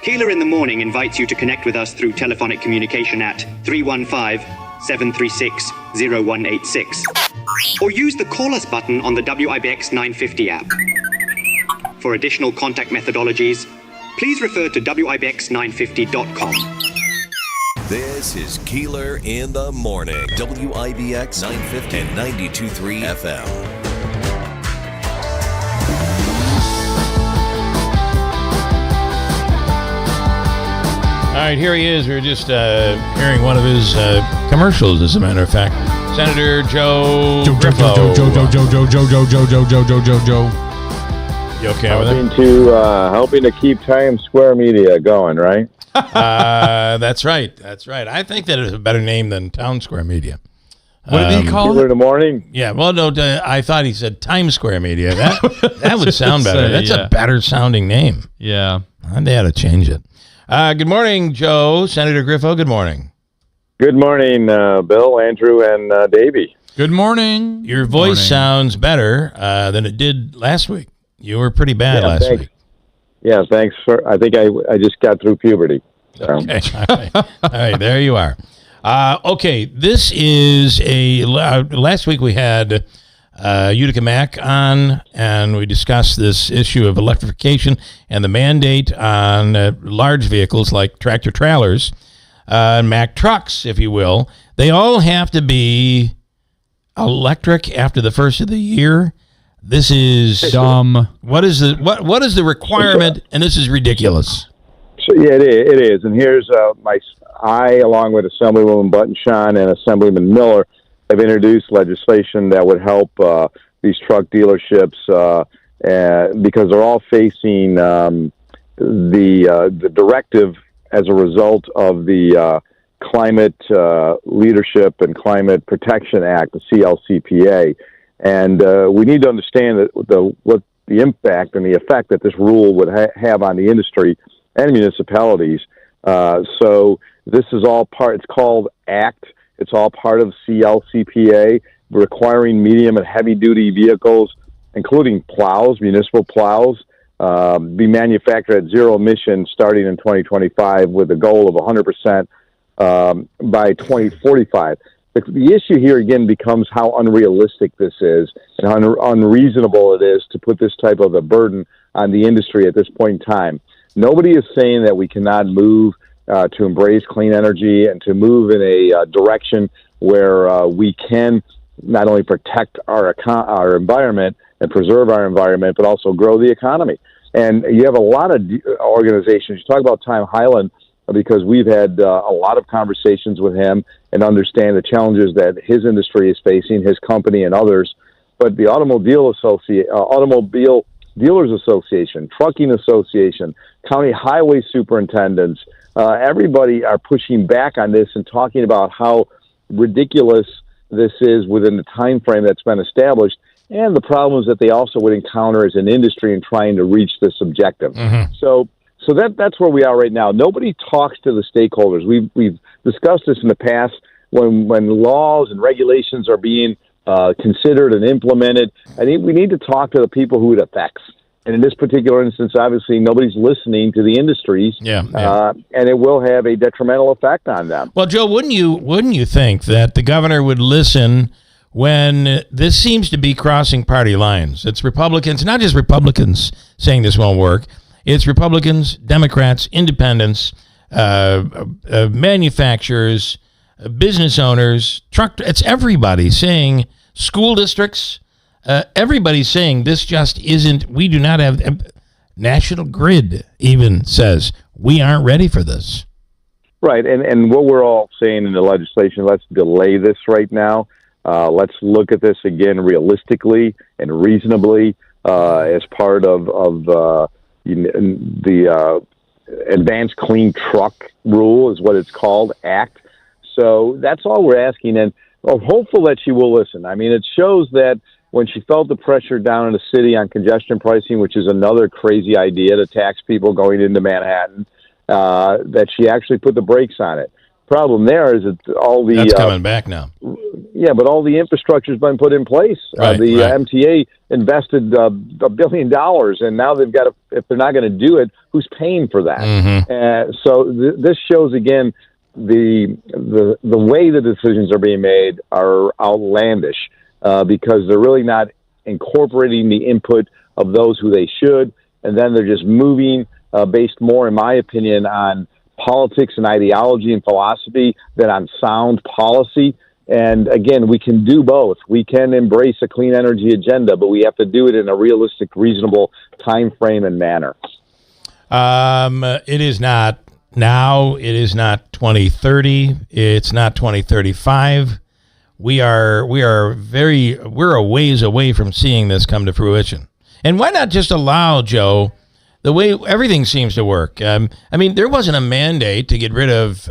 Keeler in the Morning invites you to connect with us through telephonic communication at 315-736-0186 or use the Call Us button on the WIBX 950 app. For additional contact methodologies, please refer to WIBX950.com. This is Keeler in the Morning, WIBX 950 and 92.3 FM. All right, here he is. We were just hearing one of his commercials, as a matter of fact. Senator Joe Griffo. Joe. You okay with it? Helping to keep Times Square Media going, right? That's right. I think that is a better name than Town Square Media. What did he call it? In the Morning? Yeah, well, no, I thought he said Times Square Media. That would sound better. That's a better sounding name. Yeah. They had to change it. Good morning, Joe. Senator Griffo, good morning. Good morning, Bill, Andrew, and Davey. Good morning. Your voice sounds better than it did last week. You were pretty bad last week. Yeah, thanks. I think I just got through puberty. So. Okay. All right, there you are. Okay, this is last week we had Utica Mac on, and we discussed this issue of electrification and the mandate on large vehicles like tractor trailers, Mack trucks, if you will. They all have to be electric after the first of the year. This is dumb. What is the requirement? And this is ridiculous. So, yeah, it is. And here's I, along with Assemblywoman Button-Shahn and Assemblyman Miller, have introduced legislation that would help these truck dealerships because they're all facing the directive as a result of the Climate Leadership and Climate Protection Act, the CLCPA. And we need to understand that what the impact and the effect that this rule would have on the industry and municipalities. So this is all part, it's called ACT. It's all part of CLCPA, requiring medium and heavy-duty vehicles, including plows, municipal plows, be manufactured at zero emissions starting in 2025 with a goal of 100% by 2045. The issue here, again, becomes how unrealistic this is and how unreasonable it is to put this type of a burden on the industry at this point in time. Nobody is saying that we cannot move to embrace clean energy and to move in a direction where we can not only protect our environment and preserve our environment, but also grow the economy. And you have a lot of organizations. You talk about Time Highland because we've had a lot of conversations with him and understand the challenges that his industry is facing, his company and others. But the Automobile Dealers Association, Trucking Association, County Highway Superintendents, everybody are pushing back on this and talking about how ridiculous this is within the time frame that's been established, and the problems that they also would encounter as an industry in trying to reach this objective. So that's where we are right now. Nobody talks to the stakeholders. We've discussed this in the past when laws and regulations are being considered and implemented. I think we need to talk to the people who it affects. And in this particular instance, obviously, nobody's listening to the industries, and it will have a detrimental effect on them. Well, Joe, wouldn't you think that the governor would listen when this seems to be crossing party lines? It's Republicans, not just Republicans saying this won't work. It's Republicans, Democrats, independents, manufacturers, business owners, it's everybody saying, school districts, everybody's saying this just isn't, we do not have, National Grid even says we aren't ready for this. Right, and what we're all saying in the legislation, let's delay this right now. Let's look at this again realistically and reasonably as part of the Advanced Clean Truck Rule is what it's called, Act. So that's all we're asking, and we're hopeful that she will listen. I mean, it shows that when she felt the pressure down in the city on congestion pricing, which is another crazy idea to tax people going into Manhattan, that she actually put the brakes on it. Problem there is that all the... That's coming back now. Yeah, but all the infrastructure's been put in place. MTA invested $1 billion, and now they've got to, if they're not going to do it, who's paying for that? So this shows, again, the way the decisions are being made are outlandish because they're really not incorporating the input of those who they should, and then they're just moving based more, in my opinion, on politics and ideology and philosophy than on sound policy. And again, we can do both. We can embrace a clean energy agenda, but we have to do it in a realistic, reasonable time frame and manner. It is not now. It is not 2030. It's not 2035. We're a ways away from seeing this come to fruition. And why not just allow, Joe, the way everything seems to work? I mean, there wasn't a mandate to get rid of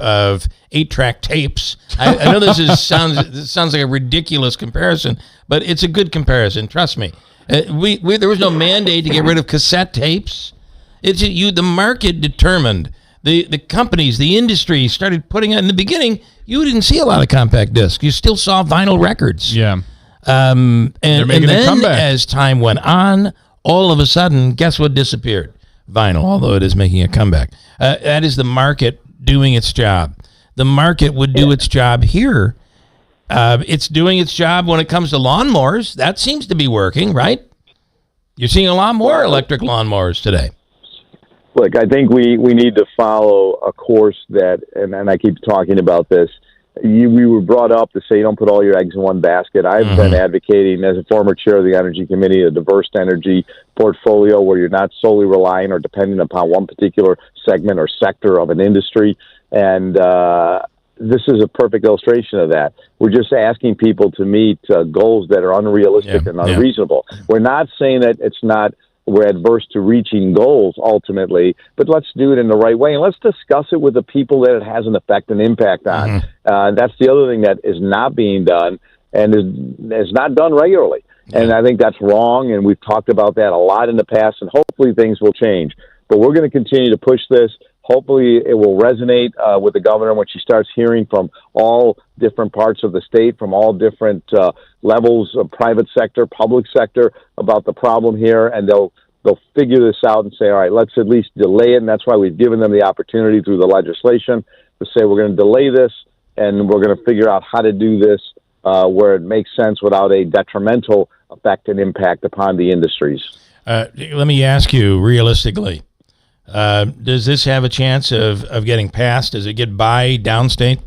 8-track tapes. I know this sounds like a ridiculous comparison, but it's a good comparison. Trust me. There was no mandate to get rid of cassette tapes. It's the market determined. The companies, the industry started putting in the beginning. You didn't see a lot of compact discs. You still saw vinyl records. Yeah. And then as time went on, all of a sudden, guess what disappeared? Vinyl, although it is making a comeback. That is the market doing its job. The market would do its job here. It's doing its job when it comes to lawnmowers. That seems to be working, right? You're seeing a lot more electric lawnmowers today. Look, I think we need to follow a course that, and I keep talking about this, we were brought up to say don't put all your eggs in one basket. I've been advocating, as a former chair of the Energy Committee, a diverse energy portfolio where you're not solely relying or dependent upon one particular segment or sector of an industry. And this is a perfect illustration of that. We're just asking people to meet goals that are unrealistic and unreasonable. We're not saying that we're adverse to reaching goals ultimately, but let's do it in the right way. And let's discuss it with the people that it has an effect and impact on. That's the other thing that is not being done and is not done regularly. And I think that's wrong, and we've talked about that a lot in the past, and hopefully things will change. But we're going to continue to push this. Hopefully it will resonate with the governor when she starts hearing from all different parts of the state, from all different levels of private sector, public sector, about the problem here, and they'll figure this out and say, all right, let's at least delay it. And that's why we've given them the opportunity through the legislation to say we're going to delay this, and we're going to figure out how to do this where it makes sense without a detrimental effect and impact upon the industries. Let me ask you realistically. Does this have a chance of getting passed? Does it get by downstate?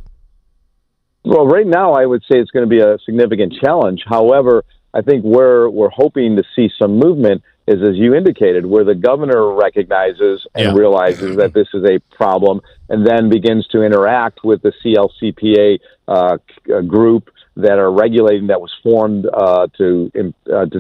Well, right now I would say it's going to be a significant challenge. However, I think where we're hoping to see some movement is, as you indicated, where the governor recognizes and realizes that this is a problem and then begins to interact with the CLCPA group that are regulating, that was formed to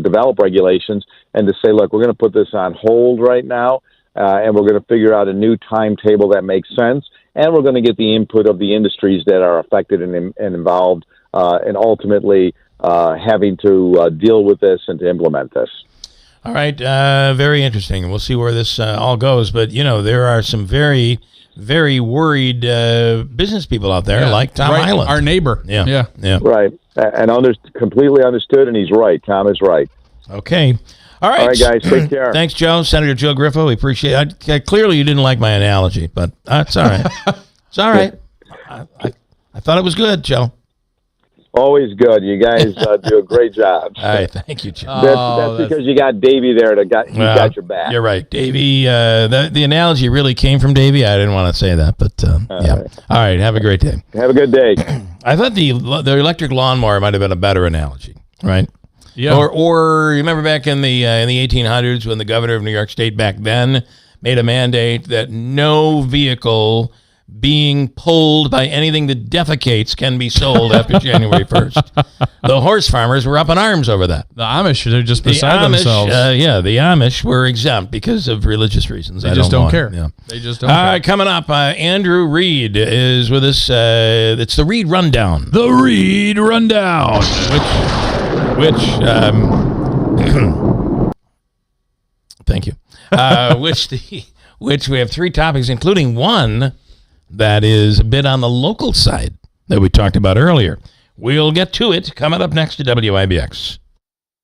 develop regulations, and to say, look, we're going to put this on hold right now, and we're going to figure out a new timetable that makes sense, and we're going to get the input of the industries that are affected and involved, and ultimately having to deal with this and to implement this. All right, very interesting. We'll see where this all goes. But, there are some very, very worried business people out there, like Tom Island. Our neighbor. Yeah. Right. And completely understood, and he's right. Tom is right. Okay. All right, guys, take care. Thanks, Joe. Senator Joe Griffo, we appreciate it. Clearly, you didn't like my analogy, but it's all right. It's all right. I thought it was good, Joe. Always good. You guys do a great job. All right, thank you, Joe. That's because you got Davey there. He got your back. You're right, Davey. The analogy really came from Davey. I didn't want to say that, but yeah. Right. All right, have a great day. Have a good day. I thought the electric lawnmower might have been a better analogy, right? Yeah. Or you remember back in the 1800s when the governor of New York State back then made a mandate that no vehicle being pulled by anything that defecates can be sold after January 1st. The horse farmers were up in arms over that. The Amish, they're just beside themselves. The Amish were exempt because of religious reasons. They just don't care. Yeah. They just don't care. All right, coming up, Andrew Reed is with us. It's the Reed Rundown. The Reed Rundown. Thank you. Which we have three topics, including one that is a bit on the local side that we talked about earlier. We'll get to it coming up next to WIBX.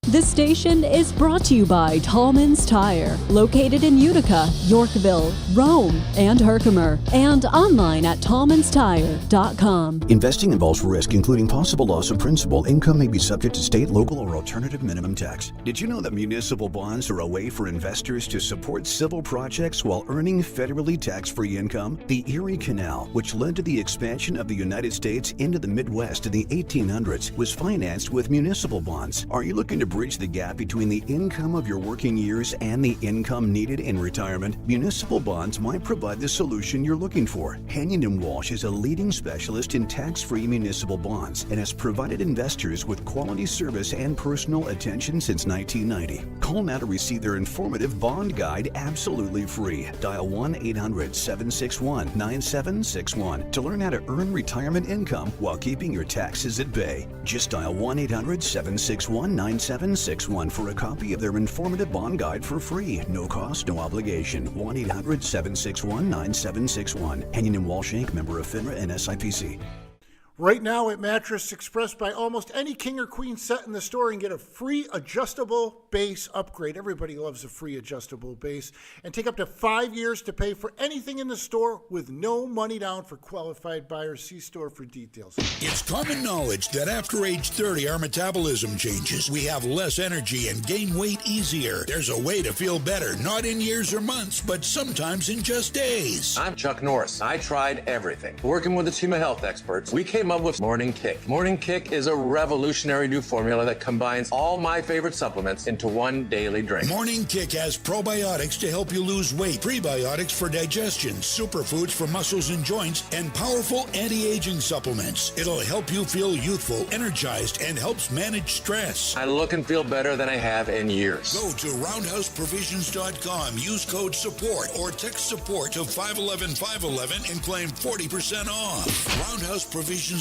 This station is brought to you by Tallman's Tire, located in Utica, Yorkville, Rome, and Herkimer, and online at tallmanstire.com. Investing involves risk, including possible loss of principal. Income may be subject to state, local, or alternative minimum tax. Did you know that municipal bonds are a way for investors to support civil projects while earning federally tax-free income? The Erie Canal, which led to the expansion of the United States into the Midwest in the 1800s, was financed with municipal bonds. Are you looking to bridge the gap between the income of your working years and the income needed in retirement? Municipal bonds might provide the solution you're looking for. Henyon & Walsh is a leading specialist in tax-free municipal bonds and has provided investors with quality service and personal attention since 1990. Call now to receive their informative bond guide absolutely free. Dial 1-800-761-9761 to learn how to earn retirement income while keeping your taxes at bay. Just dial 1-800-761-9761 for a copy of their informative bond guide for free. No cost, no obligation. 1-800-761-9761. Henyon & Walsh Inc., member of FINRA and SIPC. Right now at Mattress Express, buy almost any king or queen set in the store and get a free adjustable base upgrade. Everybody loves a free adjustable base. And take up to 5 years to pay for anything in the store with no money down for qualified buyers. See store for details. It's common knowledge that after age 30, our metabolism changes. We have less energy and gain weight easier. There's a way to feel better, not in years or months, but sometimes in just days. I'm Chuck Norris. I tried everything. Working with a team of health experts, we came up with Morning Kick. Morning Kick is a revolutionary new formula that combines all my favorite supplements into one daily drink. Morning Kick has probiotics to help you lose weight, prebiotics for digestion, superfoods for muscles and joints, and powerful anti-aging supplements. It'll help you feel youthful, energized, and helps manage stress. I look and feel better than I have in years. Go to roundhouseprovisions.com, use code SUPPORT, or text SUPPORT to 511-511 and claim 40% off. roundhouseprovisions.com,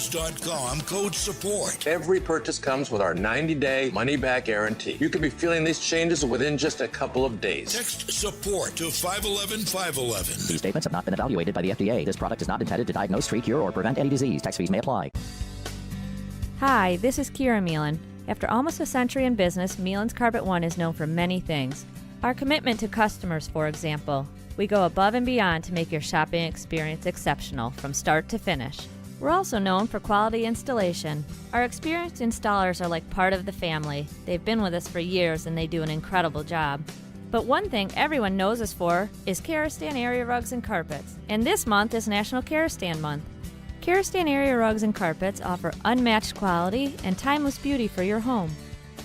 code SUPPORT. Every purchase comes with our 90-day money-back guarantee. You could be feeling these changes within just a couple of days. Text SUPPORT to 511-511. These statements have not been evaluated by the FDA. This product is not intended to diagnose, treat, cure, or prevent any disease. Tax fees may apply. Hi, this is Kira Meelan. After almost a century in business, Meelan's Carpet One is known for many things. Our commitment to customers, for example. We go above and beyond to make your shopping experience exceptional from start to finish. We're also known for quality installation. Our experienced installers are like part of the family. They've been with us for years and they do an incredible job. But one thing everyone knows us for is Karastan area rugs and carpets. And this month is National Karastan Month. Karastan area rugs and carpets offer unmatched quality and timeless beauty for your home.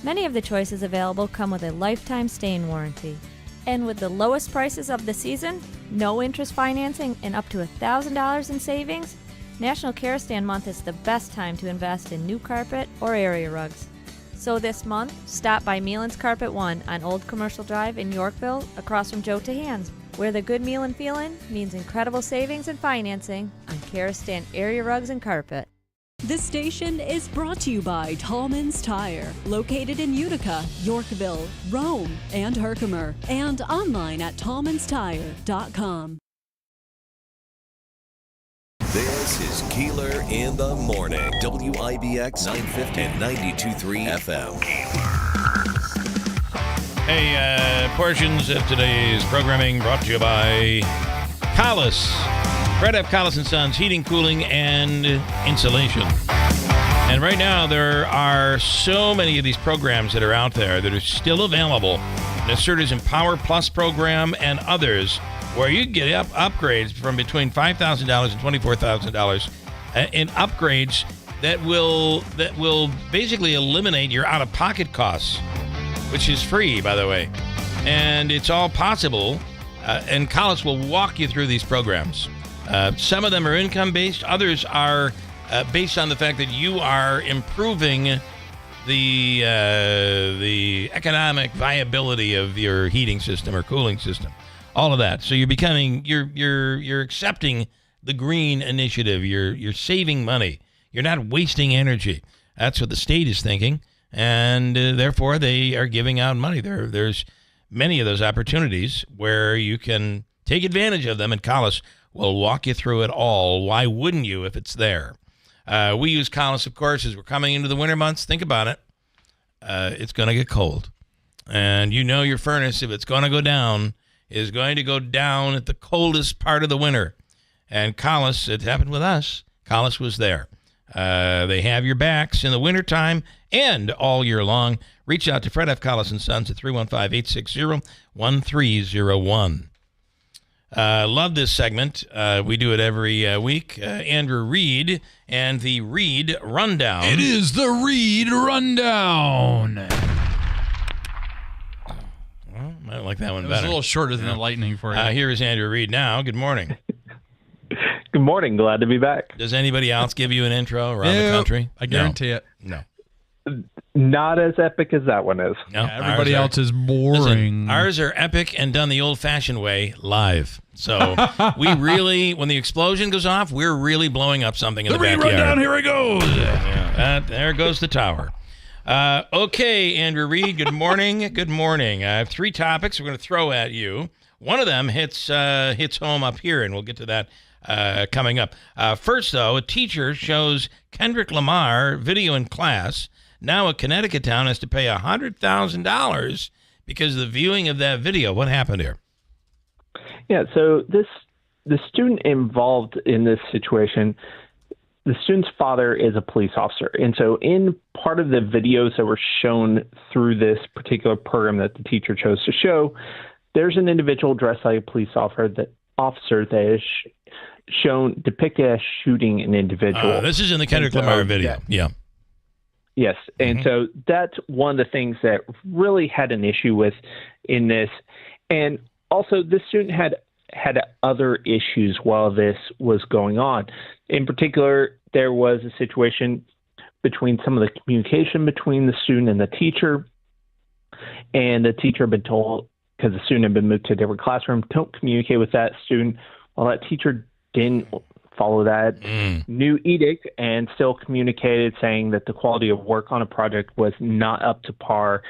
Many of the choices available come with a lifetime stain warranty. And with the lowest prices of the season, no interest financing, and up to $1,000 in savings, National Kerosene Month is the best time to invest in new carpet or area rugs. So this month, stop by Mealan's Carpet One on Old Commercial Drive in Yorkville, across from Joe Tahan's, where the good Mealan feeling means incredible savings and financing on Kerosene area rugs and carpet. This station is brought to you by Tallman's Tire, located in Utica, Yorkville, Rome, and Herkimer, and online at tallmanstire.com. This is Keeler in the Morning. WIBX 950 and 92.3 FM. Hey, portions of today's programming brought to you by Collis. Fred F. Collis & Sons, heating, cooling, and insulation. And right now, there are so many of these programs that are out there that are still available. Nacerta's Empower Plus program and others, where you can get upgrades from between $5,000 and $24,000 in upgrades that will basically eliminate your out-of-pocket costs, which is free, by the way. And it's all possible, and Collis will walk you through these programs. Some of them are income-based. Others are based on the fact that you are improving the economic viability of your heating system or cooling system. All of that. So you're accepting the green initiative. You're saving money. You're not wasting energy. That's what the state is thinking, and therefore they are giving out money. There's many of those opportunities where you can take advantage of them, and Collis will walk you through it all. Why wouldn't you if it's there? We use Collis, of course, as we're coming into the winter months. Think about it. It's going to get cold. And you know your furnace, if it's going to go down, is going to go down at the coldest part of the winter. And Collis, it happened with us. Collis was there. They have your backs in the wintertime and all year long. Reach out to Fred F. Collis & Sons at 315-860-1301. Love this segment. We do it every week. Andrew Reed and the Reed Rundown. It is the Reed Rundown. Well, I like that one it better. was a little shorter than the lightning for you. Here is Andrew Reed now. Good morning. Good morning. Glad to be back. Does anybody else give you an intro around the country? I guarantee it. No. Not as epic as that one is. No, yeah, everybody else is boring. Listen, ours are epic and done the old-fashioned way, live. So we really, when the explosion goes off, we're really blowing up something in the backyard. Rundown, here it goes. Yeah, there goes the tower. Okay, Andrew Reed, good morning. Good morning. I have 3 topics we're going to throw at you. One of them hits home up here, and we'll get to that coming up. First, though, a teacher shows Kendrick Lamar video in class. Now a Connecticut town has to pay $100,000 because of the viewing of that video. What happened here? Yeah, so the student involved in this situation, the student's father is a police officer. And so in part of the videos that were shown through this particular program that the teacher chose to show, there's an individual dressed like a police officer that is shown depicted as shooting an individual. This is in the Kendrick Lamar video. Yeah. Yes, and so that's one of the things that really had an issue with in this. And also, the student had other issues while this was going on. In particular, there was a situation between some of the communication between the student and the teacher. And the teacher had been told, because the student had been moved to a different classroom, don't communicate with that student. Well, that teacher didn't follow that new edict and still communicated saying that the quality of work on a project was not up to par.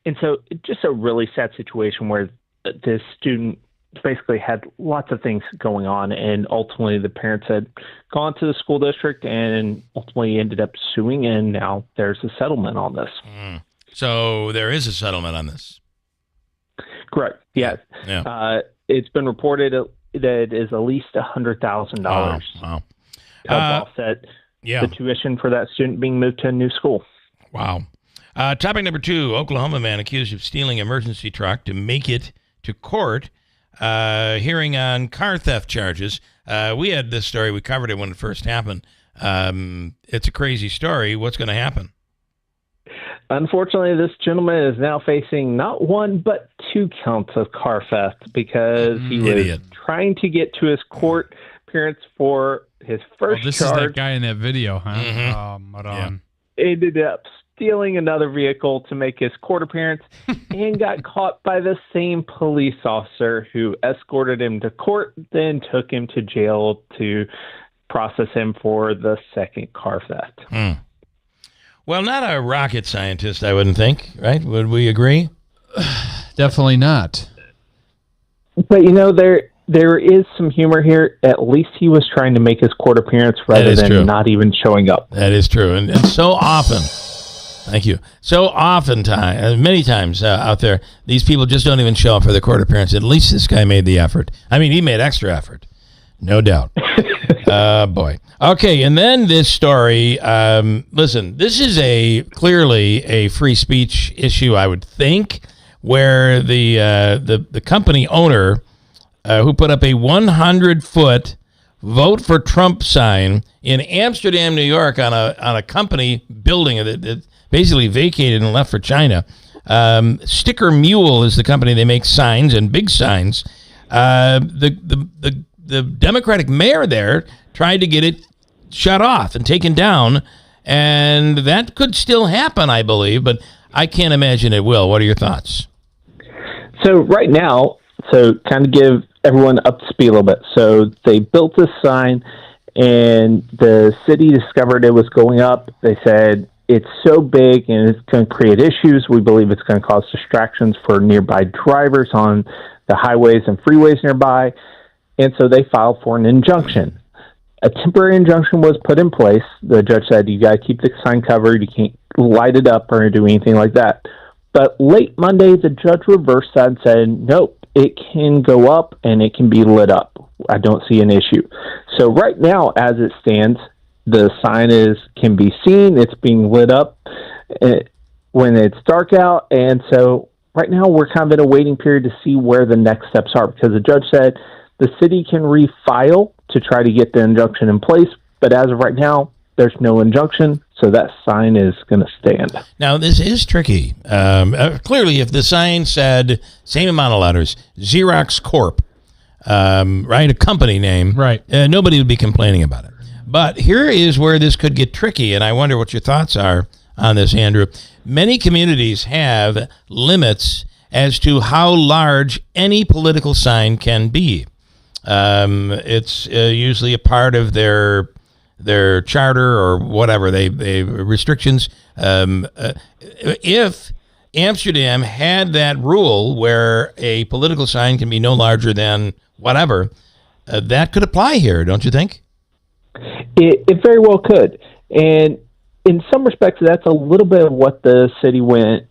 And so just a really sad situation where this student basically had lots of things going on, and ultimately the parents had gone to the school district and ultimately ended up suing, and now there's a settlement on this. So there is a settlement on this. Correct. Yes. Yeah. It's been reported that it is at least $100,000 Wow. to offset the tuition for that student being moved to a new school. Wow. Topic number 2, Oklahoma man accused of stealing emergency truck to make it to court. Hearing on car theft charges. We had this story. We covered it when it first happened. It's a crazy story. What's going to happen? unfortunately, this gentleman is now facing not one, but 2 counts of car theft because he was trying to get to his court appearance for his first this charge. Is that guy in that video, huh? Mm-hmm. Ended up stealing another vehicle to make his court appearance and got caught by the same police officer who escorted him to court, then took him to jail to process him for the second car theft. Well, not a rocket scientist, I wouldn't think, right? Would we agree? Definitely not. But, there is some humor here. At least he was trying to make his court appearance rather than not even showing up. That is true. And so often, thank you, so often, many times out there, these people just don't even show up for the court appearance. At least this guy made the effort. I mean, he made extra effort. No doubt. Boy. Okay, and then this story, listen, this is clearly a free speech issue, I would think, where the company owner who put up a 100-foot vote for Trump sign in Amsterdam, New York on a company building that basically vacated and left for China. Sticker Mule is the company. They make signs and big signs. The Democratic mayor there tried to get it shut off and taken down, and that could still happen, I believe, but I can't imagine it will. What are your thoughts? So right now, kind of give everyone up to speed a little bit. So they built this sign, and the city discovered it was going up. They said, it's so big and it's going to create issues. We believe it's going to cause distractions for nearby drivers on the highways and freeways nearby. And so they filed for an injunction. A temporary injunction was put in place. The judge said, you got to keep the sign covered. You can't light it up or do anything like that. But late Monday, the judge reversed that and said, nope, it can go up and it can be lit up. I don't see an issue. So right now, as it stands, the sign can be seen. It's being lit up when it's dark out. And so right now, we're kind of in a waiting period to see where the next steps are, because the judge said the city can refile to try to get the injunction in place. But as of right now, there's no injunction, so that sign is going to stand. Now, this is tricky. Clearly, if the sign said, same amount of letters, Xerox Corp., right, a company name, right, nobody would be complaining about it. But here is where this could get tricky, and I wonder what your thoughts are on this, Andrew. Many communities have limits as to how large any political sign can be. It's usually a part of their charter or whatever, they restrictions. If Amsterdam had that rule where a political sign can be no larger than whatever, that could apply here, don't you think? It very well could. And in some respects, that's a little bit of what the city went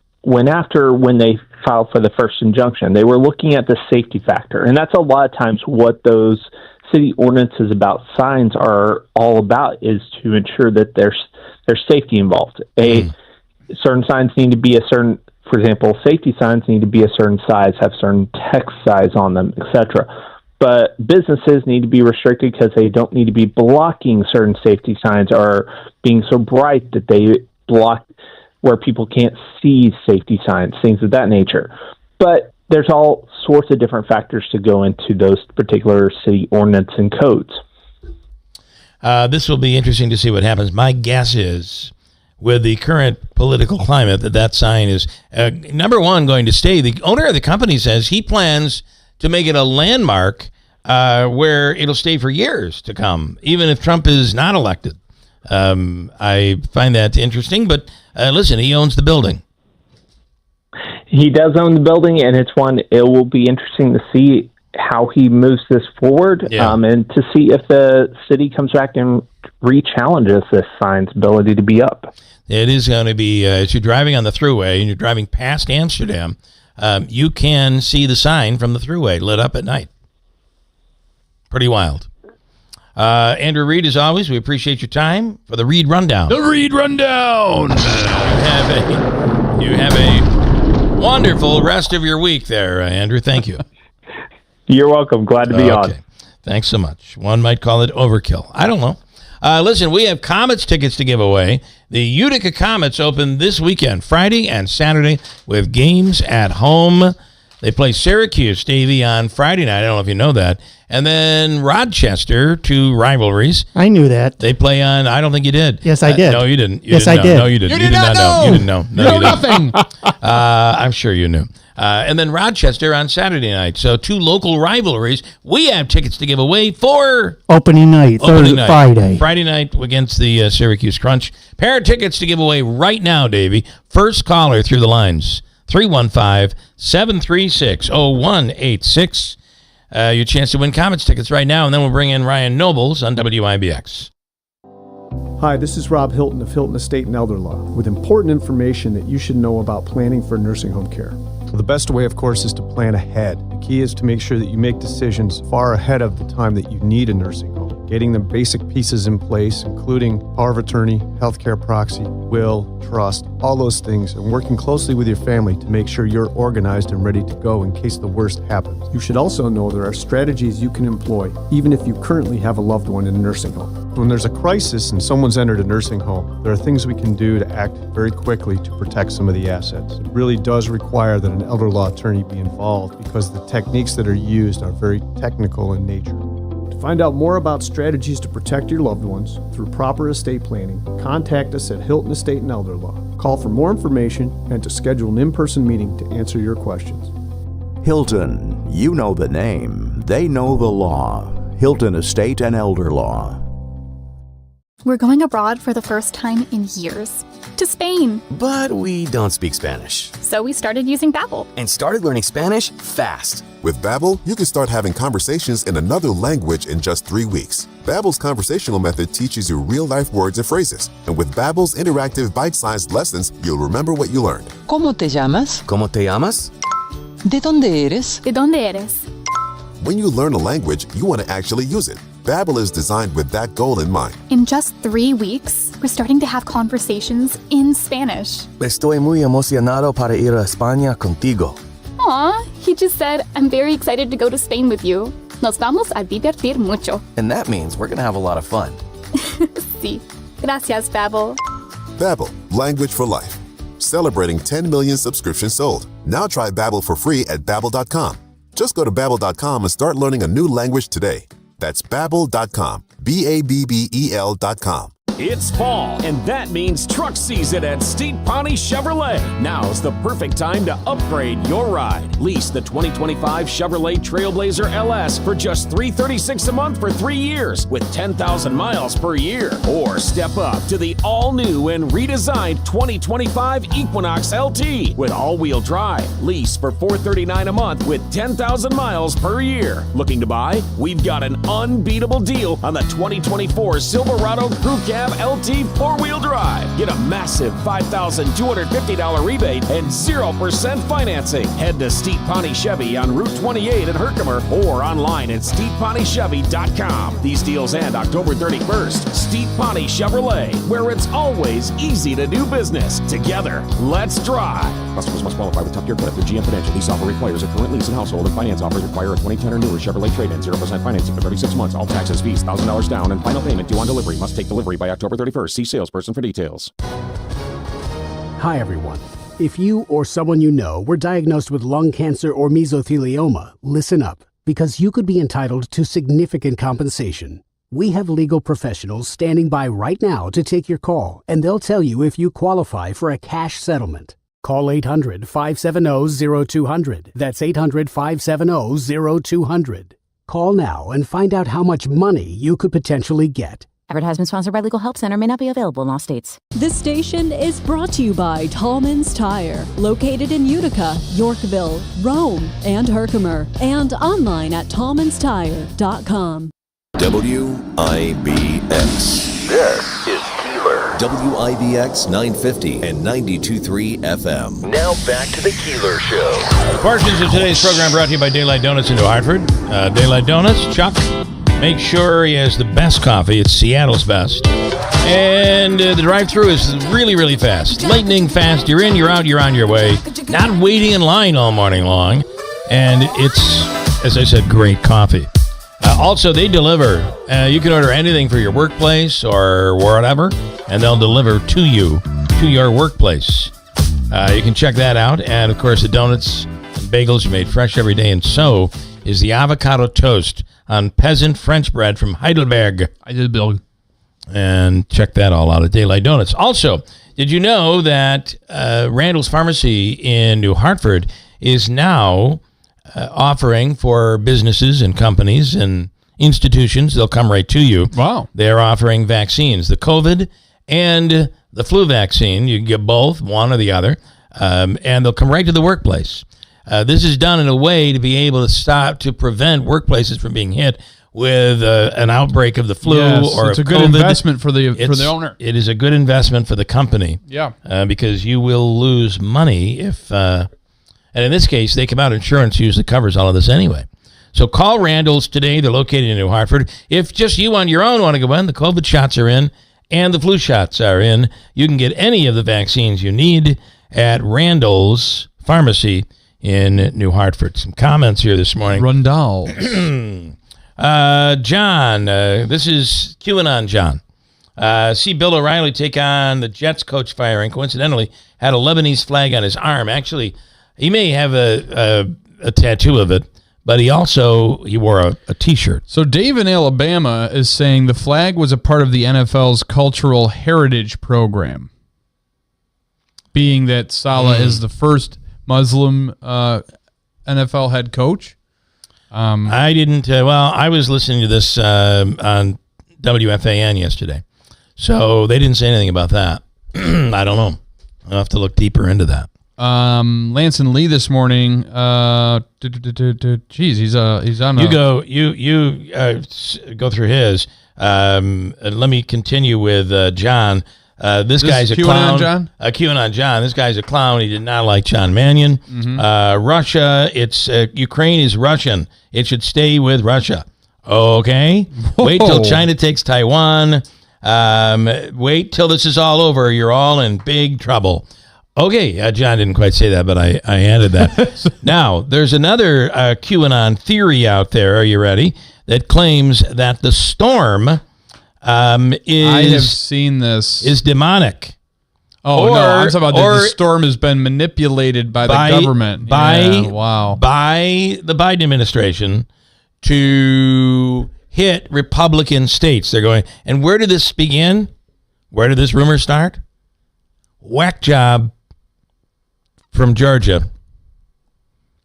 after when they filed for the first injunction. They were looking at the safety factor, and that's a lot of times what those city ordinances about signs are all about, is to ensure that there's safety involved. Certain signs need to be a certain, for example, safety signs need to be a certain size, have certain text size on them, etc. But businesses need to be restricted because they don't need to be blocking certain safety signs or being so bright that they block where people can't see safety signs, things of that nature. But there's all sorts of different factors to go into those particular city ordinance and codes. This will be interesting to see what happens. My guess is, with the current political climate, that sign is, number one, going to stay. The owner of the company says he plans to make it a landmark where it'll stay for years to come, even if Trump is not elected. I find that interesting, but listen, he owns the building. He does own the building, and it will be interesting to see how he moves this forward, and to see if the city comes back and re-challenges this sign's ability to be up. It is going to be, as you're driving on the thruway and you're driving past Amsterdam, you can see the sign from the thruway lit up at night. Pretty wild. Andrew Reed, as always, we appreciate your time for the Reed Rundown. The Reed Rundown! You have a wonderful rest of your week there, Andrew. Thank you. You're welcome. Glad to be on. Thanks so much. One might call it overkill. I don't know. Listen, we have Comets tickets to give away. The Utica Comets open this weekend, Friday and Saturday, with games at home. They play Syracuse, Davey, on Friday night. I don't know if you know that. And then Rochester, 2 rivalries. I knew that. They play on, I don't think you did. Yes, I did. No, you didn't. Yes, I did. No, you didn't. You did not know. You didn't know. No, You know you didn't. nothing. I'm sure you knew. And then Rochester on Saturday night. So 2 local rivalries. We have tickets to give away for Opening night, Friday. Friday night against the Syracuse Crunch. Pair of tickets to give away right now, Davey. First caller through the lines. 315-736-0186. Your chance to win Comets tickets right now, and then we'll bring in Ryan Nobles on WIBX. Hi, this is Rob Hilton of Hilton Estate and Elder Law with important information that you should know about planning for nursing home care. Well, the best way, of course, is to plan ahead. The key is to make sure that you make decisions far ahead of the time that you need a nursing home. Getting the basic pieces in place, including power of attorney, healthcare proxy, will, trust, all those things, and working closely with your family to make sure you're organized and ready to go in case the worst happens. You should also know there are strategies you can employ, even if you currently have a loved one in a nursing home. When there's a crisis and someone's entered a nursing home, there are things we can do to act very quickly to protect some of the assets. It really does require that an elder law attorney be involved because the techniques that are used are very technical in nature. To find out more about strategies to protect your loved ones through proper estate planning, contact us at Hilton Estate and Elder Law. Call for more information and to schedule an in-person meeting to answer your questions. Hilton, you know the name. They know the law. Hilton Estate and Elder Law. We're going abroad for the first time in years. To Spain. But we don't speak Spanish. So we started using Babbel. And started learning Spanish fast. With Babbel, you can start having conversations in another language in just 3 weeks. Babbel's conversational method teaches you real-life words and phrases. And with Babbel's interactive bite-sized lessons, you'll remember what you learned. ¿Cómo te llamas? ¿Cómo te llamas? ¿De dónde eres? ¿De dónde eres? When you learn a language, you want to actually use it. Babbel is designed with that goal in mind. In just 3 weeks, we're starting to have conversations in Spanish. Estoy muy emocionado para ir a España contigo. Aw, he just said, I'm very excited to go to Spain with you. Nos vamos a divertir mucho. And that means we're going to have a lot of fun. Sí. Gracias, Babbel. Babbel, language for life. Celebrating 10 million subscriptions sold. Now try Babbel for free at Babbel.com. Just go to Babbel.com and start learning a new language today. That's Babbel.com. Babbel.com. It's fall, and that means truck season at Steep Pawnee Chevrolet. Now's the perfect time to upgrade your ride. Lease the 2025 Chevrolet Trailblazer LS for just $336 a month for 3 years with 10,000 miles per year. Or step up to the all-new and redesigned 2025 Equinox LT with all-wheel drive. Lease for $439 a month with 10,000 miles per year. Looking to buy? We've got an unbeatable deal on the 2024 Silverado Crew Cab LT 4-wheel drive. Get a massive $5,250 rebate and 0% financing. Head to Steep Pawnee Chevy on Route 28 in Herkimer or online at steeppawnee.com. These deals end October 31st. Steep Pawnee Chevrolet, where it's always easy to do business. Together, let's drive. Customers must qualify with top tier credit through GM Financial. Lease offer requires a current lease and household, and finance offers require a 2010 or newer Chevrolet trade-in. 0% financing for 36 months. All taxes, fees, $1,000 down, and final payment due on delivery. Must take delivery by October 31st. See salesperson for details. Hi, everyone. If you or someone you know were diagnosed with lung cancer or mesothelioma, listen up, because you could be entitled to significant compensation. We have legal professionals standing by right now to take your call, and they'll tell you if you qualify for a cash settlement. Call 800-570-0200. That's 800-570-0200. Call now and find out how much money you could potentially get. Advertisement sponsored by Legal Help Center, may not be available in all states. This station is brought to you by Tallman's Tire, located in Utica, Yorkville, Rome, and Herkimer, and online at tallmanstire.com. WIBX. This is Keeler. WIBX 950 and 92.3 FM. Now back to the Keeler Show. Portions of today's program brought to you by Daylight Donuts in New Hartford. Daylight Donuts, Chuck. Make sure he has the best coffee. It's Seattle's best. And the drive-thru is really, really fast. Lightning fast. You're in, you're out, you're on your way. Not waiting in line all morning long. And it's, as I said, great coffee. Also, they deliver. You can order anything for your workplace or whatever, and they'll deliver to you, to your workplace. You can check that out. And, of course, the donuts and bagels are made fresh every day, and so is the avocado toast on peasant French bread from Heidelberg. And check that all out at Daylight Donuts. Also, did you know that Randall's Pharmacy in New Hartford is now offering for businesses and companies and institutions, they'll come right to you. Wow. They're offering vaccines, the COVID and the flu vaccine. You can get both, one or the other, and they'll come right to the workplace. This is done in a way to be able to prevent workplaces from being hit with an outbreak of the flu or it's a COVID. good investment for the owner. It is a good investment for the company. Yeah. Because you will lose money if, and in this case, they come out, insurance usually covers all of this anyway. So call Randall's today. They're located in New Hartford. If just you on your own want to go in, the COVID shots are in and the flu shots are in. You can get any of the vaccines you need at Randall's Pharmacy in New Hartford. Some comments here this morning. Rundall. John, this is QAnon John. See Bill O'Reilly take on the Jets coach firing. Coincidentally, had a Lebanese flag on his arm. Actually, he may have a tattoo of it, but he wore a T-shirt. So Dave in Alabama is saying the flag was a part of the NFL's Cultural Heritage Program, being that Saleh is the first Muslim NFL head coach. I didn't. I was listening to this on WFAN yesterday, so they didn't say anything about that. I don't know. I'll have to look deeper into that. Lance and Lee this morning. Geez, he's on. You go through his. Let me continue with John. This guy's a clown. John? QAnon John. This guy's a clown. He did not like John Mannion. Mm-hmm. Russia. Ukraine is Russian. It should stay with Russia. Okay. Whoa. Wait till China takes Taiwan. Wait till this is all over. You're all in big trouble. Okay. John didn't quite say that, but I added that. Now, there's another QAnon theory out there. Are you ready? That claims that the storm I have seen this. Is demonic. Oh, no, I'm talking about that the storm has been manipulated by the government. By the Biden administration to hit Republican states. They're going, and where did this begin? Where did this rumor start? Whack job from Georgia.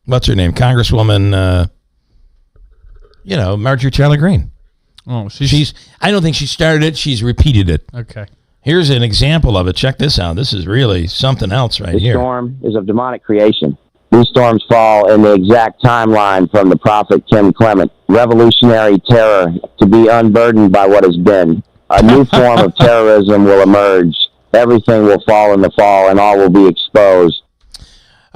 What's her name? Congresswoman, Marjorie Taylor Greene. Oh, I don't think she started it. She's repeated it. Okay. Here's an example of it. Check this out. This is really something else right here. The storm is of demonic creation. These storms fall in the exact timeline from the prophet Kim Clement. Revolutionary terror to be unburdened by what has been. A new form of terrorism will emerge. Everything will fall in the fall and all will be exposed.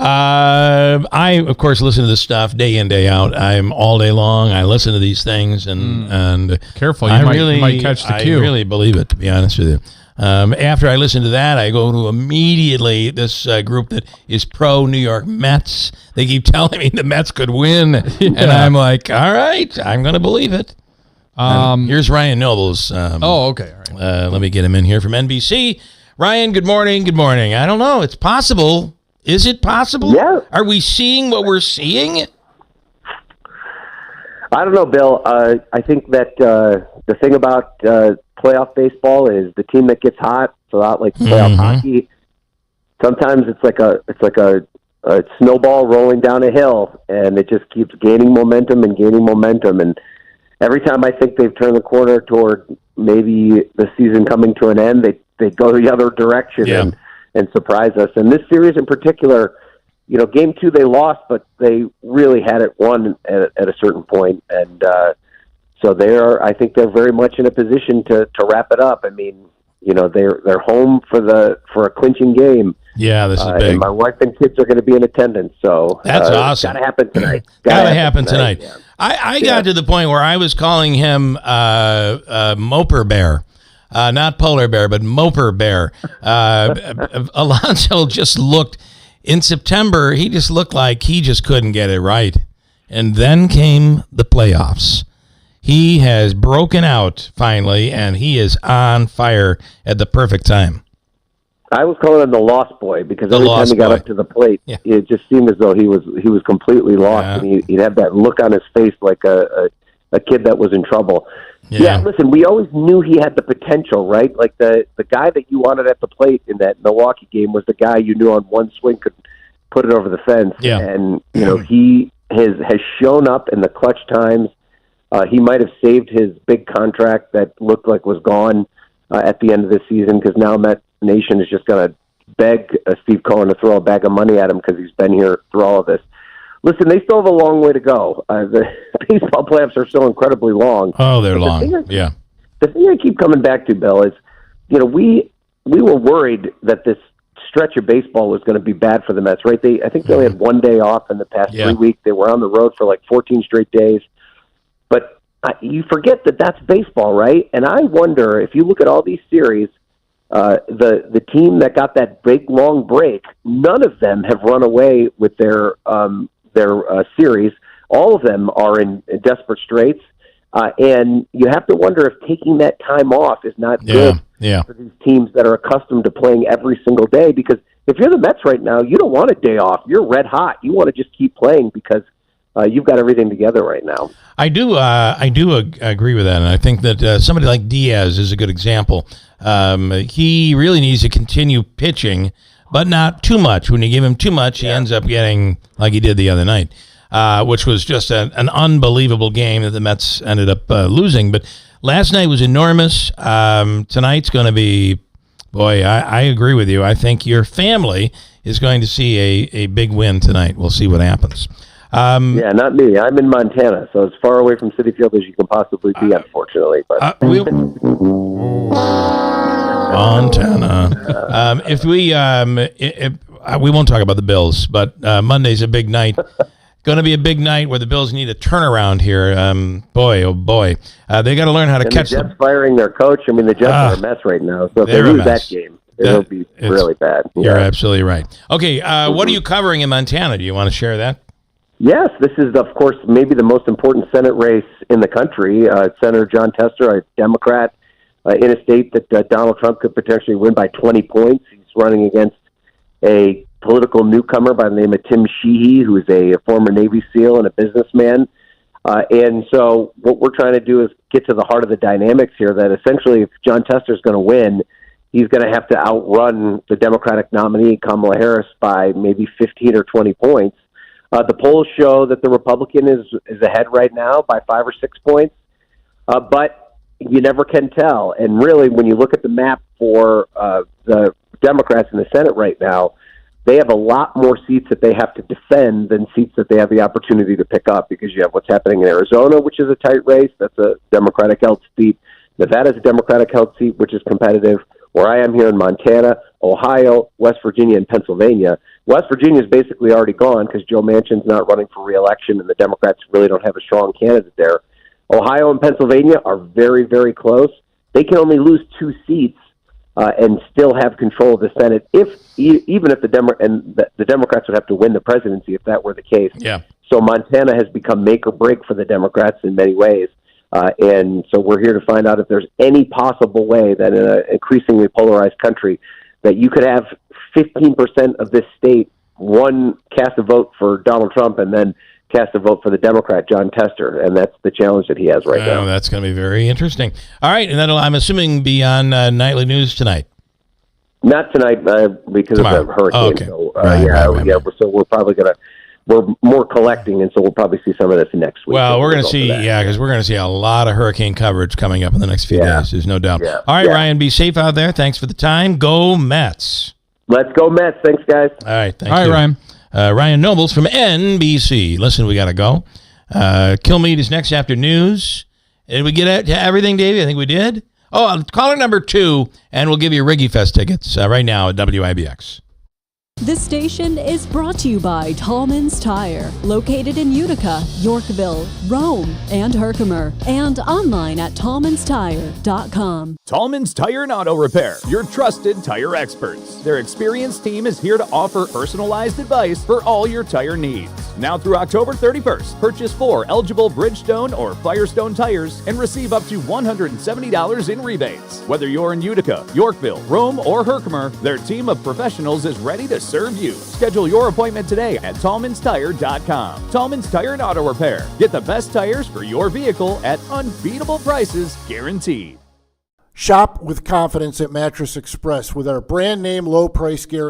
I, of course, listen to this stuff day in, day out. I'm all day long. I listen to these things, and careful, you might catch the cue. I really believe it, to be honest with you. After I listen to that, I go to immediately this group that is pro New York Mets. They keep telling me the Mets could win, and I'm like, all right, I'm going to believe it. Here's Ryan Nobles. Okay. All right. Let me get him in here from NBC. Ryan, good morning. Good morning. I don't know. It's possible. Is it possible? Yeah. Are we seeing what we're seeing? I don't know, Bill. I think that the thing about playoff baseball is the team that gets hot, so not like playoff hockey. Sometimes it's like a snowball rolling down a hill, and it just keeps gaining momentum. And every time I think they've turned the corner toward maybe the season coming to an end, they go the other direction and surprise us. And this series in particular, game 2 they lost, but they really had it won at a certain point. And so I think they're very much in a position to wrap it up. I mean, they're home for a clinching game. Yeah, this is big. And my wife and kids are going to be in attendance, so that's awesome. Got to happen tonight. Gotta happen tonight. Yeah. I got to the point where I was calling him Moper Bear. Not Polar Bear, but Moper Bear. Alonso just looked, in September, he just looked like he just couldn't get it right. And then came the playoffs. He has broken out finally, and he is on fire at the perfect time. I was calling him the lost boy because every time he got up to the plate, it just seemed as though he was completely lost, and he'd have that look on his face like a kid that was in trouble. Yeah, listen, we always knew he had the potential, right? Like the guy that you wanted at the plate in that Milwaukee game was the guy you knew on one swing could put it over the fence. Yeah. And, he has shown up in the clutch times. He might have saved his big contract that looked like was gone at the end of the season because now Met Nation is just going to beg Steve Cohen to throw a bag of money at him because he's been here through all of this. Listen, they still have a long way to go. The baseball playoffs are so incredibly long. Oh, they're long. The thing I keep coming back to, Bill, is we were worried that this stretch of baseball was going to be bad for the Mets, right? I think they only had 1 day off in the past 3 weeks. They were on the road for like 14 straight days. But you forget that that's baseball, right? And I wonder, if you look at all these series, the team that got that big, long break, none of them have run away with their series. All of them are in desperate straits. And you have to wonder if taking that time off is not good for these teams that are accustomed to playing every single day. Because if you're the Mets right now, you don't want a day off. You're red hot. You want to just keep playing because you've got everything together right now. I do agree with that, and I think that somebody like Diaz is a good example. He really needs to continue pitching, but not too much. When you give him too much, he ends up getting like he did the other night, which was just an unbelievable game that the Mets ended up losing. But last night was enormous. Tonight's going to be, boy, I agree with you. I think your family is going to see a big win tonight. We'll see what happens. Not me. I'm in Montana, so as far away from Citi Field as you can possibly be, unfortunately. But Montana. If we won't talk about the Bills, but Monday's a big night. Going to be a big night where the Bills need a turnaround here. Boy, oh boy, they got to learn how to catch the Jets firing their coach. I mean, the Jets are a mess right now. So if they lose that game, it'll be really bad. You're absolutely right. Okay, what are you covering in Montana? Do you want to share that? Yes, this is, of course, maybe the most important Senate race in the country. Senator John Tester, a Democrat, in a state that Donald Trump could potentially win by 20 points. He's running against a political newcomer by the name of Tim Sheehy, who is a former Navy SEAL and a businessman. And so what we're trying to do is get to the heart of the dynamics here, that essentially if John Tester is going to win, he's going to have to outrun the Democratic nominee, Kamala Harris, by maybe 15 or 20 points. The polls show that the Republican is ahead right now by 5 or 6 points, but you never can tell. And really, when you look at the map for the Democrats in the Senate right now, they have a lot more seats that they have to defend than seats that they have the opportunity to pick up, because you have what's happening in Arizona, which is a tight race. That's a Democratic-held seat. Nevada's a Democratic-held seat, which is competitive. Where I am here in Montana, Ohio, West Virginia, and Pennsylvania. West Virginia is basically already gone because Joe Manchin's not running for re-election, and the Democrats really don't have a strong candidate there. Ohio and Pennsylvania are very, very close. They can only lose 2 seats and still have control of the Senate, even if the Democrats would have to win the presidency if that were the case. Yeah. So Montana has become make or break for the Democrats in many ways. And so we're here to find out if there's any possible way that in an increasingly polarized country that you could have 15% of this state cast a vote for Donald Trump and then cast a vote for the Democrat, John Tester. And that's the challenge that he has right now. That's going to be very interesting. All right. And that'll, I'm assuming, be on Nightly News tonight. Not tonight because Tomorrow. of the hurricane. Oh, okay. So, Right. So we're probably going to, we're more collecting, and so we'll probably see some of this next week. Well, we're going to see, because we're going to see a lot of hurricane coverage coming up in the next few days. There's no doubt. All right, Ryan, be safe out there. Thanks for the time. Go Mets. Let's go Mets. Thanks, guys. All right, thank you. Ryan. Ryan Nobles from NBC. Listen, we got to go. Kilmeade is next after news. Did we get to everything, Davey? I think we did. Oh, caller number 2, and we'll give you Riggy Fest tickets right now at WIBX. This station is brought to you by Tallman's Tire, located in Utica, Yorkville, Rome, and Herkimer, and online at tallmanstire.com. Tallman's Tire and Auto Repair, your trusted tire experts. Their experienced team is here to offer personalized advice for all your tire needs. Now through October 31st, purchase 4 eligible Bridgestone or Firestone tires and receive up to $170 in rebates. Whether you're in Utica, Yorkville, Rome, or Herkimer, their team of professionals is ready to serve you. Schedule your appointment today at Tallman'sTire.com. Tallman's Tire and Auto Repair. Get the best tires for your vehicle at unbeatable prices, guaranteed. Shop with confidence at Mattress Express with our brand name low price guarantee.